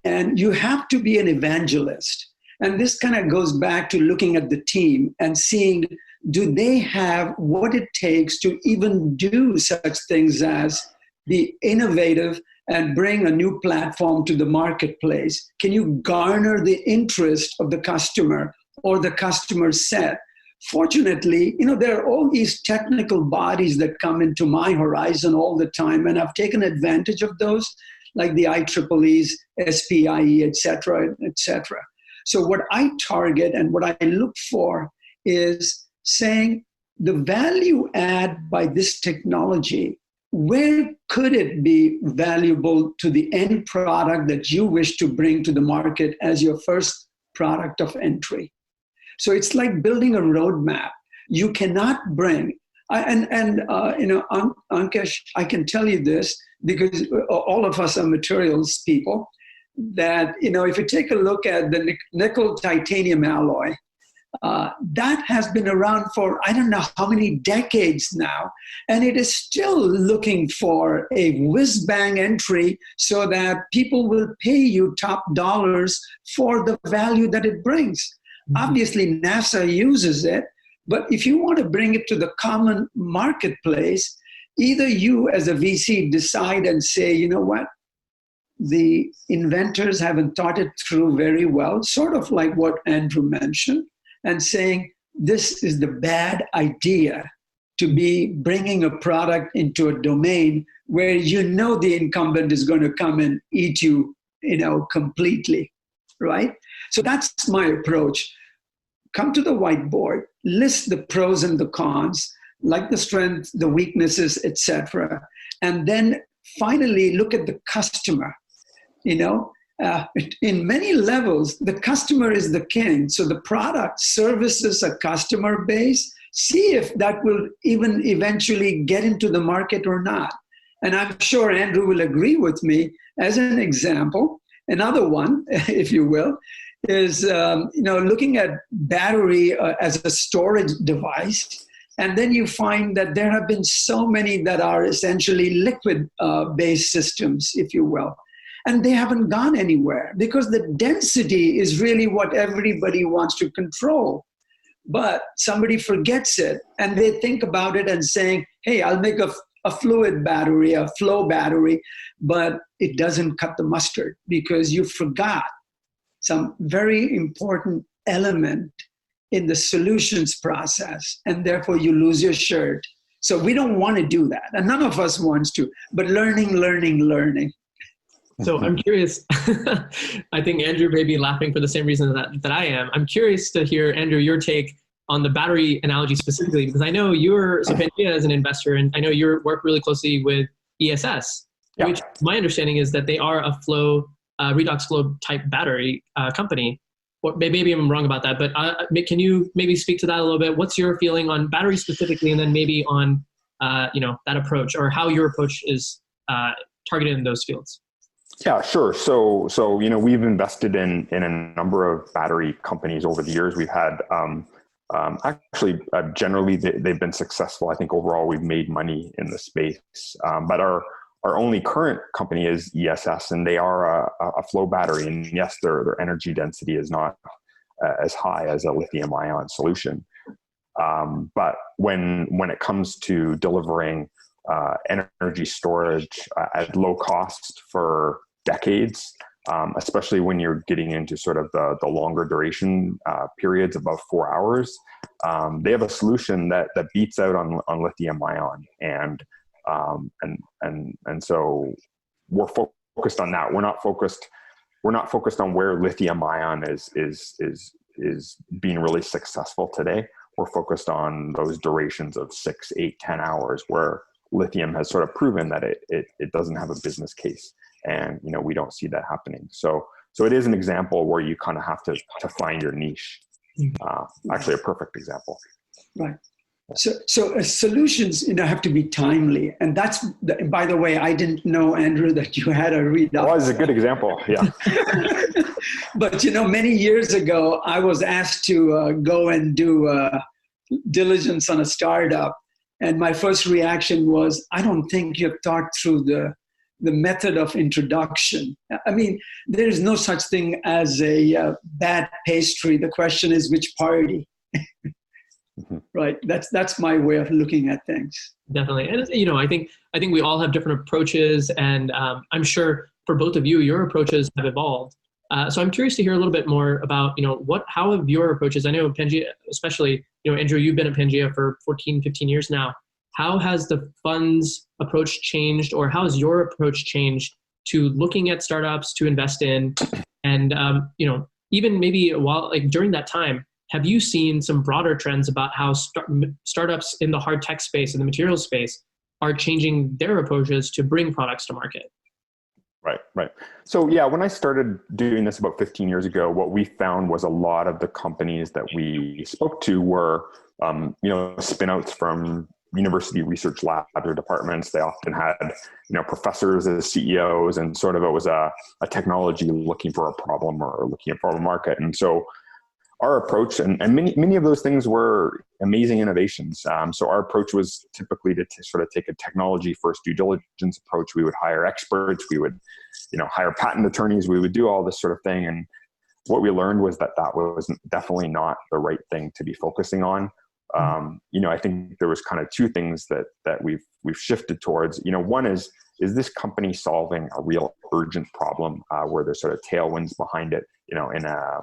And you have to be an evangelist. And this kind of goes back to looking at the team and seeing, do they have what it takes to even do such things as be innovative and bring a new platform to the marketplace? Can you garner the interest of the customer or the customer set? Fortunately, there are all these technical bodies that come into my horizon all the time, and I've taken advantage of those, like the IEEEs, SPIE, et cetera, et cetera. So what I target and what I look for is saying the value add by this technology, where could it be valuable to the end product that you wish to bring to the market as your first product of entry? So it's like building a roadmap. You cannot bring, Ankesh, I can tell you this because all of us are materials people, that, if you take a look at the nickel titanium alloy, that has been around for I don't know how many decades now, and it is still looking for a whiz-bang entry so that people will pay you top dollars for the value that it brings. Mm-hmm. Obviously, NASA uses it, but if you want to bring it to the common marketplace, either you as a VC decide and say, you know what, the inventors haven't thought it through very well, sort of like what Andrew mentioned, and saying, this is the bad idea to be bringing a product into a domain where the incumbent is going to come and eat you, completely, right? So that's my approach. Come to the whiteboard, list the pros and the cons, like the strengths, the weaknesses, etc., and then finally look at the customer. In many levels, the customer is the king. So the product services a customer base. See if that will even eventually get into the market or not. And I'm sure Andrew will agree with me. As an example, another one, if you will, is looking at battery as a storage device. And then you find that there have been so many that are essentially liquid-based systems, if you will. And they haven't gone anywhere because the density is really what everybody wants to control. But somebody forgets it and they think about it and saying, hey, I'll make a fluid battery, a flow battery, but it doesn't cut the mustard because you forgot some very important element in the solutions process, and therefore you lose your shirt. So we don't want to do that, and none of us wants to, but learning. So I'm curious, I think Andrew may be laughing for the same reason that I am. I'm curious to hear, Andrew, your take on the battery analogy specifically, because I know so Pangea is an investor, and I know you work really closely with ESS, which my understanding is that they are a redox flow type battery company. Or maybe I'm wrong about that, but can you maybe speak to that a little bit? What's your feeling on battery specifically, and then maybe on that approach, or how your approach is targeted in those fields? Yeah, sure. So we've invested in a number of battery companies over the years. We've had generally they've been successful. I think overall we've made money in the space. But our only current company is ESS, and they are a flow battery. And yes, their energy density is not as high as a lithium-ion solution. But when it comes to delivering energy storage at low cost for decades, especially when you're getting into sort of the longer duration periods above 4 hours, they have a solution that beats out on lithium-ion, and so we're focused on that. We're not focused on where lithium-ion is being really successful today. We're focused on those durations of 6, 8, 10 hours where lithium has sort of proven that it doesn't have a business case, and we don't see that happening. So it is an example where you kind of have to find your niche. Actually, a perfect example. Right. So solutions have to be timely, and that's, by the way, I didn't know, Andrew, that you had a readout. Well, it's a good example. Yeah. But many years ago, I was asked to go and do diligence on a startup. And my first reaction was, I don't think you've thought through the method of introduction. I mean, there is no such thing as a bad pastry. The question is which party. right? That's my way of looking at things. Definitely. And, I think we all have different approaches, and I'm sure for both of you, your approaches have evolved. So I'm curious to hear a little bit more about, how have your approaches, I know Pangea, especially, Andrew, you've been at Pangea for 14, 15 years now. How has the fund's approach changed, or how has your approach changed to looking at startups to invest in? And, even maybe during that time, have you seen some broader trends about how startups in the hard tech space and the materials space are changing their approaches to bring products to market? Right. So yeah, when I started doing this about 15 years ago, what we found was a lot of the companies that we spoke to were, spin-outs from university research labs or departments. They often had, professors as CEOs, and sort of it was a technology looking for a problem or looking for a market. And so our approach, and many of those things were amazing innovations. So our approach was typically to sort of take a technology first due diligence approach. We would hire experts, we would, hire patent attorneys, we would do all this sort of thing. And what we learned was that was definitely not the right thing to be focusing on. I think there was kind of two things that we've shifted towards. One is this company solving a real urgent problem where there's sort of tailwinds behind it, in a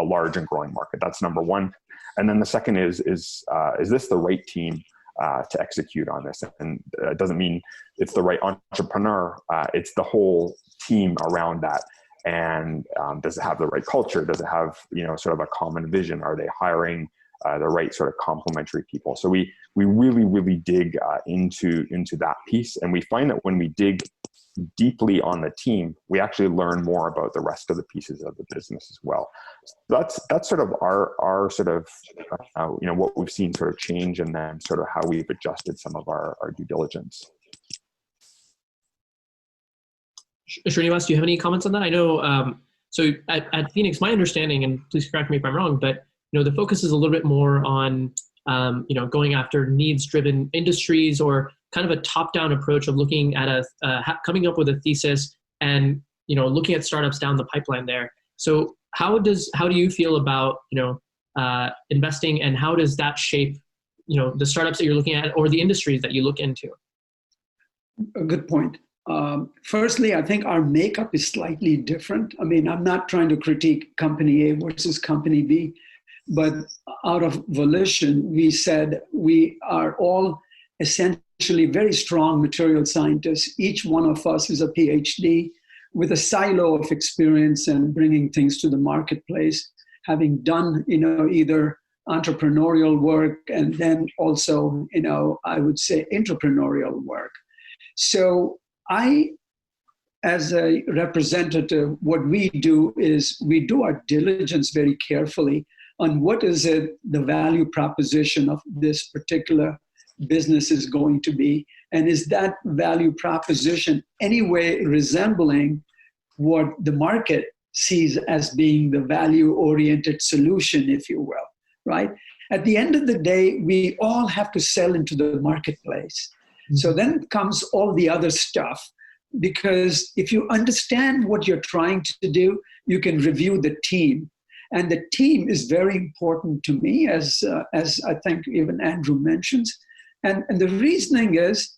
large and growing market. That's number one. And then the second is this the right team to execute on this? And it doesn't mean it's the right entrepreneur. It's the whole team around that. And does it have the right culture? Does it have, sort of a common vision? Are they hiring the right sort of complementary people? So we really, really dig into that piece. And we find that when we dig deeply on the team, we actually learn more about the rest of the pieces of the business as well. So that's sort of our sort of, what we've seen sort of change, and then sort of how we've adjusted some of our due diligence. Srinivas, do you have any comments on that? I know, so at Phoenix, my understanding, and please correct me if I'm wrong, but the focus is a little bit more on, going after needs-driven industries, or kind of a top-down approach of looking at coming up with a thesis and, looking at startups down the pipeline there. So how do you feel about, investing, and how does that shape, the startups that you're looking at, or the industries that you look into? A good point. Firstly, I think our makeup is slightly different. I mean, I'm not trying to critique company A versus company B, but out of volition, we said we are all essentially very strong material scientists. Each one of us is a PhD with a silo of experience and bringing things to the marketplace, having done, either entrepreneurial work and then also, I would say entrepreneurial work. So as a representative, what we do is we do our diligence very carefully on what is it the value proposition of this particular business is going to be, and is that value proposition anyway resembling what the market sees as being the value-oriented solution, if you will, right? At the end of the day, we all have to sell into the marketplace. Mm-hmm. So then comes all the other stuff, because if you understand what you're trying to do, you can review the team. And the team is very important to me, as I think even Andrew mentions. And the reasoning is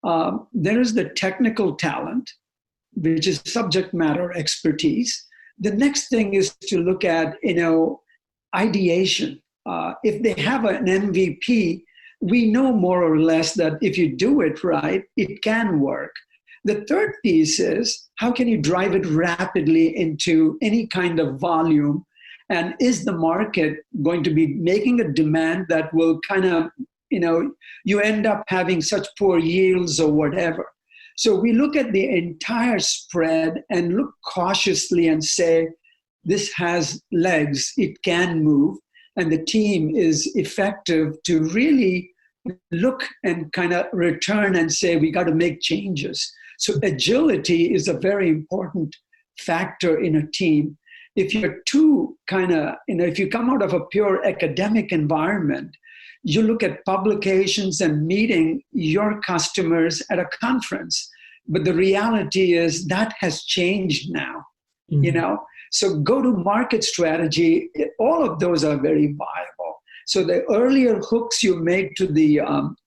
there is the technical talent, which is subject matter expertise. The next thing is to look at, ideation. If they have an MVP, we know more or less that if you do it right, it can work. The third piece is how can you drive it rapidly into any kind of volume? And is the market going to be making a demand that will kind of, you end up having such poor yields or whatever. So we look at the entire spread and look cautiously and say, this has legs, it can move, and the team is effective to really look and kind of return and say, we got to make changes. So agility is a very important factor in a team. If you're too if you come out of a pure academic environment, you look at publications and meeting your customers at a conference. But the reality is that has changed now. you know? So go-to-market strategy, all of those are very viable. So the earlier hooks you make to the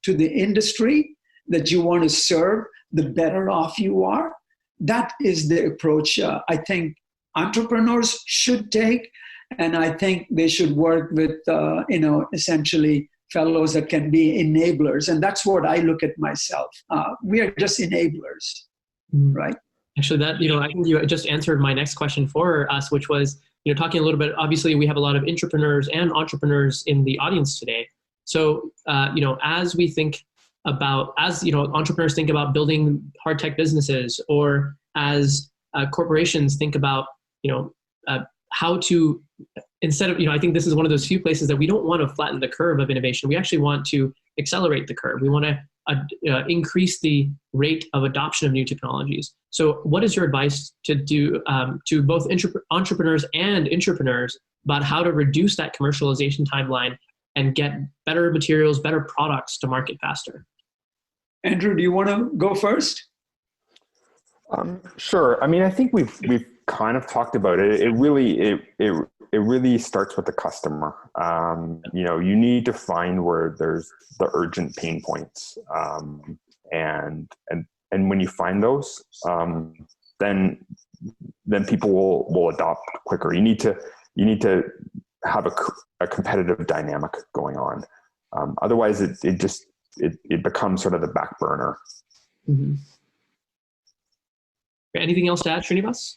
industry that you want to serve, the better off you are. That is the approach I think entrepreneurs should take, and I think they should work with, essentially fellows that can be enablers, and that's what I look at myself. We are just enablers, right? Actually, that, I think you just answered my next question for us, which was, talking a little bit, obviously we have a lot of intrapreneurs and entrepreneurs in the audience today. So, as we think about, entrepreneurs think about building hard tech businesses, or as corporations think about, how to, instead of, I think this is one of those few places that we don't want to flatten the curve of innovation. We actually want to accelerate the curve. We want to increase the rate of adoption of new technologies. So what is your advice to do to both entrepreneurs and intrapreneurs about how to reduce that commercialization timeline and get better materials, better products to market faster? Andrew, do you want to go first? Sure. I mean, I think we've kind of talked about it. It really starts with the customer. You need to find where there's the urgent pain points, and when you find those, then people will adopt quicker. You need to have a competitive dynamic going on. Otherwise, it becomes sort of the back burner. Mm-hmm. Anything else to add, Srinivas?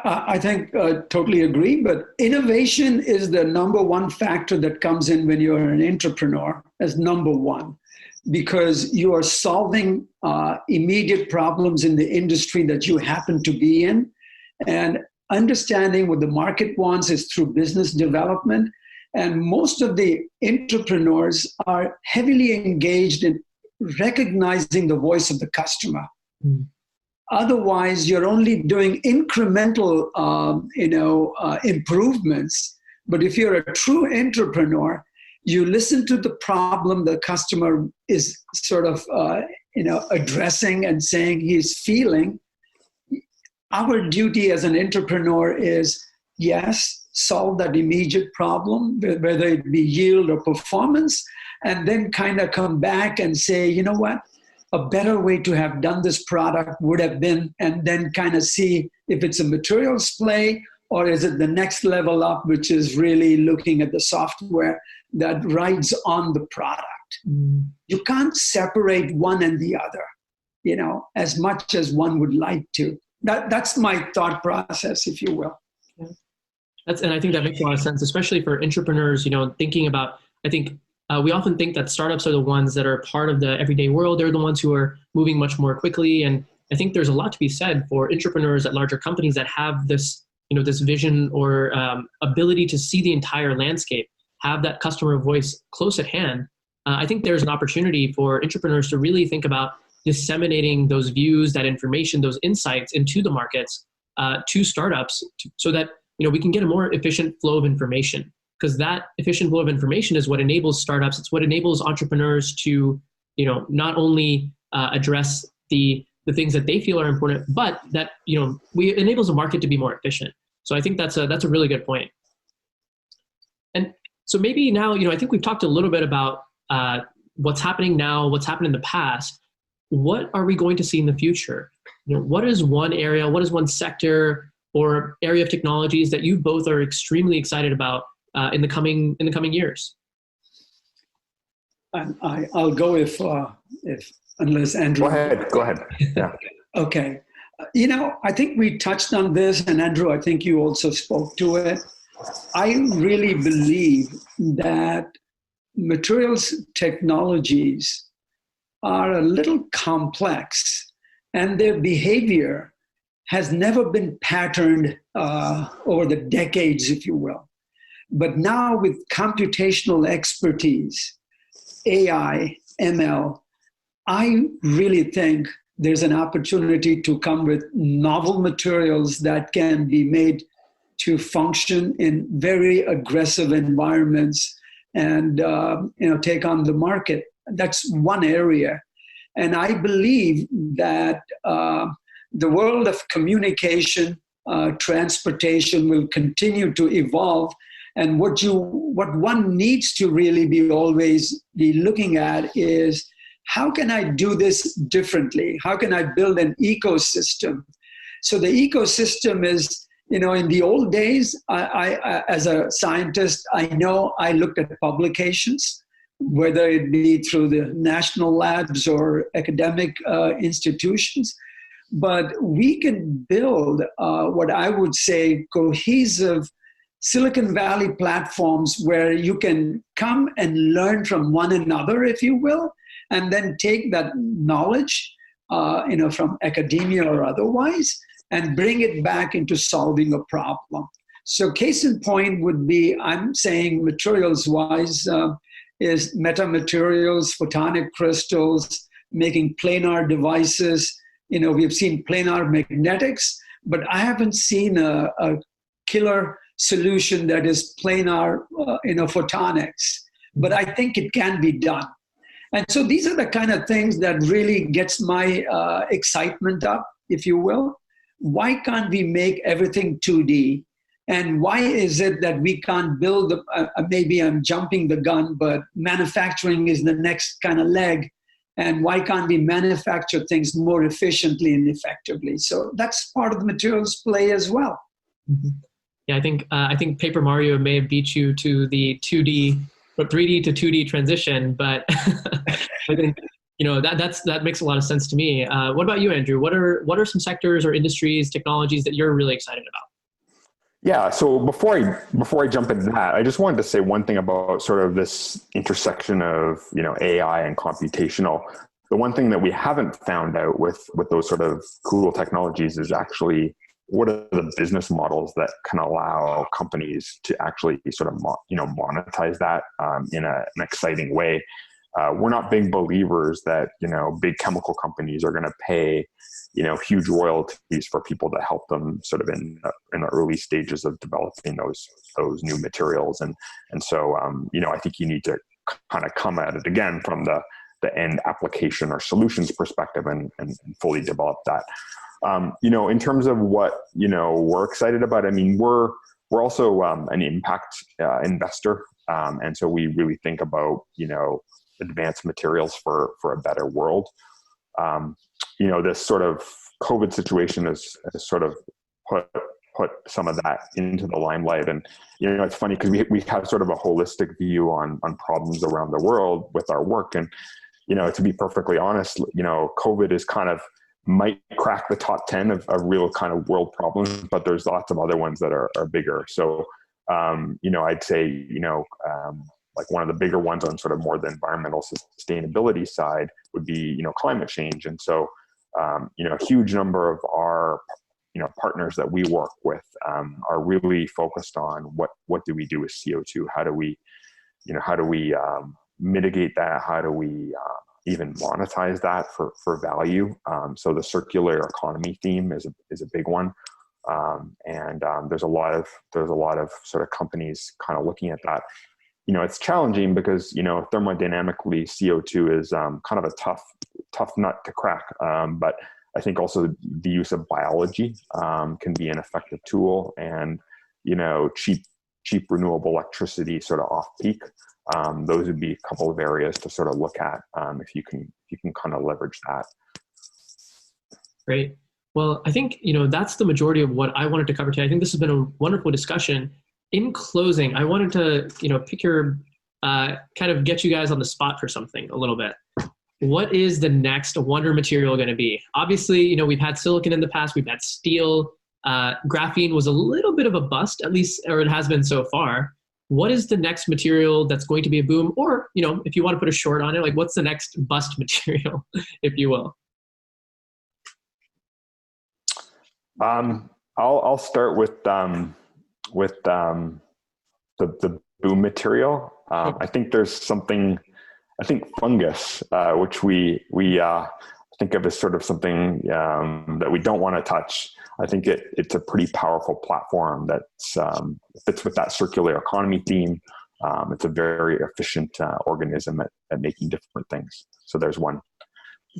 I think totally agree, but innovation is the number one factor that comes in when you're an entrepreneur as number one, because you are solving immediate problems in the industry that you happen to be in, and understanding what the market wants is through business development. And most of the entrepreneurs are heavily engaged in recognizing the voice of the customer. Mm. Otherwise, you're only doing incremental, improvements. But if you're a true entrepreneur, you listen to the problem the customer is sort of, addressing and saying he's feeling. Our duty as an entrepreneur is, yes, solve that immediate problem, whether it be yield or performance, and then kind of come back and say, you know what? A better way to have done this product would have been, and then kind of see if it's a materials play or is it the next level up, which is really looking at the software that rides on the product. Mm. You can't separate one and the other, as much as one would like to. That's my thought process, if you will. And I think that makes a lot of sense, especially for entrepreneurs, thinking about, I think, we often think that startups are the ones that are part of the everyday world. They're the ones who are moving much more quickly. And I think there's a lot to be said for entrepreneurs at larger companies that have this, this vision or ability to see the entire landscape, have that customer voice close at hand. I think there's an opportunity for entrepreneurs to really think about disseminating those views, that information, those insights into the markets to startups so that, we can get a more efficient flow of information. Because that efficient flow of information is what enables startups. It's what enables entrepreneurs to, not only address the things that they feel are important, but that, enables the market to be more efficient. So I think that's a really good point. And so maybe now, I think we've talked a little bit about what's happening now, what's happened in the past. What are we going to see in the future? What is one area, what is one sector or area of technologies that you both are extremely excited about in the coming years? I'll go if unless Andrew. Go ahead. Yeah. Okay. I think we touched on this, and Andrew, I think you also spoke to it. I really believe that materials technologies are a little complex, and their behavior has never been patterned over the decades, if you will. But now with computational expertise, AI, ML, I really think there's an opportunity to come with novel materials that can be made to function in very aggressive environments and take on the market. That's one area. And I believe that the world of communication transportation will continue to evolve. And what one needs to really be always be looking at is, how can I do this differently? How can I build an ecosystem? So the ecosystem is, in the old days, I as a scientist, I know I looked at publications, whether it be through the national labs or academic institutions. But we can build what I would say cohesive Silicon Valley platforms where you can come and learn from one another, if you will, and then take that knowledge, from academia or otherwise, and bring it back into solving a problem. So case in point would be, I'm saying materials-wise, is metamaterials, photonic crystals, making planar devices. We've seen planar magnetics, but I haven't seen a killer solution that is planar, photonics. But I think it can be done. And so these are the kind of things that really gets my excitement up, if you will. Why can't we make everything 2D? And why is it that we can't build, maybe I'm jumping the gun, but manufacturing is the next kind of leg. And why can't we manufacture things more efficiently and effectively? So that's part of the materials play as well. Mm-hmm. Yeah, I think Paper Mario may have beat you to the 2D, or 3D to 2D transition, but I think that makes a lot of sense to me. What about you, Andrew? What are some sectors or industries, technologies that you're really excited about? Yeah. So before I jump into that, I just wanted to say one thing about sort of this intersection of AI and computational. The one thing that we haven't found out with those sort of cool technologies is actually, what are the business models that can allow companies to actually sort of monetize that in an exciting way. We're not big believers that big chemical companies are going to pay huge royalties for people to help them sort of in the early stages of developing those new materials, and so I think you need to kind of come at it again from the end application or solutions perspective and fully develop that. In terms of what we're excited about, I mean, we're also an impact investor, and so we really think about advanced materials for a better world. This sort of COVID situation has sort of put some of that into the limelight, and it's funny because we have sort of a holistic view on problems around the world with our work, and to be perfectly honest, COVID is kind of might crack the top 10 of real kind of world problems, but there's lots of other ones that are bigger. So, I'd say, like one of the bigger ones on sort of more the environmental sustainability side would be, climate change. And so, a huge number of our, partners that we work with are really focused on what do we do with CO2? How do we mitigate that? How do we even monetize that for value? So the circular economy theme is a big one, and there's a lot of sort of companies kind of looking at that. It's challenging because thermodynamically CO2 is kind of a tough nut to crack, but I think also the use of biology can be an effective tool, and cheap renewable electricity sort of off peak. Those would be a couple of areas to sort of look at if you can kind of leverage that. Great. Well, I think that's the majority of what I wanted to cover today. I think this has been a wonderful discussion. In closing, I wanted to pick your kind of get you guys on the spot for something a little bit. What is the next wonder material going to be? Obviously, we've had silicon in the past. We've had steel. Graphene was a little bit of a bust, at least, or it has been so far. What is the next material that's going to be a boom? Or, if you want to put a short on it, like what's the next bust material, if you will? I'll start with the boom material. I think there's something, fungus, which we think of as sort of something that we don't want to touch. I think it's a pretty powerful platform that fits with that circular economy theme. It's a very efficient organism at making different things. So there's one.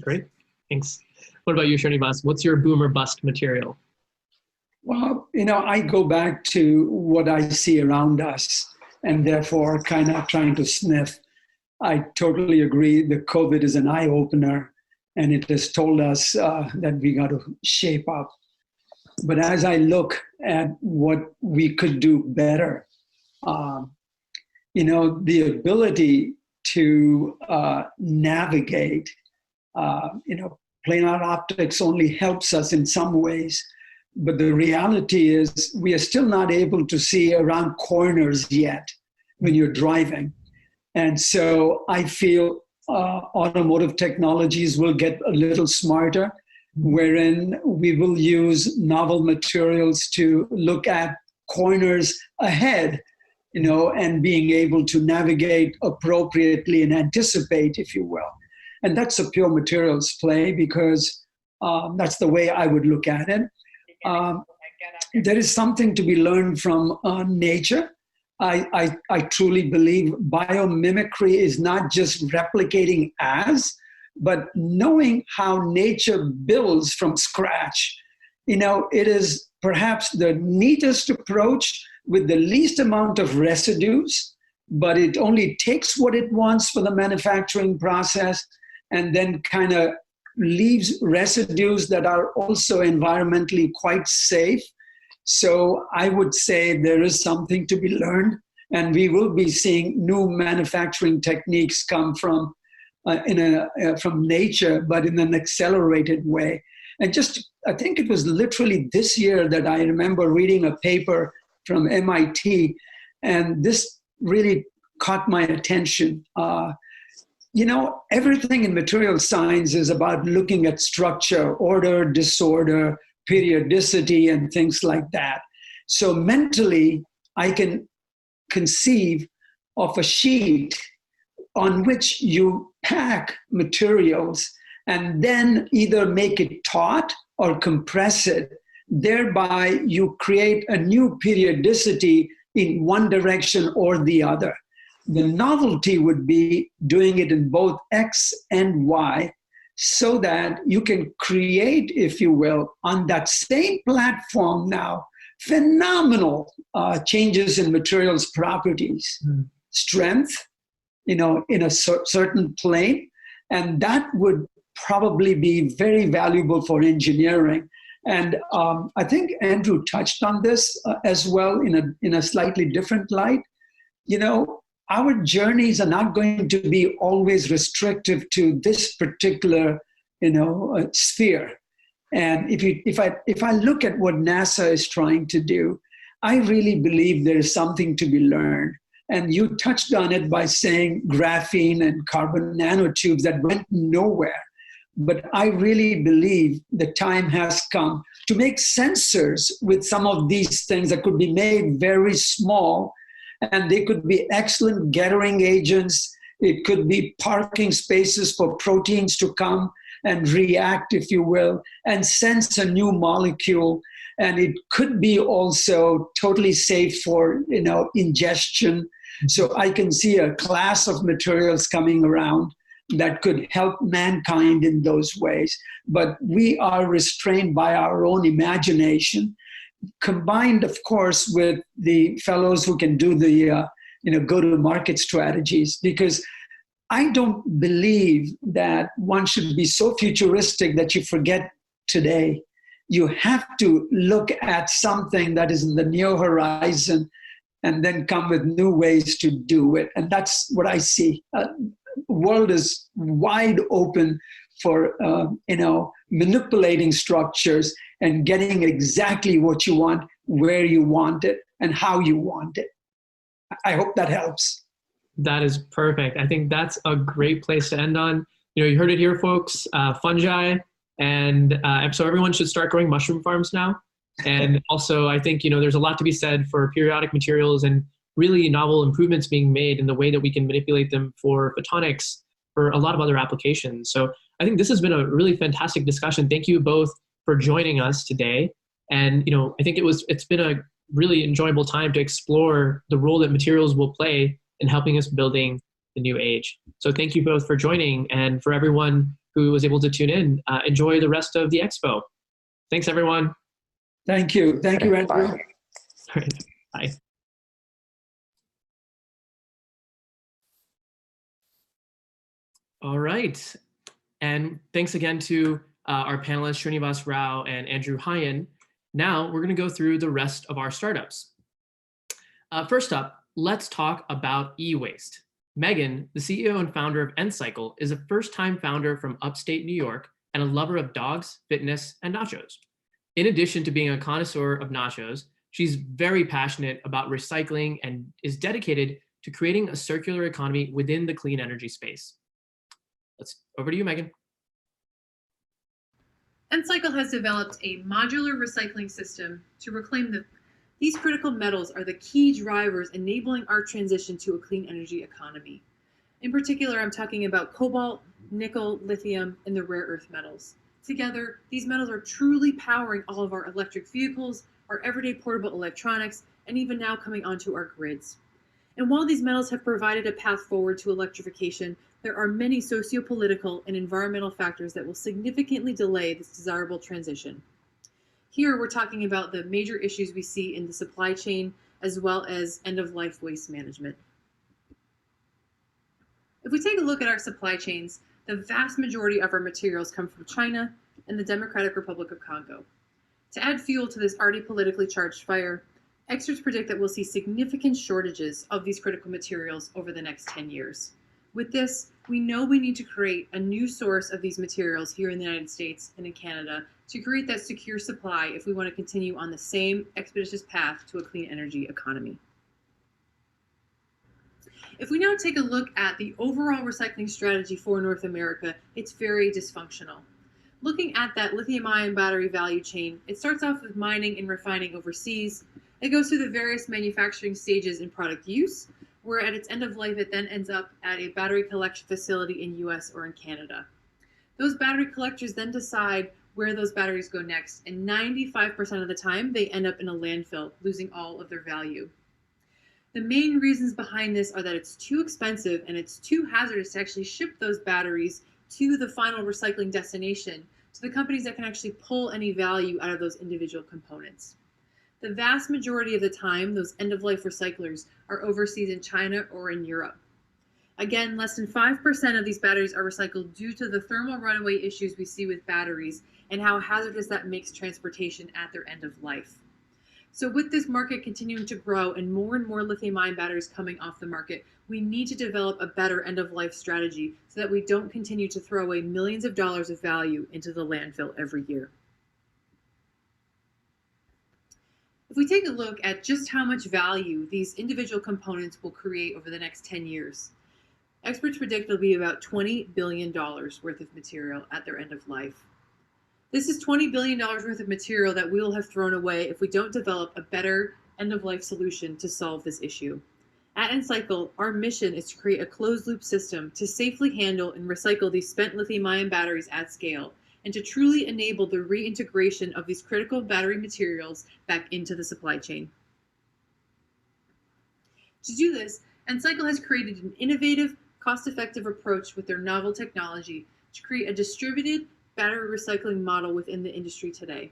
Great, thanks. What about you, Srinivas? What's your boom or bust material? Well, I go back to what I see around us and therefore kind of trying to sniff. I totally agree. The COVID is an eye opener and it has told us that we got to shape up. But as I look at what we could do better, the ability to navigate, planar optics only helps us in some ways. But the reality is we are still not able to see around corners yet when you're driving. And so I feel automotive technologies will get a little smarter, wherein we will use novel materials to look at corners ahead, and being able to navigate appropriately and anticipate, if you will. And that's a pure materials play because that's the way I would look at it. There is something to be learned from nature. I truly believe biomimicry is not just replicating as, but knowing how nature builds from scratch. It is perhaps the neatest approach with the least amount of residues, but it only takes what it wants for the manufacturing process and then kind of leaves residues that are also environmentally quite safe. So I would say there is something to be learned, and we will be seeing new manufacturing techniques come from nature, but in an accelerated way. And I think it was literally this year that I remember reading a paper from MIT, and this really caught my attention. Everything in material science is about looking at structure, order, disorder, periodicity, and things like that. So mentally, I can conceive of a sheet on which you pack materials and then either make it taut or compress it. Thereby, you create a new periodicity in one direction or the other. The novelty would be doing it in both X and Y so that you can create, if you will, on that same platform now, phenomenal changes in materials properties, strength, in a certain plane. And that would probably be very valuable for engineering. And I think Andrew touched on this as well in a slightly different light. Our journeys are not going to be always restrictive to this particular, sphere. And if I look at what NASA is trying to do, I really believe there is something to be learned. And you touched on it by saying graphene and carbon nanotubes that went nowhere. But I really believe the time has come to make sensors with some of these things that could be made very small, and they could be excellent gathering agents. It could be parking spaces for proteins to come and react, if you will, and sense a new molecule. And it could be also totally safe for, ingestion. So I can see a class of materials coming around that could help mankind in those ways. But we are restrained by our own imagination, combined, of course, with the fellows who can do the go-to-market strategies. Because I don't believe that one should be so futuristic that you forget today. You have to look at something that is in the near horizon and then come with new ways to do it. And that's what I see. World is wide open for manipulating structures and getting exactly what you want, where you want it, and how you want it. I hope that helps. That is perfect. I think that's a great place to end on. You heard it here, folks. Fungi, and so everyone should start growing mushroom farms now. And also, I think there's a lot to be said for periodic materials and really novel improvements being made in the way that we can manipulate them for photonics, for a lot of other applications. So I think this has been a really fantastic discussion. Thank you both for joining us today. And I think it's been a really enjoyable time to explore the role that materials will play in helping us building the new age. So thank you both for joining, and for everyone who was able to tune in, enjoy the rest of the expo. Thanks, everyone. Thank you. Thank you, Andrew. Bye. Bye. All right. And thanks again to our panelists, Srinivas Rao and Andrew Hyen. Now we're going to go through the rest of our startups. First up, let's talk about e-waste. Megan, the CEO and founder of Ncycle, is a first-time founder from upstate New York and a lover of dogs, fitness, and nachos. In addition to being a connoisseur of nachos, she's very passionate about recycling and is dedicated to creating a circular economy within the clean energy space. Over to you, Megan. Ncycle has developed a modular recycling system to reclaim these critical metals are the key drivers enabling our transition to a clean energy economy. In particular, I'm talking about cobalt, nickel, lithium, and the rare earth metals. Together, these metals are truly powering all of our electric vehicles, our everyday portable electronics, and even now coming onto our grids. And while these metals have provided a path forward to electrification, there are many socio-political and environmental factors that will significantly delay this desirable transition. Here, we're talking about the major issues we see in the supply chain, as well as end-of-life waste management. If we take a look at our supply chains, the vast majority of our materials come from China and the Democratic Republic of Congo. To add fuel to this already politically charged fire, experts predict that we'll see significant shortages of these critical materials over the next 10 years. With this, we know we need to create a new source of these materials here in the United States and in Canada to create that secure supply if we want to continue on the same expeditious path to a clean energy economy. If we now take a look at the overall recycling strategy for North America, it's very dysfunctional. Looking at that lithium-ion battery value chain, it starts off with mining and refining overseas. It goes through the various manufacturing stages in product use, where at its end of life, it then ends up at a battery collection facility in US or in Canada. Those battery collectors then decide where those batteries go next, and 95% of the time, they end up in a landfill, losing all of their value. The main reasons behind this are that it's too expensive and it's too hazardous to actually ship those batteries to the final recycling destination, to the companies that can actually pull any value out of those individual components. The vast majority of the time, those end-of-life recyclers are overseas in China or in Europe. Again, less than 5% of these batteries are recycled due to the thermal runaway issues we see with batteries and how hazardous that makes transportation at their end of life. So with this market continuing to grow and more lithium-ion batteries coming off the market, we need to develop a better end-of-life strategy so that we don't continue to throw away millions of dollars of value into the landfill every year. If we take a look at just how much value these individual components will create over the next 10 years, experts predict it'll be about $20 billion worth of material at their end of life. This is $20 billion worth of material that we'll have thrown away if we don't develop a better end-of-life solution to solve this issue. At Ncycle, our mission is to create a closed-loop system to safely handle and recycle these spent lithium-ion batteries at scale, and to truly enable the reintegration of these critical battery materials back into the supply chain. To do this, Ncycle has created an innovative, cost-effective approach with their novel technology to create a distributed battery recycling model within the industry today.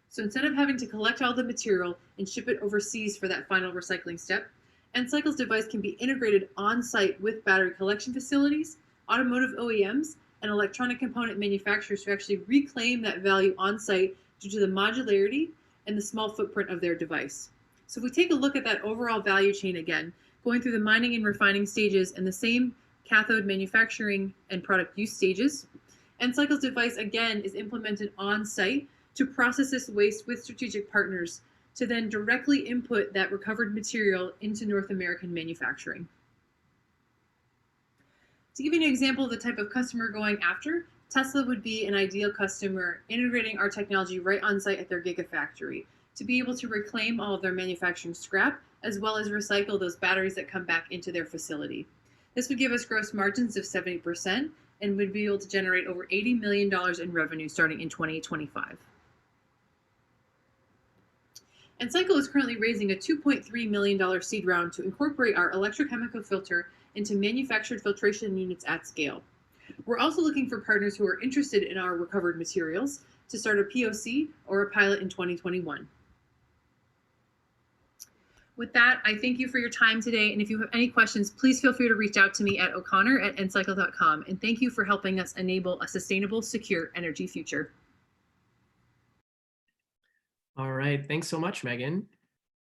So instead of having to collect all the material and ship it overseas for that final recycling step, Ncycle's device can be integrated on-site with battery collection facilities, automotive OEMs, and electronic component manufacturers to actually reclaim that value on-site due to the modularity and the small footprint of their device. So if we take a look at that overall value chain again, going through the mining and refining stages and the same cathode manufacturing and product use stages, Ncycle's device again is implemented on-site to process this waste with strategic partners to then directly input that recovered material into North American manufacturing. To give you an example of the type of customer going after, Tesla would be an ideal customer integrating our technology right on site at their Gigafactory to be able to reclaim all of their manufacturing scrap as well as recycle those batteries that come back into their facility. This would give us gross margins of 70% and would be able to generate over $80 million in revenue starting in 2025. Ncycle is currently raising a $2.3 million seed round to incorporate our electrochemical filter into manufactured filtration units at scale. We're also looking for partners who are interested in our recovered materials to start a POC or a pilot in 2021. With that, I thank you for your time today. And if you have any questions, please feel free to reach out to me at o'connor@ncycle.com. And thank you for helping us enable a sustainable, secure energy future. All right. Thanks so much, Megan.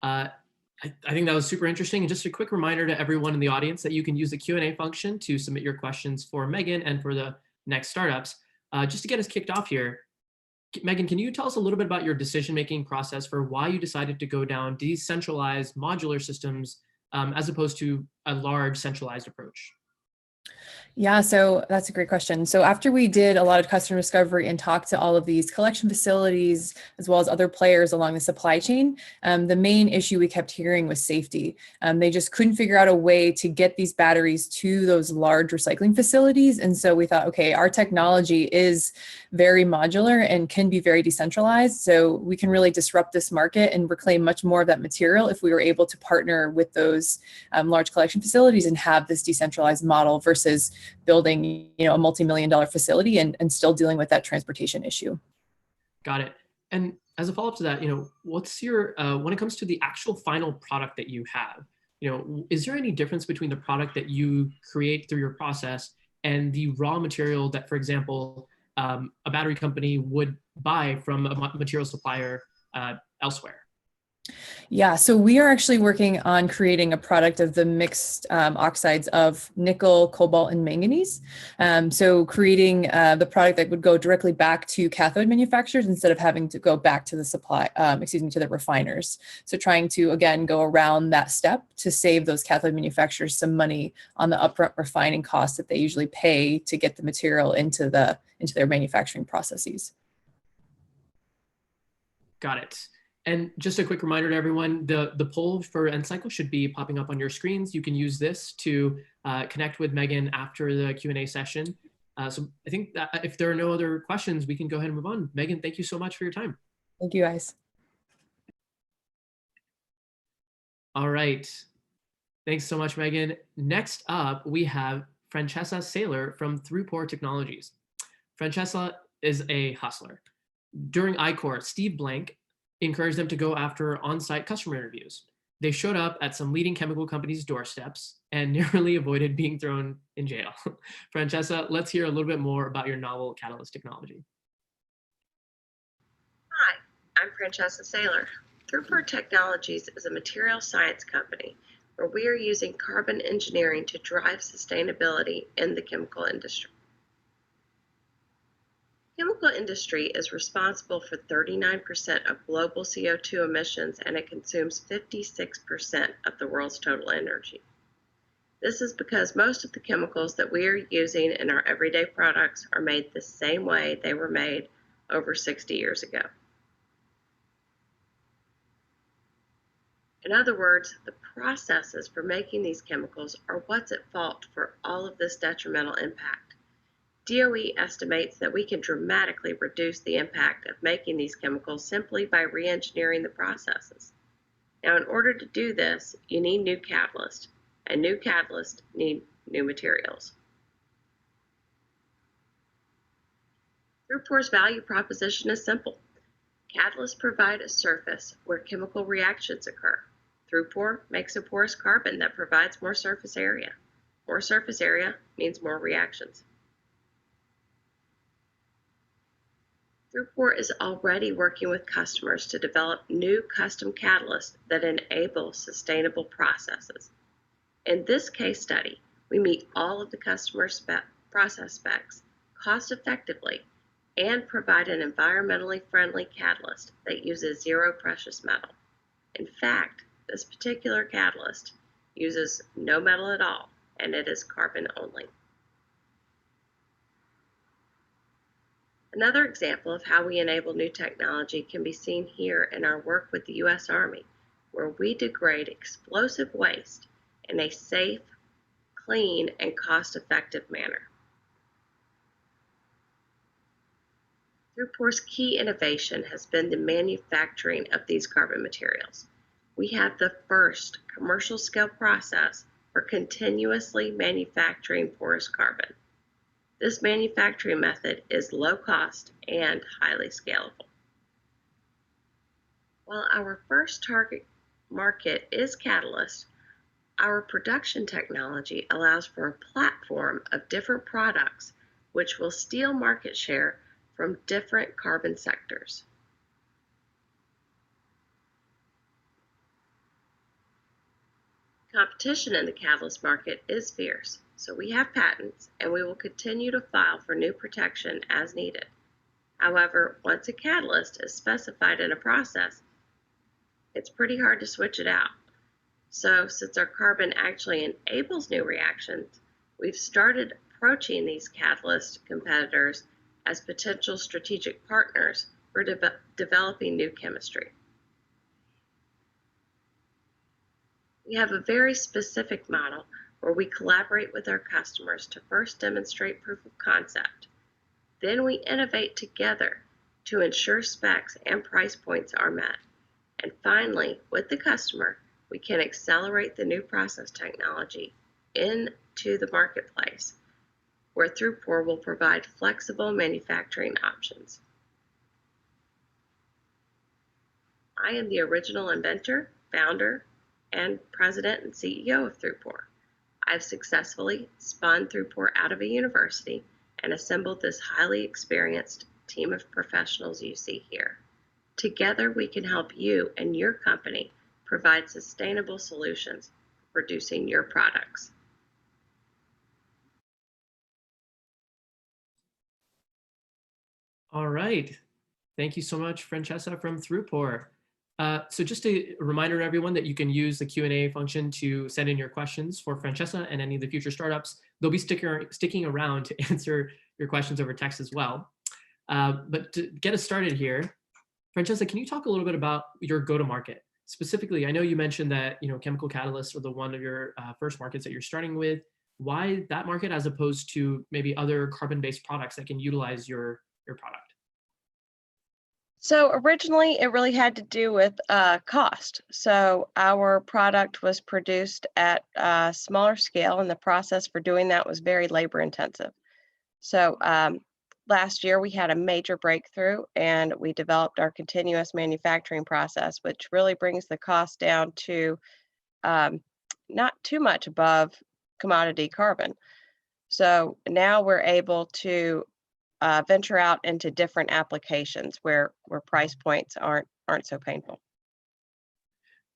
I think that was super interesting. And just a quick reminder to everyone in the audience that you can use the Q&A function to submit your questions for Megan and for the next startups. Just to get us kicked off here, Megan, can you tell us a little bit about your decision-making process for why you decided to go down decentralized modular systems as opposed to a large centralized approach? Yeah, so that's a great question. So after we did a lot of customer discovery and talked to all of these collection facilities, as well as other players along the supply chain, the main issue we kept hearing was safety. They just couldn't figure out a way to get these batteries to those large recycling facilities. And so we thought, okay, our technology is very modular and can be very decentralized. So we can really disrupt this market and reclaim much more of that material if we were able to partner with those large collection facilities and have this decentralized model versus building, a multi-million-dollar facility and still dealing with that transportation issue. Got it. And as a follow-up to that, what's your, when it comes to the actual final product that you have, is there any difference between the product that you create through your process and the raw material that, for example, a battery company would buy from a material supplier elsewhere? Yeah, so we are actually working on creating a product of the mixed oxides of nickel, cobalt, and manganese. So creating the product that would go directly back to cathode manufacturers instead of having to go back to the to the refiners. So trying to, again, go around that step to save those cathode manufacturers some money on the upfront refining costs that they usually pay to get the material into their manufacturing processes. Got it. And just a quick reminder to everyone, the poll for nCycle should be popping up on your screens. You can use this to connect with Megan after the Q&A session. So I think that if there are no other questions, we can go ahead and move on. Megan, thank you so much for your time. Thank you, guys. All right. Thanks so much, Megan. Next up, we have Francesca Saylor from Throughport Technologies. Francesca is a hustler. During I-Corps, Steve Blank encouraged them to go after on-site customer interviews. They showed up at some leading chemical companies' doorsteps and narrowly avoided being thrown in jail. Francesca, let's hear a little bit more about your novel catalyst technology. Hi, I'm Francesca Saylor. Throughport Technologies is a material science company where we are using carbon engineering to drive sustainability in the chemical industry. The chemical industry is responsible for 39% of global CO2 emissions, and it consumes 56% of the world's total energy. This is because most of the chemicals that we are using in our everyday products are made the same way they were made over 60 years ago. In other words, the processes for making these chemicals are what's at fault for all of this detrimental impact. DOE estimates that we can dramatically reduce the impact of making these chemicals simply by re-engineering the processes. Now, in order to do this, you need new catalysts, and new catalysts need new materials. Throughport's value proposition is simple. Catalysts provide a surface where chemical reactions occur. Throughport makes a porous carbon that provides more surface area. More surface area means more reactions. Throughport is already working with customers to develop new custom catalysts that enable sustainable processes. In this case study, we meet all of the customer process specs cost effectively and provide an environmentally friendly catalyst that uses zero precious metal. In fact, this particular catalyst uses no metal at all, and it is carbon only. Another example of how we enable new technology can be seen here in our work with the U.S. Army, where we degrade explosive waste in a safe, clean, and cost-effective manner. Throughport's key innovation has been the manufacturing of these carbon materials. We have the first commercial-scale process for continuously manufacturing porous carbon. This manufacturing method is low cost and highly scalable. While our first target market is catalyst, our production technology allows for a platform of different products which will steal market share from different carbon sectors. Competition in the catalyst market is fierce, so we have patents and we will continue to file for new protection as needed. However, once a catalyst is specified in a process, it's pretty hard to switch it out. So since our carbon actually enables new reactions, we've started approaching these catalyst competitors as potential strategic partners for developing new chemistry. We have a very specific model where we collaborate with our customers to first demonstrate proof of concept. Then we innovate together to ensure specs and price points are met. And finally, with the customer, we can accelerate the new process technology into the marketplace, where ThruPore will provide flexible manufacturing options. I am the original inventor, founder, and president and CEO of ThruPore. I've successfully spun ThruPore out of a university and assembled this highly experienced team of professionals you see here. Together, we can help you and your company provide sustainable solutions for producing your products. All right. Thank you so much, Francesca from ThruPore. So just a reminder to everyone that you can use the Q&A function to send in your questions for Francesca and any of the future startups. They'll be sticking around to answer your questions over text as well. But to get us started here, Francesca, can you talk a little bit about your go-to-market? Specifically, I know you mentioned that chemical catalysts are the one of your first markets that you're starting with. Why that market as opposed to maybe other carbon-based products that can utilize your product? So originally, it really had to do with cost. So our product was produced at a smaller scale, and the process for doing that was very labor intensive. So last year, we had a major breakthrough, and we developed our continuous manufacturing process, which really brings the cost down to not too much above commodity carbon. So now we're able to venture out into different applications where price points aren't so painful.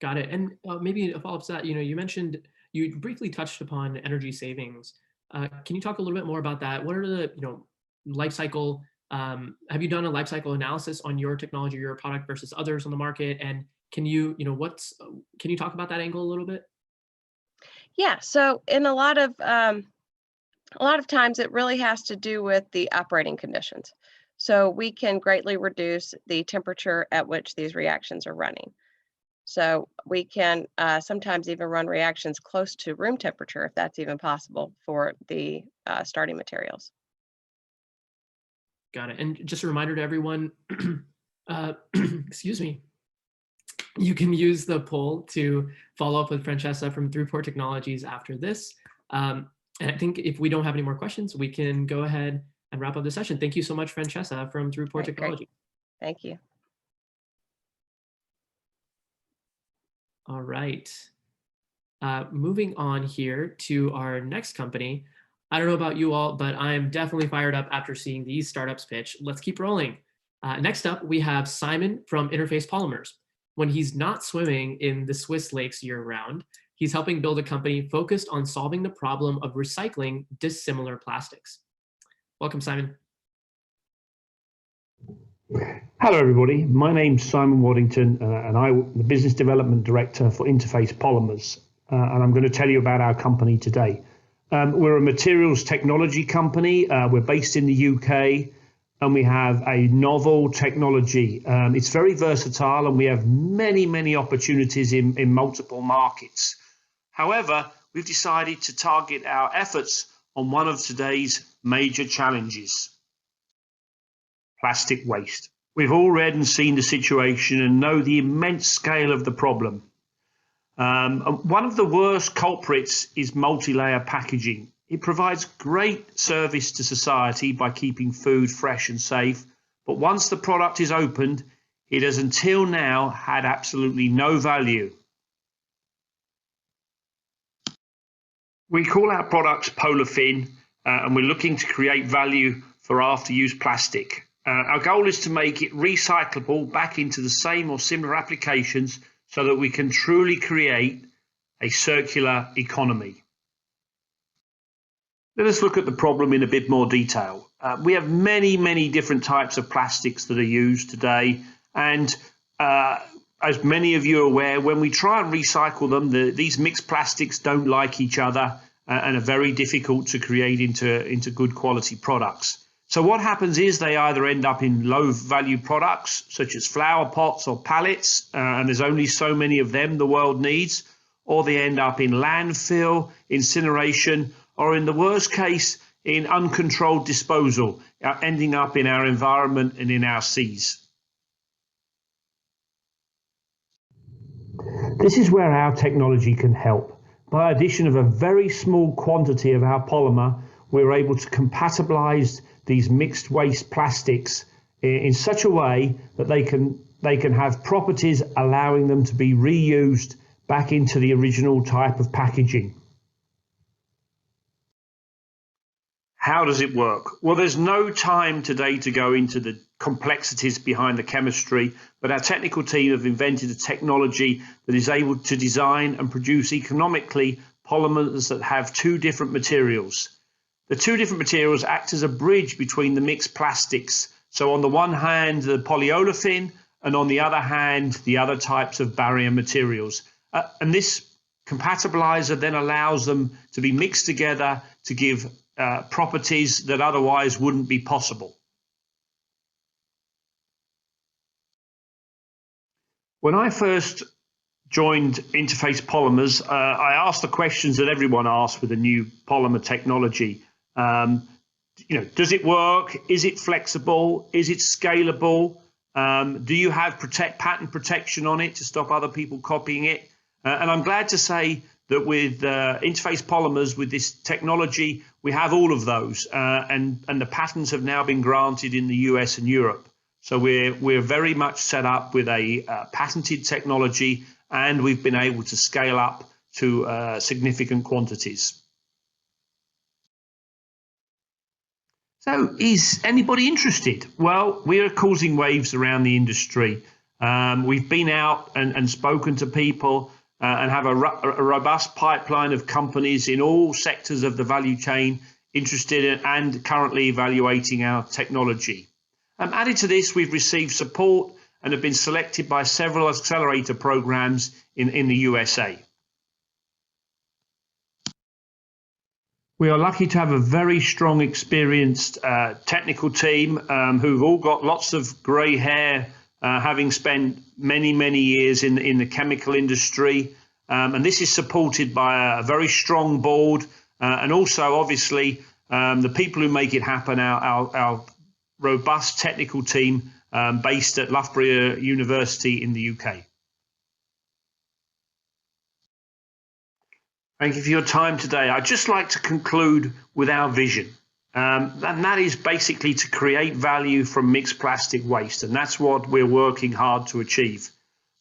Got it. And maybe a follow-up to that, you mentioned, you briefly touched upon energy savings. Can you talk a little bit more about that? What are the life cycle? Have you done a life cycle analysis on your technology, your product versus others on the market? And can you talk about that angle a little bit? Yeah. So in a lot of times it really has to do with the operating conditions. So we can greatly reduce the temperature at which these reactions are running. So we can sometimes even run reactions close to room temperature, if that's even possible for the starting materials. Got it. And just a reminder to everyone, excuse me, you can use the poll to follow up with Francesca from ThruPore Technologies after this. And I think if we don't have any more questions, we can go ahead and wrap up the session. Thank you so much, Francesca from ThruPore Technologies. Thank you. All right. Moving on here to our next company. I don't know about you all, but I'm definitely fired up after seeing these startups pitch. Let's keep rolling. Next up, we have Simon from Interface Polymers. When he's not swimming in the Swiss lakes year-round, he's helping build a company focused on solving the problem of recycling dissimilar plastics. Welcome, Simon. Hello, everybody. My name's Simon Waddington, and I'm the Business Development Director for Interface Polymers. And I'm going to tell you about our company today. We're a materials technology company. We're based in the UK, and we have a novel technology. It's very versatile, and we have many, many opportunities in multiple markets. However, we've decided to target our efforts on one of today's major challenges: plastic waste. We've all read and seen the situation and know the immense scale of the problem. One of the worst culprits is multi-layer packaging. It provides great service to society by keeping food fresh and safe, but once the product is opened, it has until now had absolutely no value. We call our products Polarfin, and we're looking to create value for after-use plastic. Our goal is to make it recyclable back into the same or similar applications so that we can truly create a circular economy. Let us look at the problem in a bit more detail. We have many different types of plastics that are used today, and as many of you are aware, when we try and recycle them, these mixed plastics don't like each other and are very difficult to create into good quality products. So what happens is they either end up in low value products such as flower pots or pallets, and there's only so many of them the world needs, or they end up in landfill, incineration, or in the worst case, in uncontrolled disposal, ending up in our environment and in our seas. This is where our technology can help. By addition of a very small quantity of our polymer, we're able to compatibilize these mixed waste plastics in such a way that they can have properties allowing them to be reused back into the original type of packaging. How does it work? Well, there's no time today to go into the complexities behind the chemistry, but our technical team have invented a technology that is able to design and produce economically polymers that have two different materials. The two different materials act as a bridge between the mixed plastics. So on the one hand, the polyolefin, and on the other hand, the other types of barrier materials. And this compatibilizer then allows them to be mixed together to give properties that otherwise wouldn't be possible. When I first joined Interface Polymers, I asked the questions that everyone asks with a new polymer technology. Does it work? Is it flexible? Is it scalable? Do you have patent protection on it to stop other people copying it? And I'm glad to say that with Interface Polymers, with this technology, we have all of those, and the patents have now been granted in the US and Europe. So we're very much set up with a patented technology, and we've been able to scale up to significant quantities. So is anybody interested? Well, we are causing waves around the industry. We've been out and spoken to people and have a robust pipeline of companies in all sectors of the value chain interested in and currently evaluating our technology. Added to this, we've received support and have been selected by several accelerator programs in the USA. We are lucky to have a very strong, experienced technical team who've all got lots of grey hair, having spent many years in the chemical industry. And this is supported by a very strong board and also, obviously, the people who make it happen, our robust technical team based at Loughborough University in the UK. Thank you for your time today. I'd just like to conclude with our vision. And that is basically to create value from mixed plastic waste. And that's what we're working hard to achieve.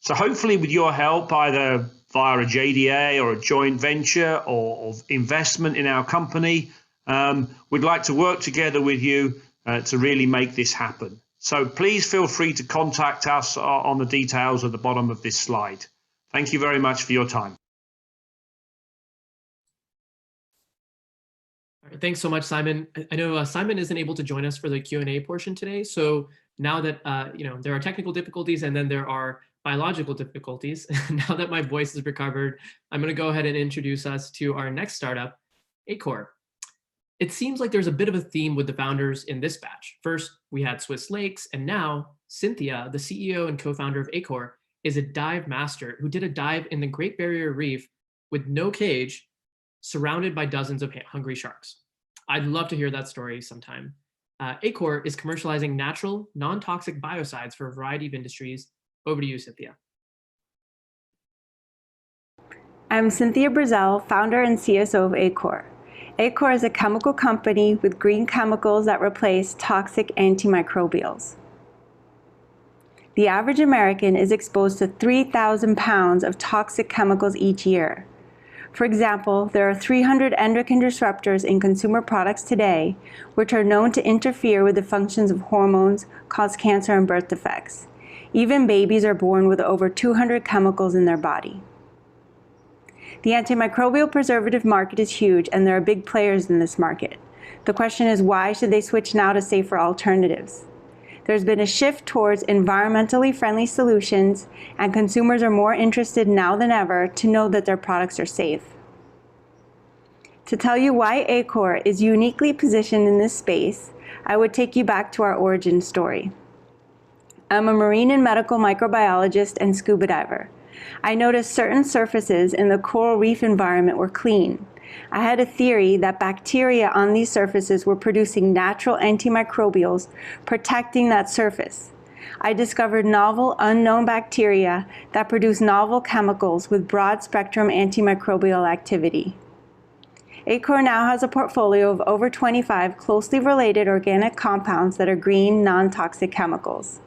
So hopefully with your help, either via a JDA or a joint venture or investment in our company, we'd like to work together with you to really make this happen. So please feel free to contact us on the details at the bottom of this slide. Thank you very much for your time. All right, thanks so much, Simon. I know Simon isn't able to join us for the Q&A portion today. So now that there are technical difficulties and then there are biological difficulties, now that my voice is recovered, I'm going to go ahead and introduce us to our next startup, Acor. It seems like there's a bit of a theme with the founders in this batch. First, we had Swiss Lakes, and now Cynthia, the CEO and co-founder of Acor, is a dive master who did a dive in the Great Barrier Reef with no cage, surrounded by dozens of hungry sharks. I'd love to hear that story sometime. Acor is commercializing natural, non-toxic biocides for a variety of industries. Over to you, Cynthia. I'm Cynthia Brazel, founder and CSO of Acor. Acor is a chemical company with green chemicals that replace toxic antimicrobials. The average American is exposed to 3,000 pounds of toxic chemicals each year. For example, there are 300 endocrine disruptors in consumer products today, which are known to interfere with the functions of hormones, cause cancer and birth defects. Even babies are born with over 200 chemicals in their body. The antimicrobial preservative market is huge, and there are big players in this market. The question is, why should they switch now to safer alternatives? There's been a shift towards environmentally friendly solutions, and consumers are more interested now than ever to know that their products are safe. To tell you why Acor is uniquely positioned in this space, I would take you back to our origin story. I'm a marine and medical microbiologist and scuba diver. I noticed certain surfaces in the coral reef environment were clean. I had a theory that bacteria on these surfaces were producing natural antimicrobials, protecting that surface. I discovered novel, unknown bacteria that produce novel chemicals with broad-spectrum antimicrobial activity. Acor now has a portfolio of over 25 closely related organic compounds that are green, non-toxic chemicals.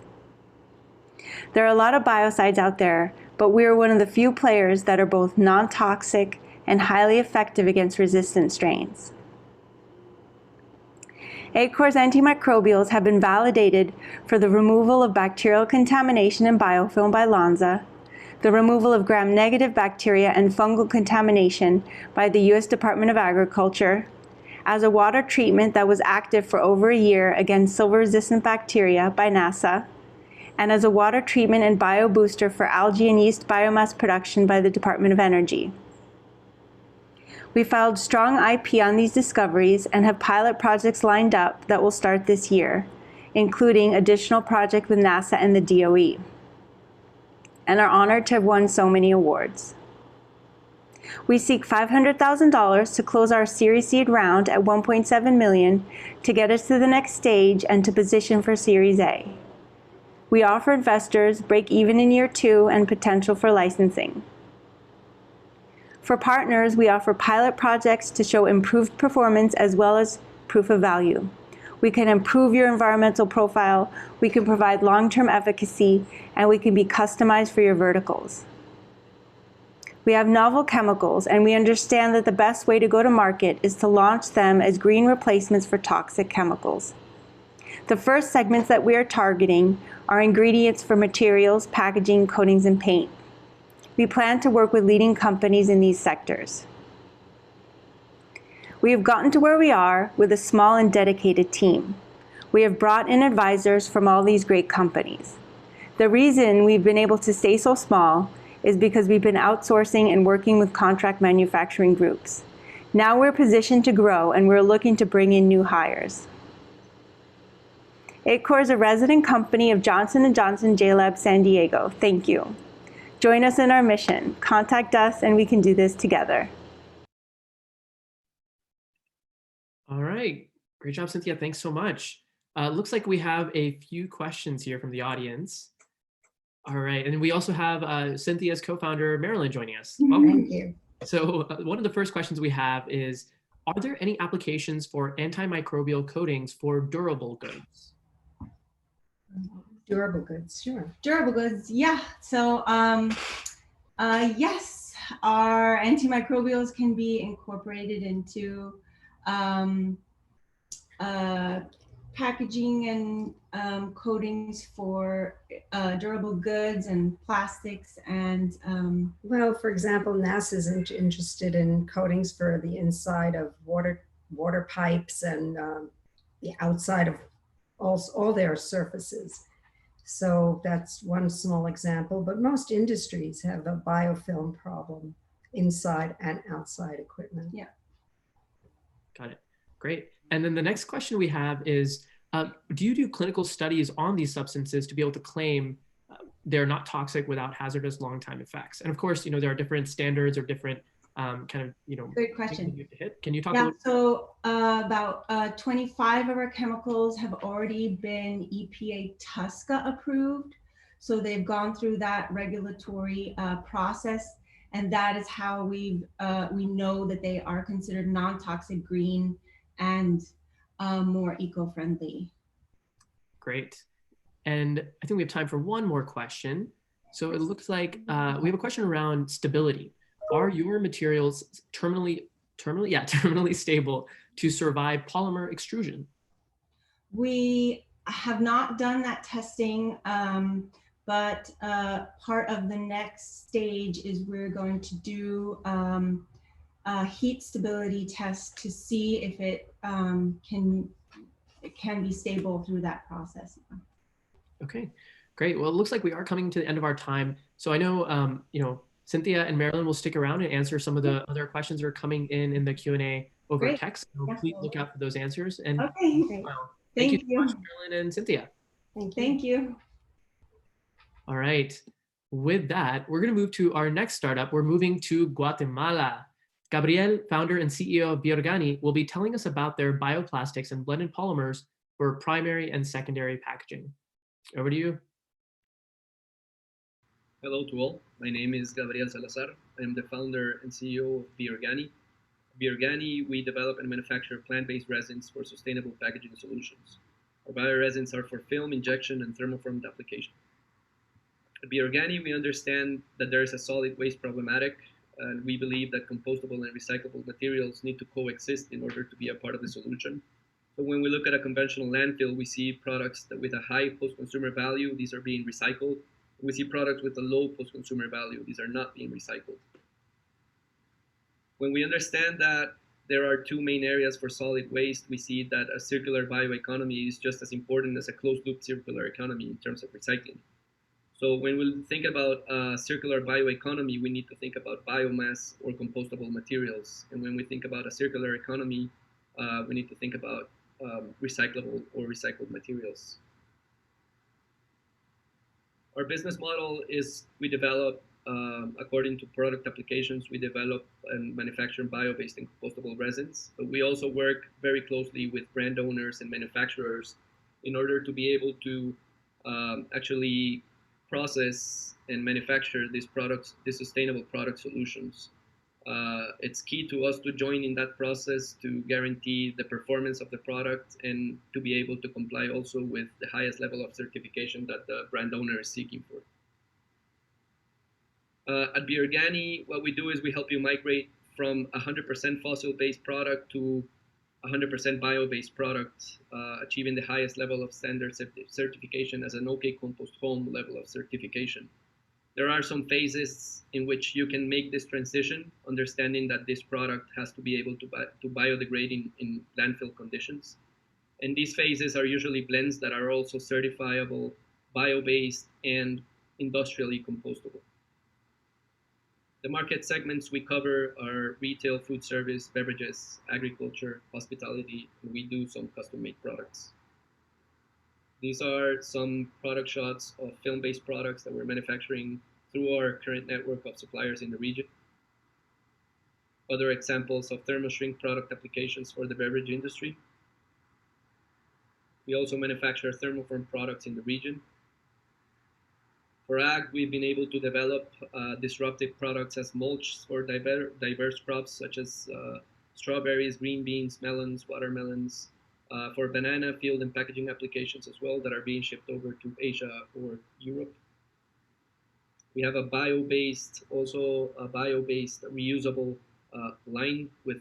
There are a lot of biocides out there, but we are one of the few players that are both non-toxic and highly effective against resistant strains. Acor's antimicrobials have been validated for the removal of bacterial contamination in biofilm by Lonza, the removal of gram-negative bacteria and fungal contamination by the U.S. Department of Agriculture, as a water treatment that was active for over a year against silver-resistant bacteria by NASA, and as a water treatment and biobooster for algae and yeast biomass production by the Department of Energy. We filed strong IP on these discoveries and have pilot projects lined up that will start this year, including additional projects with NASA and the DOE, and are honored to have won so many awards. We seek $500,000 to close our Series Seed round at $1.7 million to get us to the next stage and to position for Series A. We offer investors break even in year 2 and potential for licensing. For partners, we offer pilot projects to show improved performance as well as proof of value. We can improve your environmental profile, we can provide long-term efficacy, and we can be customized for your verticals. We have novel chemicals, and we understand that the best way to go to market is to launch them as green replacements for toxic chemicals. The first segments that we are targeting are ingredients for materials, packaging, coatings, and paint. We plan to work with leading companies in these sectors. We have gotten to where we are with a small and dedicated team. We have brought in advisors from all these great companies. The reason we've been able to stay so small is because we've been outsourcing and working with contract manufacturing groups. Now we're positioned to grow, and we're looking to bring in new hires. Acor is a resident company of Johnson & Johnson JLab San Diego. Thank you. Join us in our mission. Contact us and we can do this together. All right. Great job, Cynthia. Thanks so much. Looks like we have a few questions here from the audience. All right. And we also have Cynthia's co-founder, Marilyn, joining us. Welcome. Thank you. So one of the first questions we have is, are there any applications for antimicrobial coatings for durable goods? Durable goods, sure. Durable goods, yeah. So yes, our antimicrobials can be incorporated into packaging and coatings for durable goods and plastics and well, for example, NASA is interested in coatings for the inside of water pipes and the outside of all their surfaces. So that's one small example, but most industries have a biofilm problem inside and outside equipment. Yeah. Got it. Great. And then the next question we have is, do you do clinical studies on these substances to be able to claim they're not toxic without hazardous long-time effects? And of course, there are different standards or different Great question. you have to hit. Can you talk a Yeah, little? so about 25 of our chemicals have already been EPA TSCA approved. So they've gone through that regulatory process, and that is how we know that they are considered non-toxic, green, and more eco-friendly. Great. And I think we have time for one more question. So it looks like we have a question around stability. Are your materials terminally stable to survive polymer extrusion? We have not done that testing, but part of the next stage is we're going to do a heat stability test to see if it can be stable through that process. Okay, great. Well, it looks like we are coming to the end of our time. So I know, Cynthia and Marilyn will stick around and answer some of the other questions that are coming in the Q&A over Great. text. So please look out for those answers. And okay, thank you so much, Marilyn and Cynthia. Thank you. All right. With that, we're going to move to our next startup. We're moving to Guatemala. Gabriel, founder and CEO of Biorgani, will be telling us about their bioplastics and blended polymers for primary and secondary packaging. Over to you. Hello to all. My name is Gabriel Salazar. I am the founder and CEO of Biorgani. Biorgani, we develop and manufacture plant-based resins for sustainable packaging solutions. Our bioresins are for film, injection, and thermoformed application. At Biorgani, we understand that there is a solid waste problematic, and we believe that compostable and recyclable materials need to coexist in order to be a part of the solution. So when we look at a conventional landfill, we see products that with a high post-consumer value, these are being recycled. We see products with a low post-consumer value, these are not being recycled. When we understand that there are two main areas for solid waste, we see that a circular bioeconomy is just as important as a closed-loop circular economy in terms of recycling. So when we think about circular bioeconomy, we need to think about biomass or compostable materials. And when we think about a circular economy, we need to think about recyclable or recycled materials. Our business model is we develop, according to product applications, we develop and manufacture bio-based and compostable resins. But we also work very closely with brand owners and manufacturers in order to be able to actually process and manufacture these products, these sustainable product solutions. It's key to us to join in that process to guarantee the performance of the product and to be able to comply also with the highest level of certification that the brand owner is seeking for. At Biorgani, what we do is we help you migrate from 100% fossil-based product to 100% bio-based product, achieving the highest level of standard certification as an OK Compost Home level of certification. There are some phases in which you can make this transition, understanding that this product has to be able to biodegrade in landfill conditions. And these phases are usually blends that are also certifiable, bio-based, and industrially compostable. The market segments we cover are retail, food service, beverages, agriculture, hospitality, and we do some custom-made products. These are some product shots of film-based products that we're manufacturing through our current network of suppliers in the region. Other examples of thermo-shrink product applications for the beverage industry. We also manufacture thermoform products in the region. For ag, we've been able to develop disruptive products as mulch for diverse crops such as strawberries, green beans, melons, watermelons, for banana field and packaging applications as well that are being shipped over to Asia or Europe. We have a bio-based reusable line with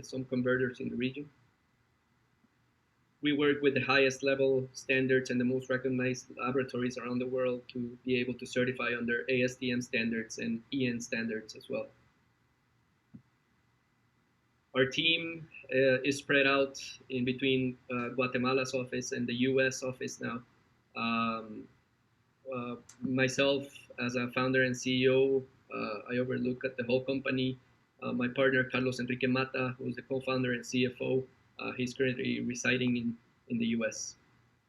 some converters in the region. We work with the highest level standards and the most recognized laboratories around the world to be able to certify under ASTM standards and EN standards as well. Our team is spread out in between Guatemala's office and the US office now. Myself, as a founder and CEO, I overlook at the whole company. My partner, Carlos Enrique Mata, who is the co-founder and CFO, he's currently residing in the US.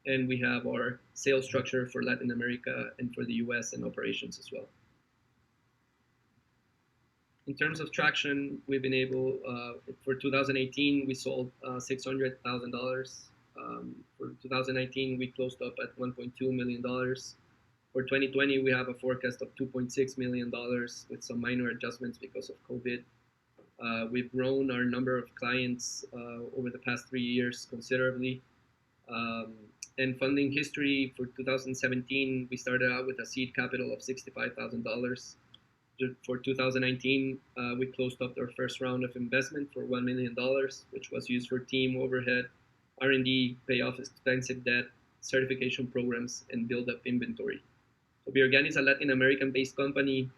And we have our sales structure for Latin America and for the US and operations as well. In terms of traction, we've been able, for 2018, we sold $600,000. For 2019, we closed up at $1.2 million. For 2020, we have a forecast of $2.6 million with some minor adjustments because of COVID. We've grown our number of clients over the past 3 years considerably. And funding history for 2017, we started out with a seed capital of $65,000. for 2019, we closed up our first round of investment for $1 million, which was used for team overhead, R&D, pay off expensive debt, certification programs, and build up inventory. So Biorgani is a Latin American-based company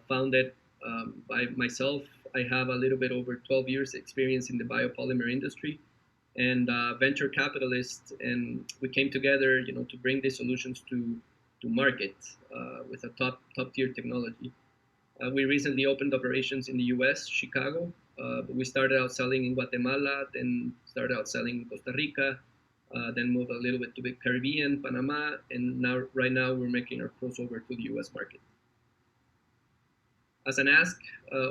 founded by myself. I have a little bit over 12 years experience in the biopolymer industry, and venture capitalists, and we came together, to bring these solutions to market with a top tier technology. We recently opened operations in the U.S., Chicago. But we started out selling in Guatemala, then started out selling in Costa Rica, then moved a little bit to the Caribbean, Panama, and right now we're making our crossover to the U.S. market. As an ask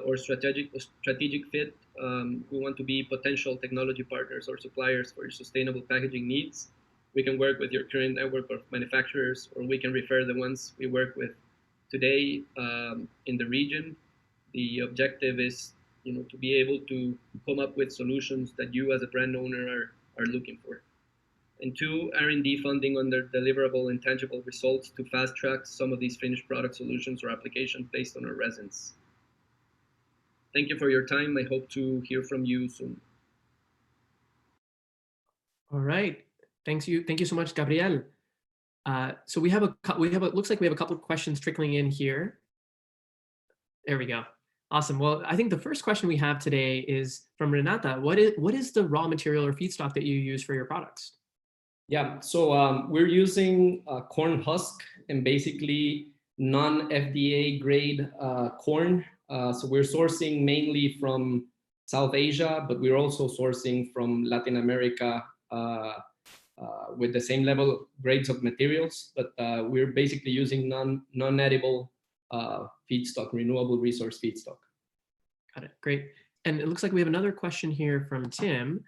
or strategic fit, we want to be potential technology partners or suppliers for your sustainable packaging needs. We can work with your current network of manufacturers, or we can refer the ones we work with today in the region. The objective is, to be able to come up with solutions that you as a brand owner are looking for. And two, R&D funding on their deliverable and tangible results to fast track some of these finished product solutions or applications based on our resins. Thank you for your time. I hope to hear from you soon. All right. Thank you so much, Gabriel. So it looks like we have a couple of questions trickling in here. There we go. Awesome. Well, I think the first question we have today is from Renata. What is the raw material or feedstock that you use for your products? Yeah, so we're using corn husk and basically non-FDA grade corn. So we're sourcing mainly from South Asia, but we're also sourcing from Latin America with the same level grades of materials. But we're basically using non-edible feedstock, renewable resource feedstock. Got it. Great. And it looks like we have another question here from Tim.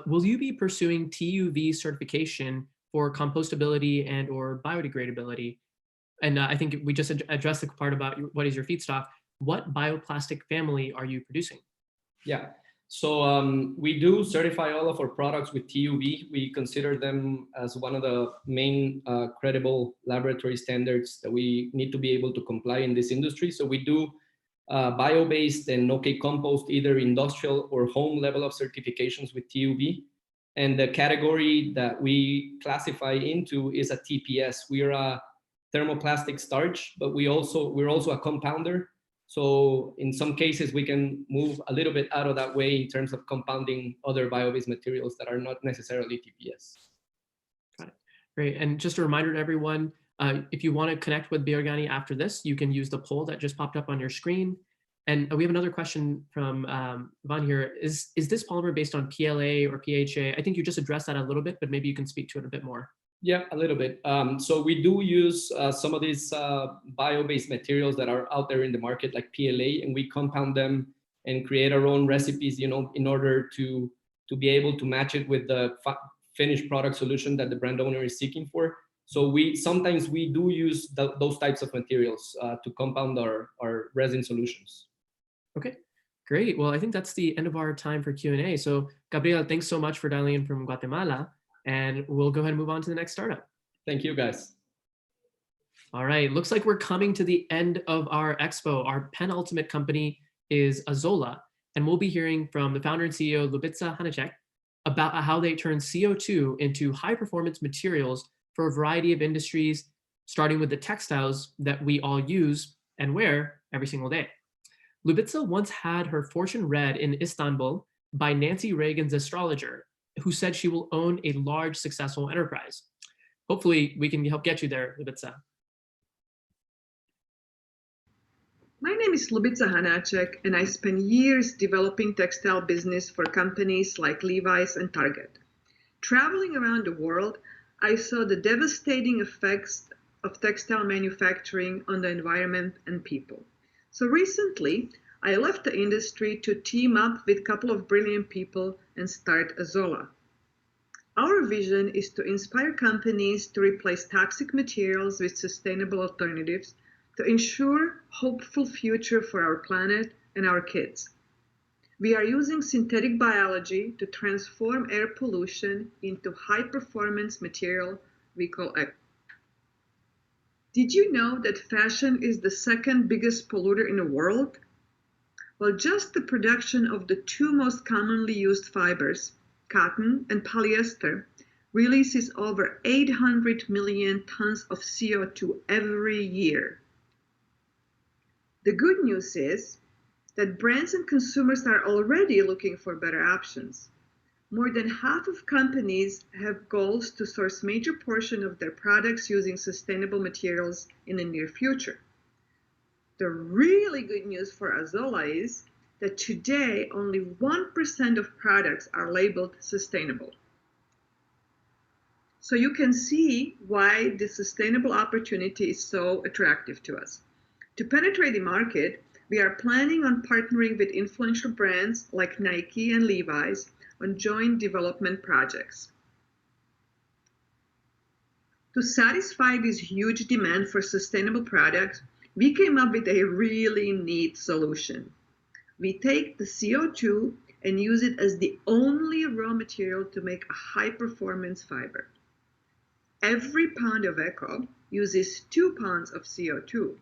Will you be pursuing TUV certification for compostability and or biodegradability? And I think we just addressed the part about what is your feedstock. What bioplastic family are you producing? Yeah, so we do certify all of our products with TUV. We consider them as one of the main credible laboratory standards that we need to be able to comply in this industry. So we do bio-based and OK compost, either industrial or home level of certifications with TUV. And the category that we classify into is a TPS. We are a thermoplastic starch, but we're also a compounder. So in some cases, we can move a little bit out of that way in terms of compounding other bio-based materials that are not necessarily TPS. Got it. Great. And just a reminder to everyone, if you want to connect with Biorgani after this, you can use the poll that just popped up on your screen. And we have another question from Van here. Is this polymer based on PLA or PHA? I think you just addressed that a little bit, but maybe you can speak to it a bit more. Yeah, a little bit. So we do use some of these bio-based materials that are out there in the market, like PLA, and we compound them and create our own recipes, in order to be able to match it with the finished product solution that the brand owner is seeking for. So sometimes we do use those types of materials to compound our resin solutions. Okay, great. Well, I think that's the end of our time for Q&A. So Gabriel, thanks so much for dialing in from Guatemala. And we'll go ahead and move on to the next startup. Thank you, guys. All right, looks like we're coming to the end of our expo. Our penultimate company is Azola, and we'll be hearing from the founder and CEO, Ljubica Hanacek, about how they turn CO2 into high-performance materials for a variety of industries, starting with the textiles that we all use and wear every single day. Ljubica once had her fortune read in Istanbul by Nancy Reagan's astrologer, who said she will own a large, successful enterprise. Hopefully, we can help get you there, Ljubica. My name is Ljubica Hanacek, and I spent years developing textile business for companies like Levi's and Target. Traveling around the world, I saw the devastating effects of textile manufacturing on the environment and people. So recently, I left the industry to team up with a couple of brilliant people and start Azola. Our vision is to inspire companies to replace toxic materials with sustainable alternatives to ensure a hopeful future for our planet and our kids. We are using synthetic biology to transform air pollution into high-performance material we call Did you know that fashion is the second biggest polluter in the world? Well, just the production of the two most commonly used fibers, cotton and polyester, releases over 800 million tons of CO2 every year. The good news is that brands and consumers are already looking for better options. More than half of companies have goals to source major portion of their products using sustainable materials in the near future. The really good news for Azola is that today only 1% of products are labeled sustainable. So you can see why the sustainable opportunity is so attractive to us. To penetrate the market, we are planning on partnering with influential brands like Nike and Levi's on joint development projects. To satisfy this huge demand for sustainable products, we came up with a really neat solution. We take the CO2 and use it as the only raw material to make a high-performance fiber. Every pound of eco uses 2 pounds of CO2,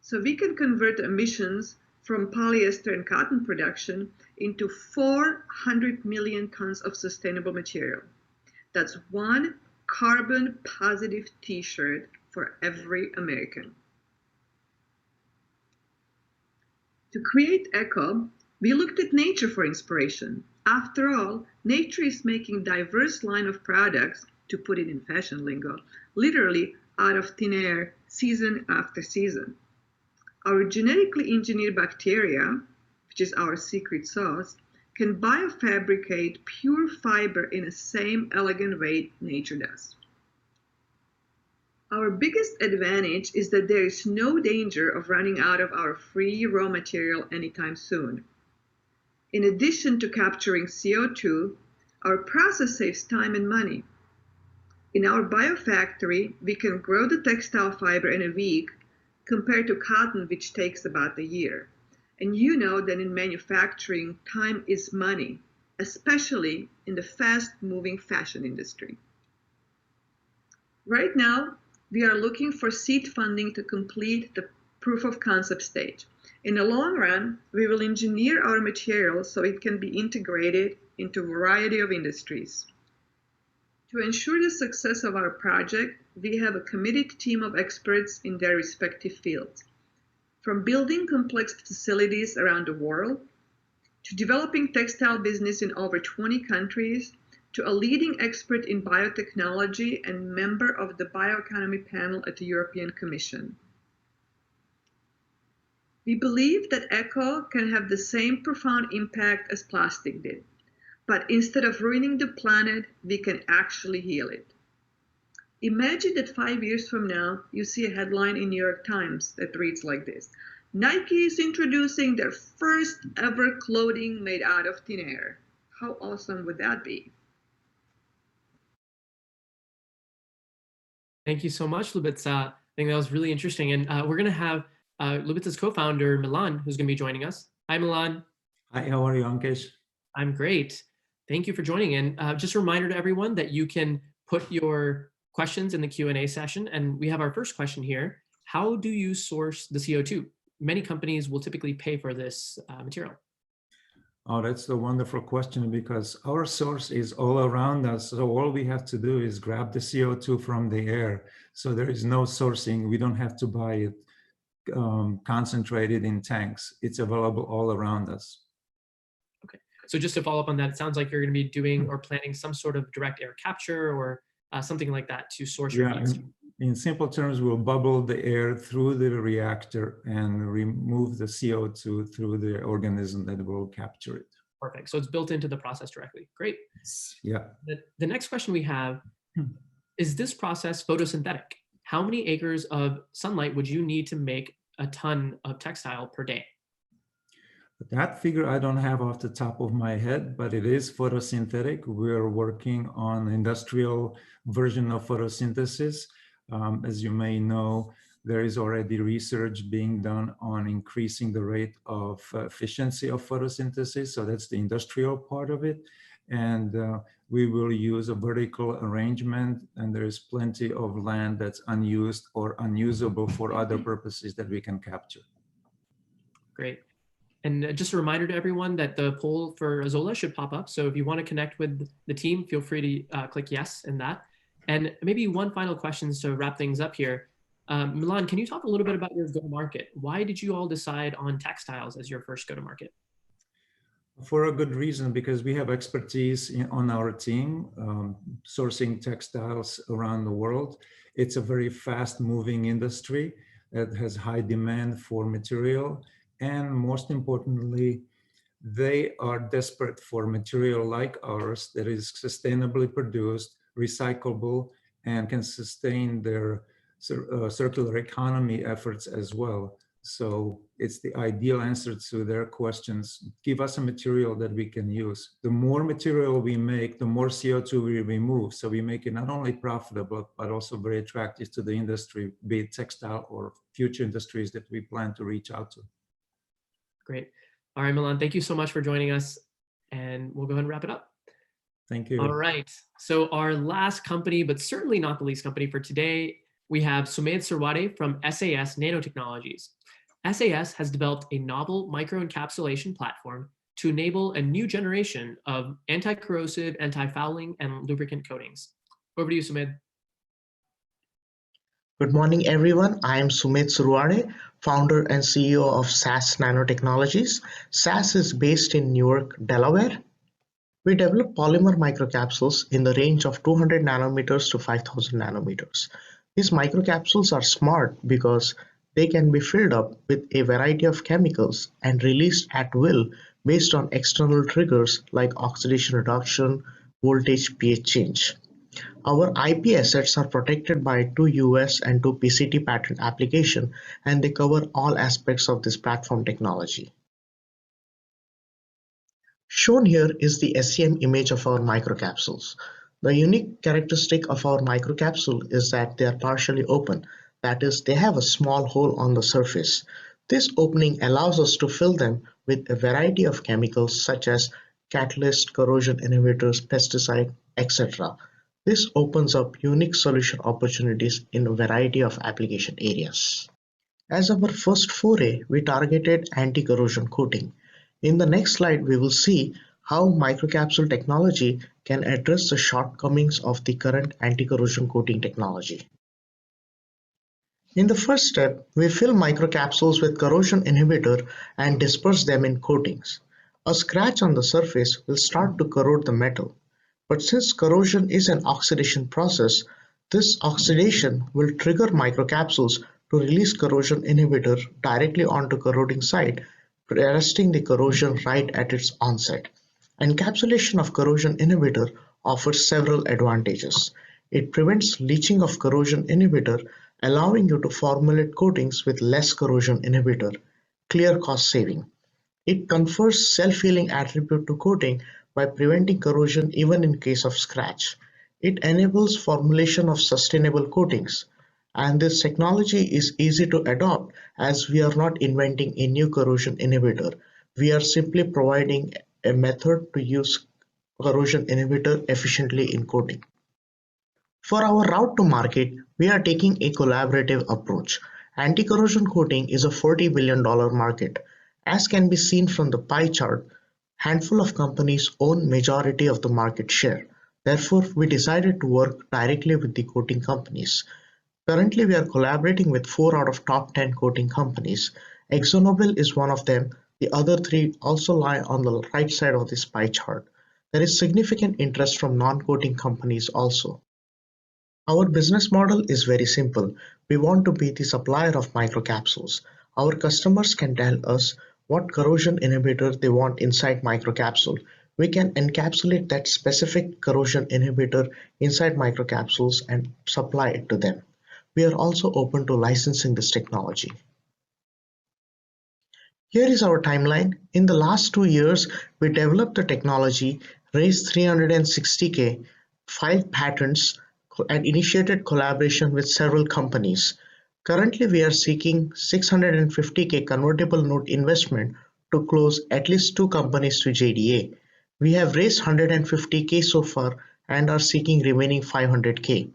so we can convert emissions from polyester and cotton production into 400 million tons of sustainable material. That's one carbon positive t-shirt for every American. To create eco, we looked at nature for inspiration. After all, nature is making diverse line of products, to put it in fashion lingo, literally out of thin air, season after season. Our genetically engineered bacteria, which is our secret sauce, can biofabricate pure fiber in the same elegant way nature does. Our biggest advantage is that there is no danger of running out of our free raw material anytime soon. In addition to capturing CO2, our process saves time and money. In our biofactory, we can grow the textile fiber in a week compared to cotton, which takes about a year. And you know that in manufacturing, time is money, especially in the fast-moving fashion industry. Right now, we are looking for seed funding to complete the proof of concept stage. In the long run, we will engineer our material so it can be integrated into a variety of industries. To ensure the success of our project, we have a committed team of experts in their respective fields. From building complex facilities around the world, to developing textile business in over 20 countries, to a leading expert in biotechnology and member of the bioeconomy panel at the European Commission. We believe that eco can have the same profound impact as plastic did. But instead of ruining the planet, we can actually heal it. Imagine that 5 years from now, you see a headline in New York Times that reads like this: Nike is introducing their first ever clothing made out of thin air. How awesome would that be? Thank you so much, Ljubica. I think that was really interesting. And we're going to have Ljubica's co-founder, Milan, who's going to be joining us. Hi, Milan. Hi, how are you, Ankesh? I'm great. Thank you for joining in. Just a reminder to everyone that you can put your questions in the Q&A session. And we have our first question here. How do you source the CO2? Many companies will typically pay for this material. Oh, that's a wonderful question, because our source is all around us. So all we have to do is grab the CO2 from the air. So there is no sourcing. We don't have to buy it concentrated in tanks. It's available all around us. Okay. So just to follow up on that, it sounds like you're going to be doing or planning some sort of direct air capture or something like that to source your feedstock. In simple terms, we'll bubble the air through the reactor and remove the CO2 through the organism that will capture it. Perfect. So it's built into the process directly. Great. Yeah. The next question we have, is this process photosynthetic? How many acres of sunlight would you need to make a ton of textile per day? That figure I don't have off the top of my head, but it is photosynthetic. We're working on industrial version of photosynthesis. As you may know, there is already research being done on increasing the rate of efficiency of photosynthesis. So that's the industrial part of it. And we will use a vertical arrangement, and there is plenty of land that's unused or unusable for other purposes that we can capture. Great. And just a reminder to everyone that the poll for Azola should pop up. So if you want to connect with the team, feel free to click yes in that. And maybe one final question to wrap things up here. Milan, can you talk a little bit about your go-to-market? Why did you all decide on textiles as your first go-to-market? For a good reason, because we have expertise on our team sourcing textiles around the world. It's a very fast-moving industry that has high demand for material. And most importantly, they are desperate for material like ours that is sustainably produced, recyclable, and can sustain their circular economy efforts as well. So it's the ideal answer to their questions. Give us a material that we can use. The more material we make, the more CO2 we remove. So we make it not only profitable, but also very attractive to the industry, be it textile or future industries that we plan to reach out to. Great. All right, Milan, thank you so much for joining us. And we'll go ahead and wrap it up. Thank you. All right. So our last company, but certainly not the least company for today, we have Sumedh Sarwate from SAS Nanotechnologies. SAS has developed a novel microencapsulation platform to enable a new generation of anti-corrosive, anti-fouling, and lubricant coatings. Over to you, Sumedh. Good morning, everyone. I am Sumedh Sarwate, founder and CEO of SAS Nanotechnologies. SAS is based in Newark, Delaware. We develop polymer microcapsules in the range of 200 nanometers to 5,000 nanometers. These microcapsules are smart because they can be filled up with a variety of chemicals and released at will based on external triggers like oxidation reduction, voltage, pH change. Our IP assets are protected by 2 US and 2 PCT patent applications, and they cover all aspects of this platform technology. Shown here is the SEM image of our microcapsules. The unique characteristic of our microcapsule is that they are partially open. That is, they have a small hole on the surface. This opening allows us to fill them with a variety of chemicals such as catalysts, corrosion inhibitors, pesticide, etc. This opens up unique solution opportunities in a variety of application areas. As our first foray, we targeted anti-corrosion coating. In the next slide, we will see how microcapsule technology can address the shortcomings of the current anti-corrosion coating technology. In the first step, we fill microcapsules with corrosion inhibitor and disperse them in coatings. A scratch on the surface will start to corrode the metal. But since corrosion is an oxidation process, this oxidation will trigger microcapsules to release corrosion inhibitor directly onto corroding site, arresting the corrosion right at its onset. Encapsulation of corrosion inhibitor offers several advantages. It prevents leaching of corrosion inhibitor, allowing you to formulate coatings with less corrosion inhibitor, clear cost saving. It confers self-healing attribute to coating by preventing corrosion even in case of scratch. It enables formulation of sustainable coatings. And this technology is easy to adopt as we are not inventing a new corrosion inhibitor. We are simply providing a method to use corrosion inhibitor efficiently in coating. For our route to market, we are taking a collaborative approach. Anti-corrosion coating is a $40 billion market. As can be seen from the pie chart, handful of companies own majority of the market share. Therefore, we decided to work directly with the coating companies. Currently, we are collaborating with 4 out of top 10 coating companies. ExxonMobil is one of them. The other 3 also lie on the right side of this pie chart. There is significant interest from non-coating companies also. Our business model is very simple. We want to be the supplier of microcapsules. Our customers can tell us what corrosion inhibitor they want inside microcapsule. We can encapsulate that specific corrosion inhibitor inside microcapsules and supply it to them. We are also open to licensing this technology. Here is our timeline. In the last 2 years, we developed the technology, raised $360K, filed patents, and initiated collaboration with several companies. Currently, we are seeking $650K convertible note investment to close at least 2 companies to JDA. We have raised 150K so far and are seeking remaining 500K.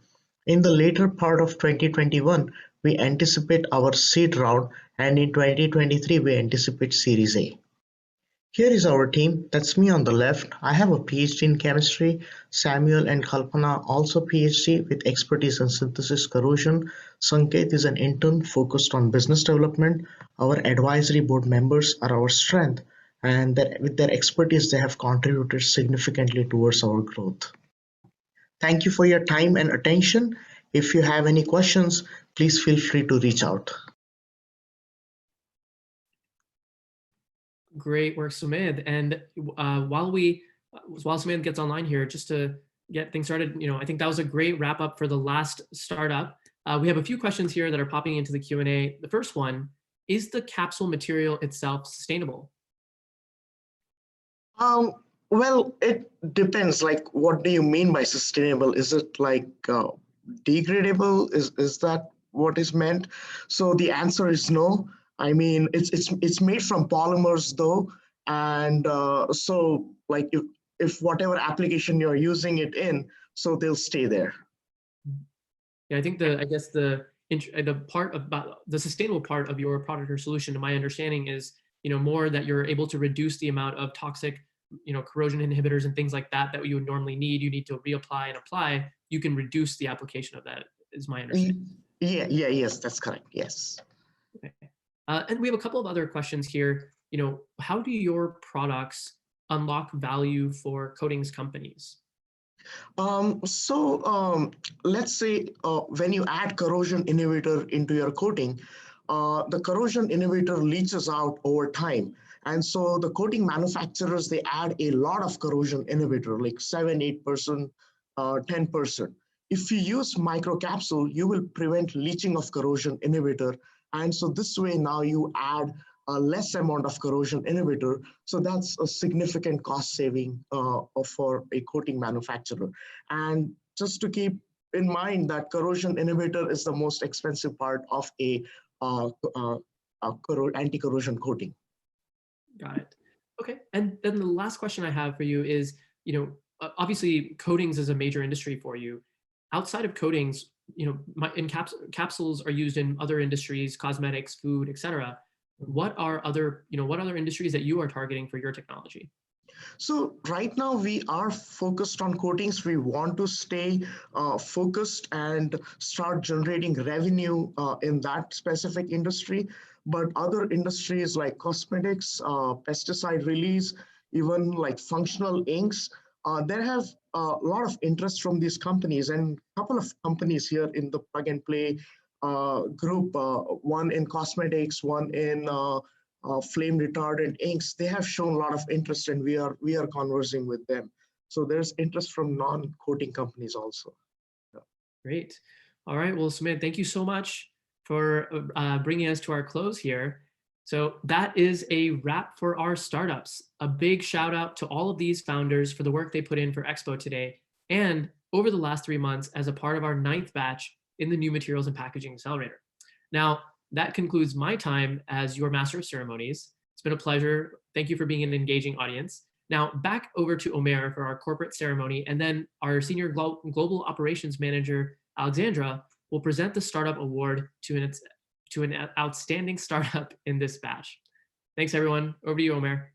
In the later part of 2021, we anticipate our seed round, and in 2023 we anticipate Series A. Here is our team. That's me on the left. I have a PhD in chemistry. Samuel and Kalpana also PhD with expertise in synthesis corrosion. Sanket is an intern focused on business development. Our advisory board members are our strength, and with their expertise they have contributed significantly towards our growth. Thank you for your time and attention. If you have any questions, please feel free to reach out. Great work, Sumit. And while Sumit gets online here, just to get things started, I think that was a great wrap up for the last startup. We have a few questions here that are popping into the Q&A. The first one, is the capsule material itself sustainable? Well, it depends. Like, what do you mean by sustainable? Is it like degradable? Is that what is meant? So the answer is no. I mean, it's made from polymers though, and so like if whatever application you're using it in, so they'll stay there. Yeah, I think the part about the sustainable part of your product or solution, to my understanding, is more that you're able to reduce the amount of toxic corrosion inhibitors and things like that you would normally need. You need to reapply and apply. You can reduce the application of that, is my understanding. Yes, that's correct. Yes. Okay. And we have a couple of other questions here. How do your products unlock value for coatings companies? Let's say when you add corrosion inhibitor into your coating, the corrosion inhibitor leaches out over time. And so the coating manufacturers, they add a lot of corrosion inhibitor, like 7, 8%, 10%. If you use microcapsule, you will prevent leaching of corrosion inhibitor. And so this way now you add a less amount of corrosion inhibitor. So that's a significant cost saving for a coating manufacturer. And just to keep in mind that corrosion inhibitor is the most expensive part of a anti-corrosion coating. Got it. Okay. And then the last question I have for you is, obviously coatings is a major industry for you. Outside of coatings, capsules are used in other industries, cosmetics, food, etc. What are other industries that you are targeting for your technology? So right now we are focused on coatings. We want to stay focused and start generating revenue in that specific industry. But other industries like cosmetics, pesticide release, even like functional inks, there have a lot of interest from these companies, and a couple of companies here in the Plug and Play group, one in cosmetics, one in flame retardant inks. They have shown a lot of interest, and we are conversing with them. So there's interest from non-coating companies also. Great. All right. Well, Sumit, thank you so much for bringing us to our close here. So that is a wrap for our startups. A big shout out to all of these founders for the work they put in for Expo today and over the last 3 months as a part of our 9th batch in the New Materials and Packaging Accelerator. Now, that concludes my time as your Master of Ceremonies. It's been a pleasure. Thank you for being an engaging audience. Now, back over to Omer for our corporate ceremony, and then our Senior Global Operations Manager, Alexandra, will present the Startup Award to an outstanding startup in this batch. Thanks, everyone. Over to you, Omer.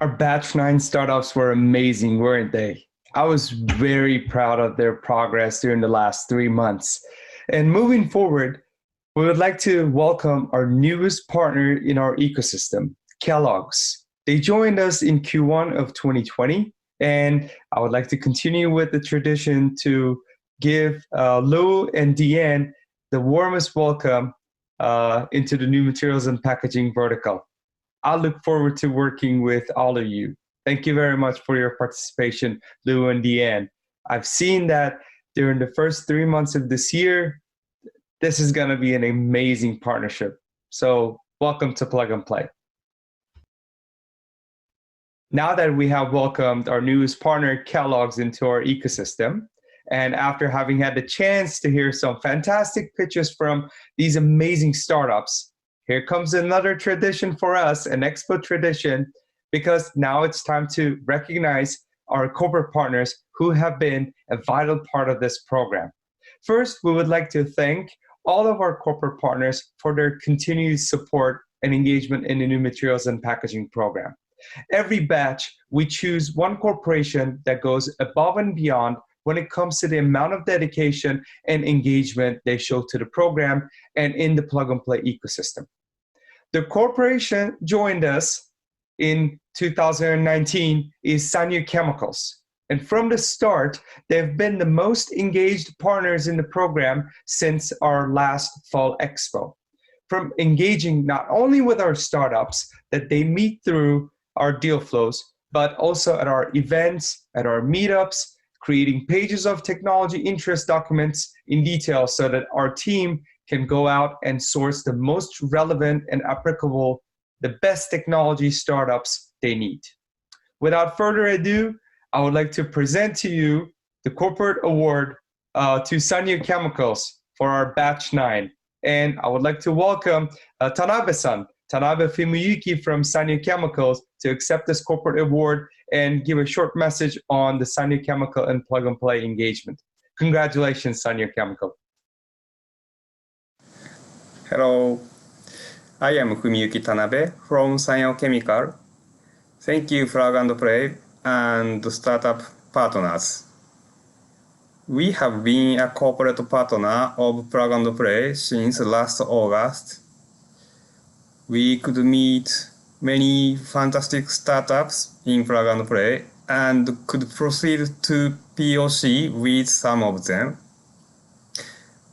Our batch 9 startups were amazing, weren't they? I was very proud of their progress during the last 3 months. And moving forward, we would like to welcome our newest partner in our ecosystem, Kellogg's. They joined us in Q1 of 2020, and I would like to continue with the tradition to give Lou and Deanne the warmest welcome into the New Materials and Packaging vertical. I look forward to working with all of you. Thank you very much for your participation, Lou and Deanne. I've seen that during the first 3 months of this year, this is going to be an amazing partnership. So welcome to Plug and Play. Now that we have welcomed our newest partner, Kellogg's, into our ecosystem, and after having had the chance to hear some fantastic pitches from these amazing startups, here comes another tradition for us, an Expo tradition, because now it's time to recognize our corporate partners who have been a vital part of this program. First, we would like to thank all of our corporate partners for their continued support and engagement in the New Materials and Packaging program. Every batch, we choose one corporation that goes above and beyond when it comes to the amount of dedication and engagement they show to the program and in the plug-and-play ecosystem. The corporation joined us in 2019 is Sanyo Chemicals. And from the start, they've been the most engaged partners in the program since our last Fall Expo. From engaging not only with our startups that they meet through our deal flows, but also at our events, at our meetups, creating pages of technology interest documents in detail so that our team can go out and source the most relevant and applicable, the best technology startups they need. Without further ado, I would like to present to you the corporate award to Sanyo Chemicals for our batch 9. And I would like to welcome Tanabe-san, Tanabe Fumiyuki from Sanyo Chemicals, to accept this corporate award and give a short message on the Sanyo Chemical and plug-and-play engagement. Congratulations, Sanyo Chemical. Hello, I am Fumiyuki Tanabe from Sanyo Chemical. Thank you, PlugandPlay and startup partners. We have been a corporate partner of PlugandPlay since last August. We could meet many fantastic startups in PlugandPlay and could proceed to POC with some of them.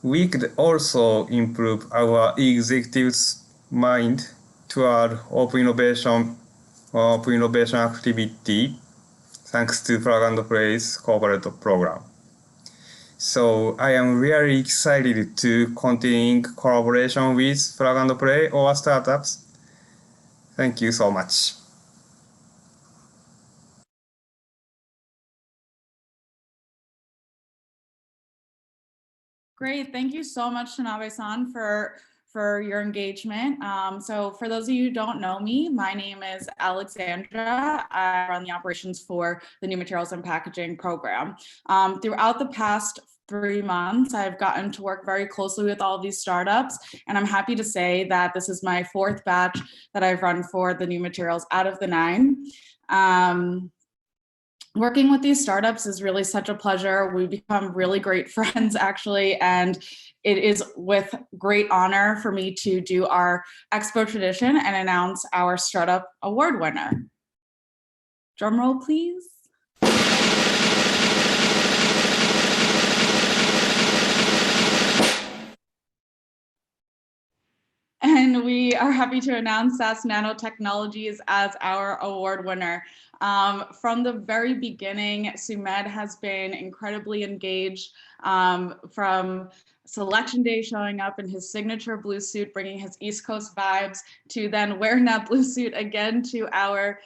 We could also improve our executives' mind toward open innovation activity thanks to PlugandPlay's corporate program. So I am really excited to continue collaboration with PlugandPlay or startups. Thank you so much. Great, thank you so much, Tanabe-san, for your engagement. So for those of you who don't know me, my name is Alexandra. I run the operations for the New Materials and Packaging program. Throughout the past 3 months, I've gotten to work very closely with all of these startups, and I'm happy to say that this is my 4th batch that I've run for the New Materials out of the 9. Working with these startups is really such a pleasure. We become really great friends, actually, and it is with great honor for me to do our Expo tradition and announce our Startup Award winner. Drum roll, please. And we are happy to announce SAS Nanotechnologies as our award winner. From the very beginning, Sumed has been incredibly engaged, from selection day showing up in his signature blue suit, bringing his East Coast vibes, to then wearing that blue suit again to our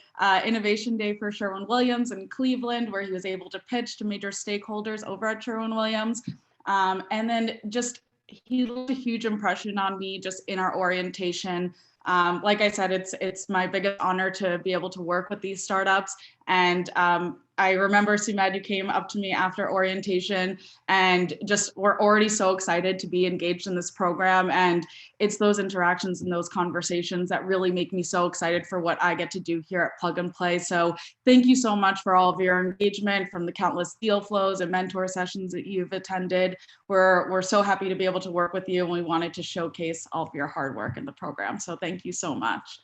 Innovation Day for Sherwin-Williams in Cleveland, where he was able to pitch to major stakeholders over at Sherwin-Williams. And then just he left a huge impression on me just in our orientation. Like I said, it's my biggest honor to be able to work with these startups. And I remember, Sumed, you came up to me after orientation and just we're already so excited to be engaged in this program. And it's those interactions and those conversations that really make me so excited for what I get to do here at PlugandPlay. So thank you so much for all of your engagement, from the countless deal flows and mentor sessions that you've attended. We're so happy to be able to work with you, and we wanted to showcase all of your hard work in the program. So thank you so much.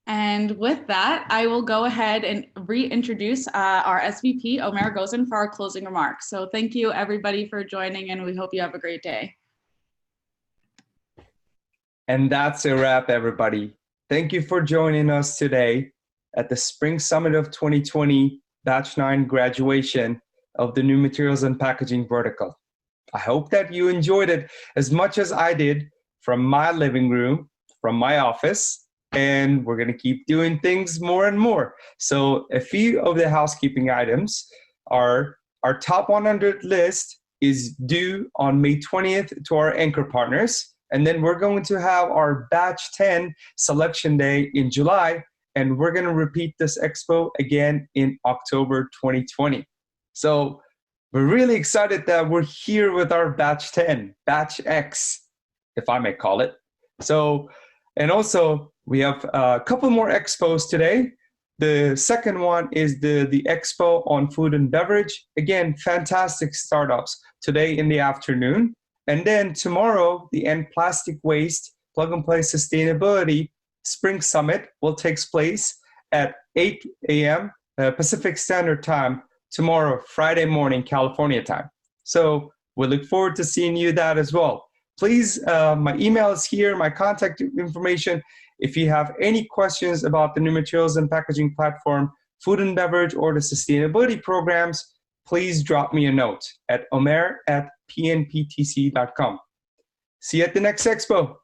And with that, I will go ahead and reintroduce our SVP, Omer Gozen, for our closing remarks. So thank you, everybody, for joining, and we hope you have a great day. And that's a wrap, everybody. Thank you for joining us today at the Spring Summit of 2020 Batch 9 graduation of the New Materials and Packaging vertical. I hope that you enjoyed it as much as I did from my living room, from my office, and we're gonna keep doing things more and more. So a few of the housekeeping items are our top 100 list is due on May 20th to our anchor partners, And then we're going to have our Batch 10 Selection Day in July, and we're going to repeat this expo again in October 2020. So we're really excited that we're here with our Batch 10, Batch X, if I may call it. So, and also we have a couple more expos today. The second one is the expo on food and beverage. Again, fantastic startups today in the afternoon. And then tomorrow, the End Plastic Waste Plug and Play Sustainability Spring Summit will take place at 8 a.m. Pacific Standard Time tomorrow, Friday morning, California time. So we look forward to seeing you that as well. Please, my email is here, my contact information. If you have any questions about the new materials and packaging platform, food and beverage, or the sustainability programs, please drop me a note at omer@pnptc.com. See you at the next expo.